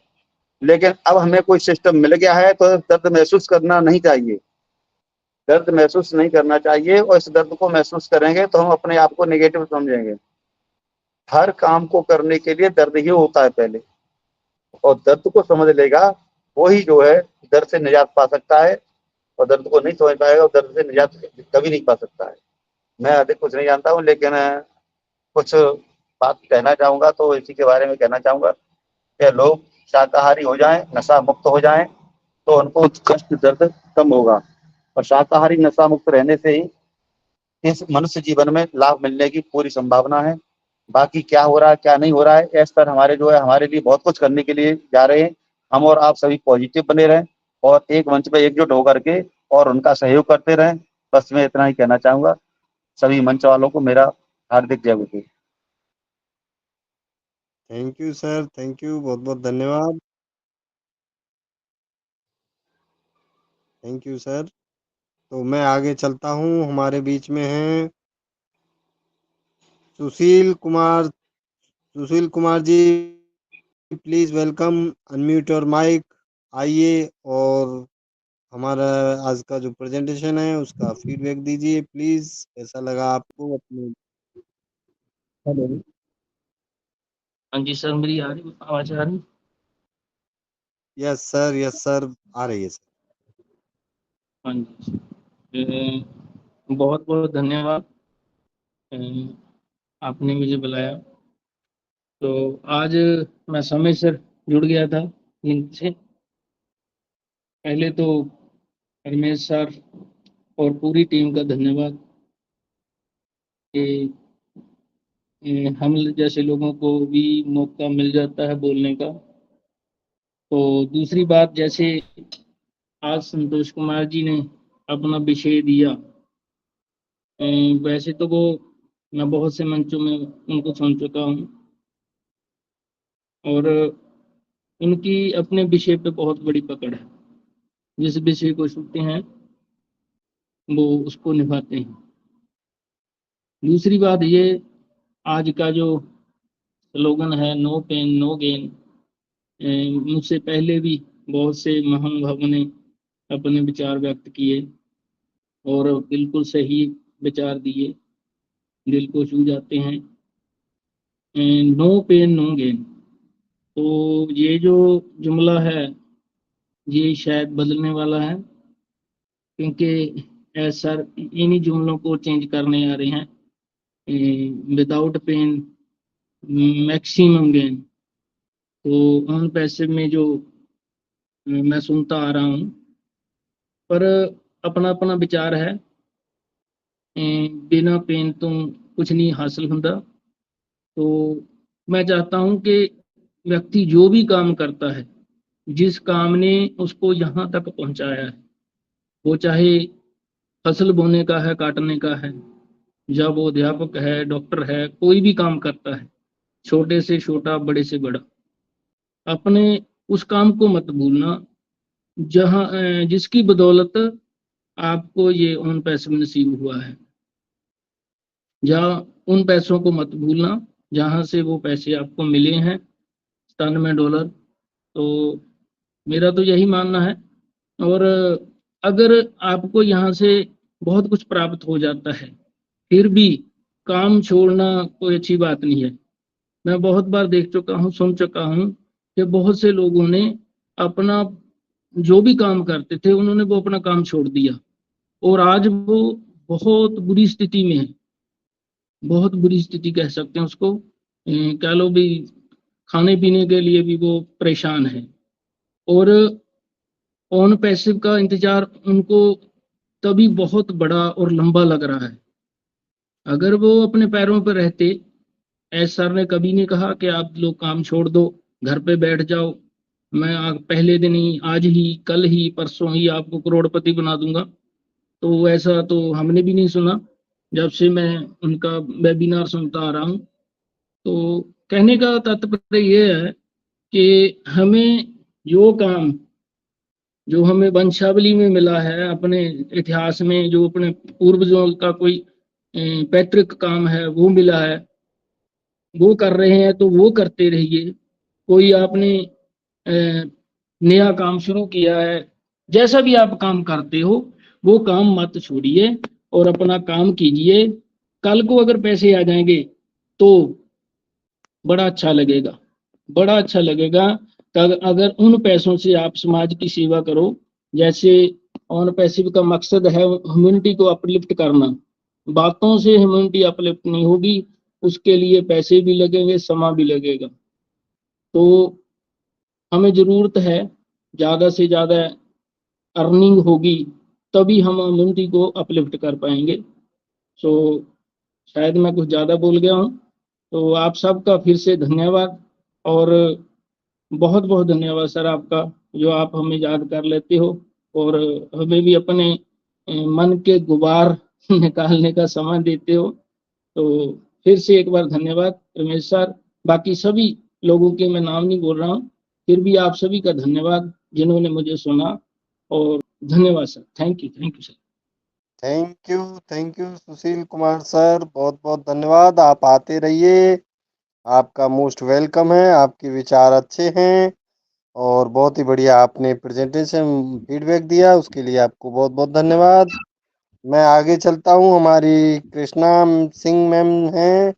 लेकिन अब हमें कोई सिस्टम मिल गया है, तो दर्द महसूस करना नहीं चाहिए। दर्द महसूस नहीं करना चाहिए, और इस दर्द को महसूस करेंगे तो हम अपने आप को नेगेटिव समझेंगे। हर काम को करने के लिए दर्द ही होता है पहले, और दर्द को समझ लेगा वही जो है दर्द से निजात पा सकता है। और दर्द को नहीं समझ पाएगा, और दर्द से निजात कभी नहीं पा सकता है। मैं अधिक कुछ नहीं जानता हूँ, लेकिन कुछ बात कहना चाहूंगा, तो इसी के बारे में कहना चाहूंगा कि लोग शाकाहारी हो जाएं, नशा मुक्त हो जाएं, तो उनको कष्ट दर्द कम होगा। और शाकाहारी नशा मुक्त रहने से ही इस मनुष्य जीवन में लाभ मिलने की पूरी संभावना है। बाकी क्या हो रहा है, क्या नहीं हो रहा है, इस पर हमारे जो है, हमारे लिए बहुत कुछ करने के लिए जा रहे हैं। हम और आप सभी पॉजिटिव बने रहें, और एक मंच पे एकजुट होकर के और उनका सहयोग करते रहें। बस मैं इतना ही कहना चाहूंगा। सभी मंच वालों को मेरा हार्दिक जय गुरुदेव। Thank you sir, thank you, बहुत बहुत धन्यवाद। Thank you sir. तो मैं आगे चलता हूँ। हमारे बीच में हैं Sushil Kumar. Sushil Kumar ji, please welcome, unmute your mic. आइए और हमारा आज का जो प्रेजेंटेशन है उसका फीडबैक दीजिए प्लीज। कैसा लगा आपको अपने। हेलो। हाँ जी सर, मेरी आवाज आ रही? यस सर, यस सर, आ रही है सर। हाँ जी। बहुत बहुत धन्यवाद। अ, आपने मुझे बुलाया, तो आज मैं समय से जुड़ गया था लिंक से। पहले तो रमेश सर और पूरी टीम का धन्यवाद कि हम जैसे लोगों को भी मौका मिल जाता है बोलने का। तो दूसरी बात, जैसे आज संतोष कुमार जी ने अपना विषय दिया, वैसे तो वो मैं बहुत से मंचों में उनको सुन चुका हूँ, और उनकी अपने विषय पे बहुत बड़ी पकड़ है। जिस विषय को सुनते हैं वो उसको निभाते हैं। दूसरी बात ये, आज का जो स्लोगन है नो पेन नो गेन, मुझसे पहले भी बहुत से महानुभावों ने अपने विचार व्यक्त किए और बिल्कुल सही विचार दिए, दिल को छू जाते हैं। नो पेन नो गेन, तो ये जो जुमला है ये शायद बदलने वाला है, क्योंकि सर इन्हीं जुमलों को चेंज करने आ रहे हैं। Without pain maximum gain. तो ऑन पैसिव में जो मैं सुनता आ रहा हूँ, पर अपना अपना विचार है। बिना पेन तो कुछ नहीं हासिल होता। तो मैं चाहता हूँ कि व्यक्ति जो भी काम करता है, जिस काम ने उसको यहाँ तक पहुँचाया है, वो चाहे फसल बोने का है, काटने का है, या वो अध्यापक है, डॉक्टर है, कोई भी काम करता है, छोटे से छोटा, बड़े से बड़ा, अपने उस काम को मत भूलना जहाँ जिसकी बदौलत आपको ये उन पैसे में नसीब हुआ है। जहाँ उन पैसों को मत भूलना जहाँ से वो पैसे आपको मिले हैं, $97। तो मेरा तो यही मानना है और अगर आपको यहाँ से बहुत कुछ प्राप्त हो जाता है फिर भी काम छोड़ना कोई अच्छी बात नहीं है। मैं बहुत बार देख चुका हूँ, सुन चुका हूँ कि बहुत से लोगों ने अपना जो भी काम करते थे उन्होंने वो अपना काम छोड़ दिया और आज वो बहुत बुरी स्थिति में है, बहुत बुरी स्थिति कह सकते हैं उसको, कह लो भी खाने पीने के लिए भी वो परेशान है और ऑन पैसिव का इंतजार उनको तभी बहुत बड़ा और लंबा लग रहा है। अगर वो अपने पैरों पर रहते, एस सर ने कभी नहीं कहा कि आप लोग काम छोड़ दो, घर पे बैठ जाओ, मैं पहले दिन ही, आज ही, कल ही, परसों ही आपको करोड़पति बना दूंगा। तो ऐसा तो हमने भी नहीं सुना जब से मैं उनका वेबिनार सुनता आ रहा हूँ। तो कहने का तात्पर्य ये है कि हमें जो काम जो हमें वंशावली में मिला है, अपने इतिहास में जो अपने पूर्वजों का कोई पैतृक काम है वो मिला है, वो कर रहे हैं तो वो करते रहिए। कोई आपने नया काम शुरू किया है, जैसा भी आप काम करते हो वो काम मत छोड़िए और अपना काम कीजिए। कल को अगर पैसे आ जाएंगे तो बड़ा अच्छा लगेगा, बड़ा अच्छा लगेगा। अगर उन पैसों से आप समाज की सेवा करो, जैसे ऑन पैसिव का मकसद है ह्यूमैनिटी को अपलिफ्ट करना, बातों से ह्यूमैनिटी अपलिफ्ट नहीं होगी, उसके लिए पैसे भी लगेंगे, समय भी लगेगा। तो हमें जरूरत है ज़्यादा से ज़्यादा अर्निंग होगी तभी हम ह्यूमैनिटी को अपलिफ्ट कर पाएंगे। सो शायद मैं कुछ ज़्यादा बोल गया हूँ, तो आप सबका फिर से धन्यवाद और बहुत बहुत धन्यवाद सर आपका, जो आप हमें याद कर लेते हो और हमें भी अपने मन के गुबार निकालने का समय देते हो। तो फिर से एक बार धन्यवाद रमेश सर। बाकी सभी लोगों के मैं नाम नहीं बोल रहा हूँ, फिर भी आप सभी का धन्यवाद जिन्होंने मुझे सुना, और धन्यवाद sir. Thank you sir. Thank you Sushil Kumar sir, बहुत बहुत धन्यवाद। आप आते रहिए, आपका मोस्ट वेलकम है, आपके विचार अच्छे हैं और बहुत ही बढ़िया आपने प्रेजेंटेशन फीडबैक दिया, उसके लिए आपको बहुत बहुत धन्यवाद। मैं आगे चलता हूँ, हमारी कृष्णा सिंह मैम हैं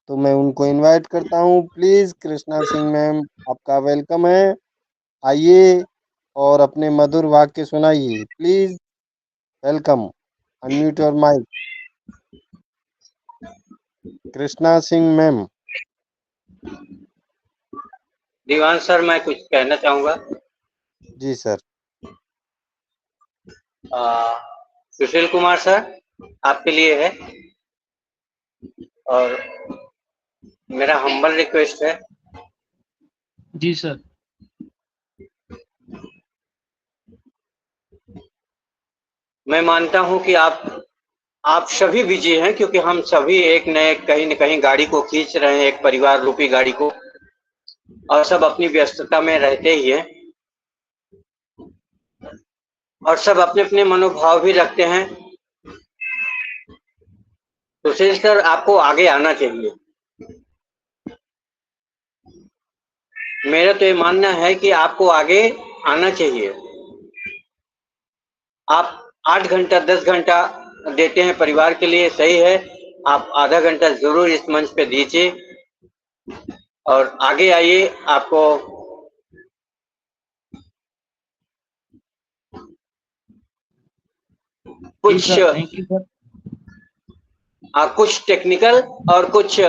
तो मैं उनको इनवाइट करता हूँ। प्लीज कृष्णा सिंह मैम, आपका वेलकम है, आइए और अपने मधुर वाक्य सुनाइए। Please welcome, unmute your mic. Krishna Singh ma'am. Diwan sir, मैं कुछ कहना चाहूंगा। जी सर। सुशील कुमार सर, आपके लिए है और मेरा हम्बल रिक्वेस्ट है। जी सर। मैं मानता हूं कि आप सभी बिजी हैं, क्योंकि हम सभी एक नए कहीं न कहीं गाड़ी को खींच रहे हैं, एक परिवार रूपी गाड़ी को, और सब अपनी व्यस्तता में रहते ही हैं और सब अपने अपने मनोभाव भी रखते हैं। सुशील सर, आपको आगे आना चाहिए। मेरा तो ये मानना है कि आपको आगे आना चाहिए। आप 8 घंटा 10 घंटा देते हैं परिवार के लिए, सही है, आप आधा घंटा जरूर इस मंच पे दीजिए और आगे आइए। आपको कुछ टेक्निकल और कुछ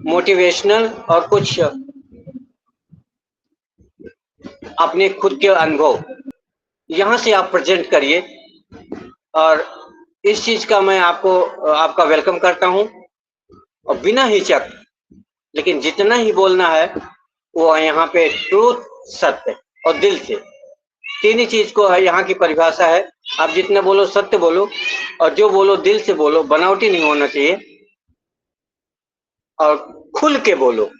मोटिवेशनल और कुछ अपने खुद के अनुभव यहाँ से आप प्रेजेंट करिए, और इस चीज का मैं आपका वेलकम करता हूँ। और बिना हिचक, लेकिन जितना ही बोलना है वो यहाँ पे ट्रूथ, सत्य और दिल से, तीन ही चीज को है, यहाँ की परिभाषा है। आप जितना बोलो सत्य बोलो, और जो बोलो दिल से बोलो, बनावटी नहीं होना चाहिए, और खुल के बोलो।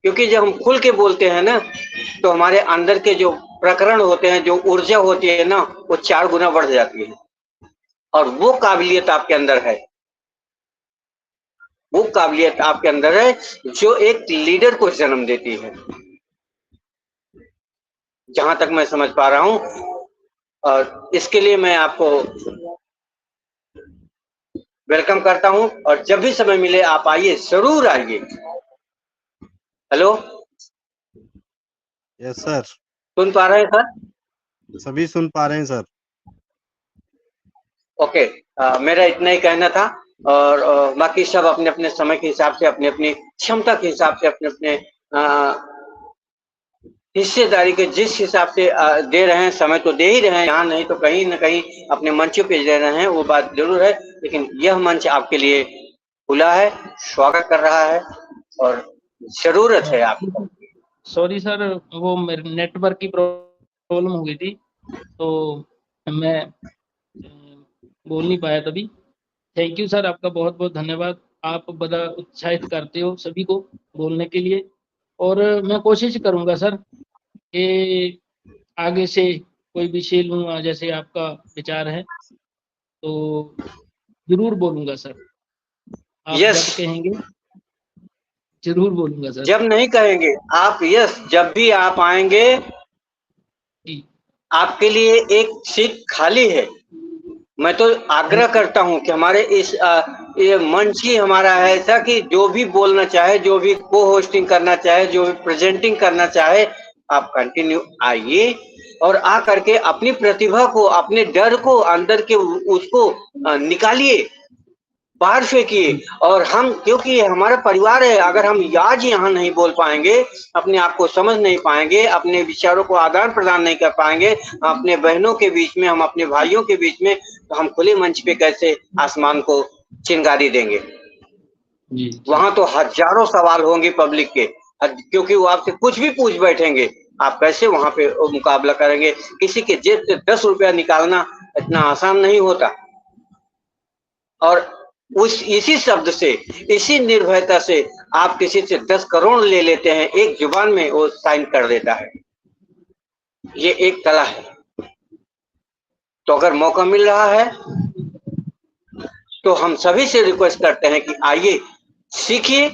क्योंकि जब हम खुल के बोलते हैं ना, तो हमारे अंदर के जो प्रकरण होते हैं, जो ऊर्जा होती है ना, वो 4 गुना बढ़ जाती है, और वो काबिलियत आपके अंदर है, वो काबिलियत आपके अंदर है जो एक लीडर को जन्म देती है। जहां तक मैं समझ पा रहा हूं, और इसके लिए मैं आपको वेलकम करता हूं और जब भी समय मिले आप आइए, जरूर आइए। हेलो, यस सर, सुन पा रहे हैं सर? सभी सुन पा रहे हैं सर। ओके, मेरा इतना ही कहना था और बाकी सब अपने अपने समय के हिसाब से, अपनी अपनी क्षमता के हिसाब से, अपने अपने हिस्सेदारी के जिस हिसाब से दे रहे हैं, समय तो दे ही रहे हैं यहाँ, नहीं तो कहीं न कहीं अपने मंचों पे दे रहे हैं, वो बात जरूर है। लेकिन यह मंच आपके लिए खुला है, स्वागत कर रहा है और जरूरत है आपको। सॉरी सर, वो मेरे नेटवर्क की प्रॉब्लम हो गई थी, तो मैं बोल नहीं पाया तभी। थैंक यू सर, आपका बहुत बहुत धन्यवाद। आप बड़ा उत्साहित करते हो सभी को बोलने के लिए, और मैं कोशिश करूंगा सर कि आगे से कोई विषय लूँगा, जैसे आपका विचार है तो जरूर बोलूंगा सर। आप यस, जब कहेंगे जरूर बोलूंगा सर। जब नहीं कहेंगे आप, यस, जब भी आप आएंगे जी, आपके लिए एक सीट खाली है। मैं तो आग्रह करता हूं कि हमारे इस ये मंच ही हमारा है ऐसा कि जो भी बोलना चाहे, जो भी को होस्टिंग करना चाहे, जो भी प्रेजेंटिंग करना चाहे, आप कंटिन्यू आइए और आ करके अपनी प्रतिभा को, अपने डर को अंदर के उसको निकालिए, बाहर फेंकिए। और हम, क्योंकि ये हमारा परिवार है, अगर हम आज यहाँ नहीं बोल पाएंगे, अपने आप को समझ नहीं पाएंगे, अपने विचारों को आदान प्रदान नहीं कर पाएंगे अपने बहनों के बीच में, हम अपने भाइयों के बीच में, तो हम खुले मंच पे कैसे आसमान को चिंगारी देंगे? जी, वहां तो हजारों सवाल होंगे पब्लिक के, क्योंकि वो आपसे कुछ भी पूछ बैठेंगे। आप कैसे वहां पे मुकाबला करेंगे? किसी के जेब से 10 रुपया निकालना इतना आसान नहीं होता। और उस इसी शब्द से, इसी निर्भयता से आप किसी से 10 करोड़ ले लेते हैं, एक जुबान में वो साइन कर देता है। ये एक कला है। तो अगर मौका मिल रहा है तो हम सभी से रिक्वेस्ट करते हैं कि आइए, सीखिए।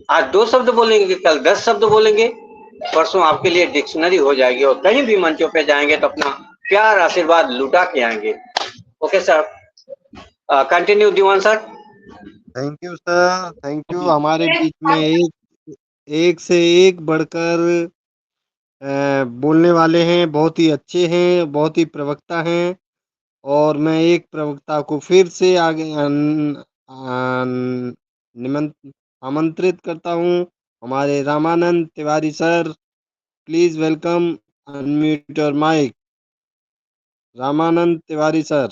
आज 2 शब्द बोलेंगे, कल 10 शब्द बोलेंगे, परसों आपके लिए डिक्शनरी हो जाएगी और कहीं भी मंचों पे जाएंगे तो अपना प्यार आशीर्वाद लुटा के आएंगे। Okay sir, continue Diwan sir. Thank you sir, thank you. हमारे बीच में एक से एक बढ़कर बोलने वाले हैं, बहुत ही अच्छे हैं, बहुत ही प्रवक्ता हैं। और मैं एक प्रवक्ता को फिर से आगे आमंत्रित करता हूँ, हमारे Ramanand Tiwari sir. Please welcome, unmute your mic. Ramanand Tiwari sir,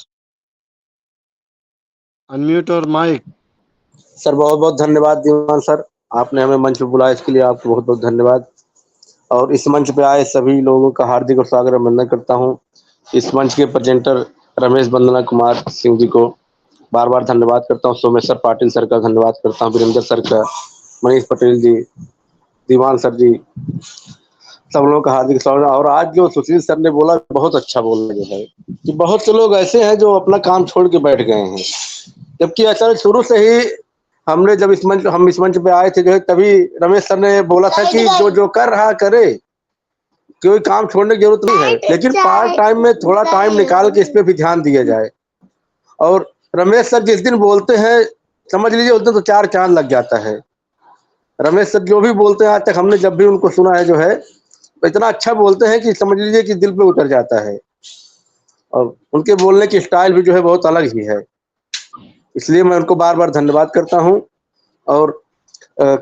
unmute your mic. Sir बहुत बहुत धन्यवाद दीवान सर, आपने हमें मंच पर बुलाया, इसके लिए आपको बहुत बहुत धन्यवाद। और इस मंच पे आए सभी लोगों का हार्दिक और स्वागत अभिनंदन करता हूँ। इस मंच के प्रेजेंटर रमेश वंदना कुमार सिंह जी को बार बार धन्यवाद करता हूँ। सोमेश्वर पाटिल सर का धन्यवाद करता हूँ, वीरेंद्र सर का, मनीष पटेल जी, दीवान सर जी, सब लोगों का हार्दिक स्वागत। और आज जो सुशील सर ने बोला, बहुत अच्छा बोलना जो है कि बहुत से लोग ऐसे हैं जो अपना काम छोड़ के बैठ गए हैं, जबकि ऐसा शुरू से ही हमने जब हम इस मंच पे आए थे जो है, तभी रमेश सर ने बोला था कि जो जो कर रहा करे, कोई काम छोड़ने की जरूरत नहीं है, लेकिन पार्ट टाइम में थोड़ा टाइम निकाल के इस पे भी ध्यान दिया जाए। और रमेश सर जिस दिन बोलते हैं, समझ लीजिए उस दिन तो 4 चांद लग जाता है। रमेश सर जो भी बोलते हैं, आज तक हमने जब भी उनको सुना है जो है, इतना अच्छा बोलते हैं कि समझ लीजिए कि दिल पे उतर जाता है। और उनके बोलने की स्टाइल भी जो है बहुत अलग ही है, इसलिए मैं उनको बार बार धन्यवाद करता हूँ। और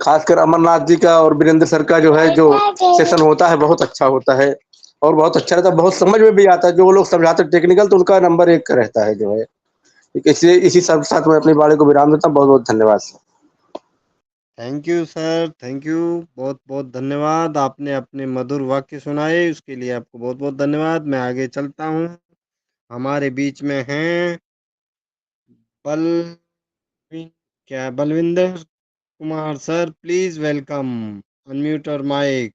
खासकर अमरनाथ जी का और वीरेंद्र सर का जो है, जो सेशन होता है बहुत अच्छा होता है और बहुत अच्छा रहता है, बहुत समझ में भी आता है। जो वो लोग समझाते टेक्निकल, तो उनका नंबर 1 का रहता है जो है। इसलिए इसी सब साथ मैं अपनी बाणी को विराम देता हूँ। बहुत बहुत धन्यवाद sir. Thank you sir, thank you, बहुत बहुत धन्यवाद। आपने अपने मधुर वाक्य सुनाए, उसके लिए आपको बहुत बहुत धन्यवाद। मैं आगे चलता हूँ। हमारे बीच में हैं बल Balwinder Kumar sir, please welcome, unmute your mic.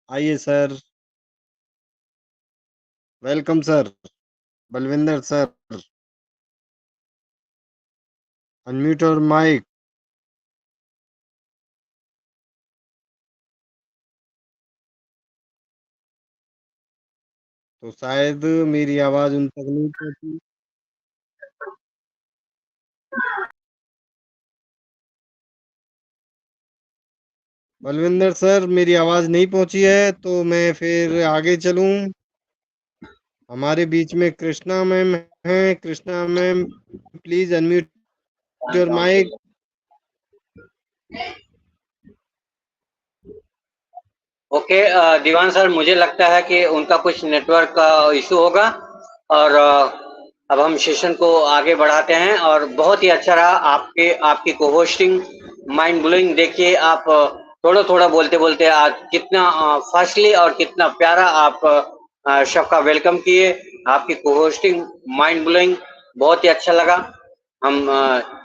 आइए sir, welcome sir, Balwinder sir, unmute your mic. तो शायद मेरी आवाज उन तक नहीं पहुंची। बलविंदर सर, मेरी आवाज नहीं पहुंची है, तो मैं फिर आगे चलूं। हमारे बीच में कृष्णा मैम है। Krishna ma'am, please unmute your mic. Okay Diwan sir, मुझे लगता है कि उनका कुछ नेटवर्क का इशू होगा और अब हम सेशन को आगे बढ़ाते हैं। और बहुत ही अच्छा रहा आपकी को होस्टिंग, माइंड ब्लोइंग। देखिए आप थोड़ा थोड़ा बोलते बोलते आज कितना फास्टली और कितना प्यारा आप सबका वेलकम किए। आपकी को होस्टिंग माइंड ब्लोइंग, बहुत ही अच्छा लगा। हम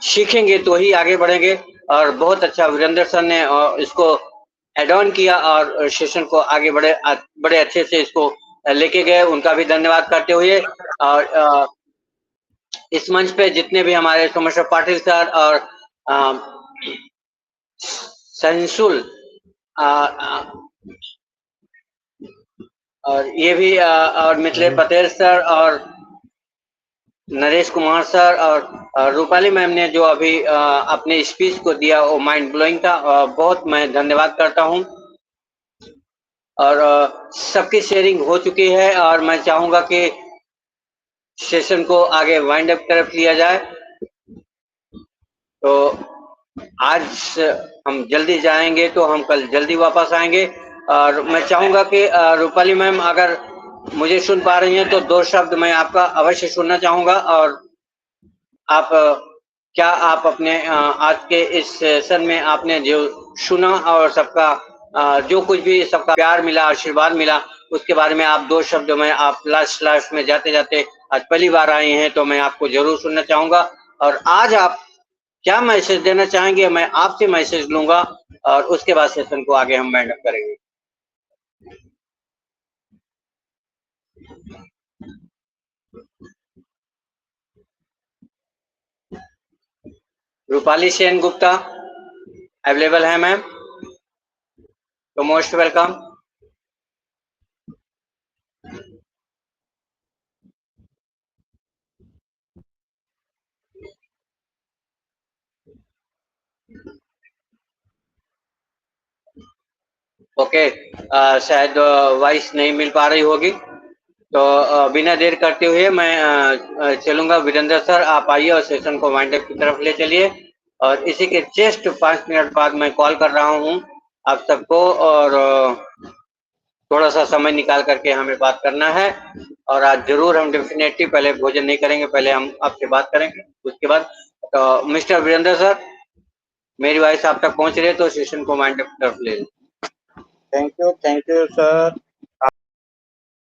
सीखेंगे तो ही आगे बढ़ेंगे। और बहुत अच्छा वीरेंद्र सर ने इसको एड ऑन किया और सेशन को आगे बड़े अच्छे से इसको लेके गए। उनका भी धन्यवाद करते हुए, और इस मंच पे जितने भी हमारे सोमेश्वर पाटिल सर और संशुल और ये भी और मिथिलेश पटेल सर और नरेश कुमार सर और रूपाली मैम ने जो अभी अपने स्पीच को दिया, वो माइंड ब्लोइंग था। बहुत मैं धन्यवाद करता हूँ। और सबकी शेयरिंग हो चुकी है और मैं चाहूंगा कि सेशन को आगे वाइंड अप तरफ लिया जाए। तो आज हम जल्दी जाएंगे तो हम कल जल्दी वापस आएंगे। और मैं चाहूंगा कि रूपाली मैम अगर मुझे सुन पा रही हैं तो 2 शब्द मैं आपका अवश्य सुनना चाहूंगा। और आप क्या आप अपने आज के इस सेशन में आपने जो सुना और सबका जो कुछ भी सबका प्यार मिला, आशीर्वाद मिला, उसके बारे में आप 2 शब्द में आप लास्ट में जाते जाते, आज पहली बार आए हैं तो मैं आपको जरूर सुनना चाहूंगा। और आज आप क्या मैसेज देना चाहेंगे, मैं आपसे मैसेज लूंगा और उसके बाद सेशन को आगे हम वाइंड अप करेंगे। रूपाली सेन गुप्ता अवेलेबल है मैम? तो मोस्ट वेलकम। ओके, शायद वॉइस नहीं मिल पा रही होगी, तो बिना देर करते हुए मैं चलूंगा। वीरेंद्र सर आप आइए और सेशन को वाइंड अप की तरफ ले चलिए। और इसी के जस्ट 5 मिनट बाद मैं कॉल कर रहा हूं आप सबको, और थोड़ा सा समय निकाल करके हमें बात करना है। और आज जरूर हम डेफिनेटली पहले भोजन नहीं करेंगे, पहले हम आपसे बात करेंगे, उसके बाद। तो मिस्टर वीरेंद्र सर, मेरी वॉइस आप तक पहुंच रही है तो सेशन को वाइंड अप की तरफ ले लें। Thank you sir.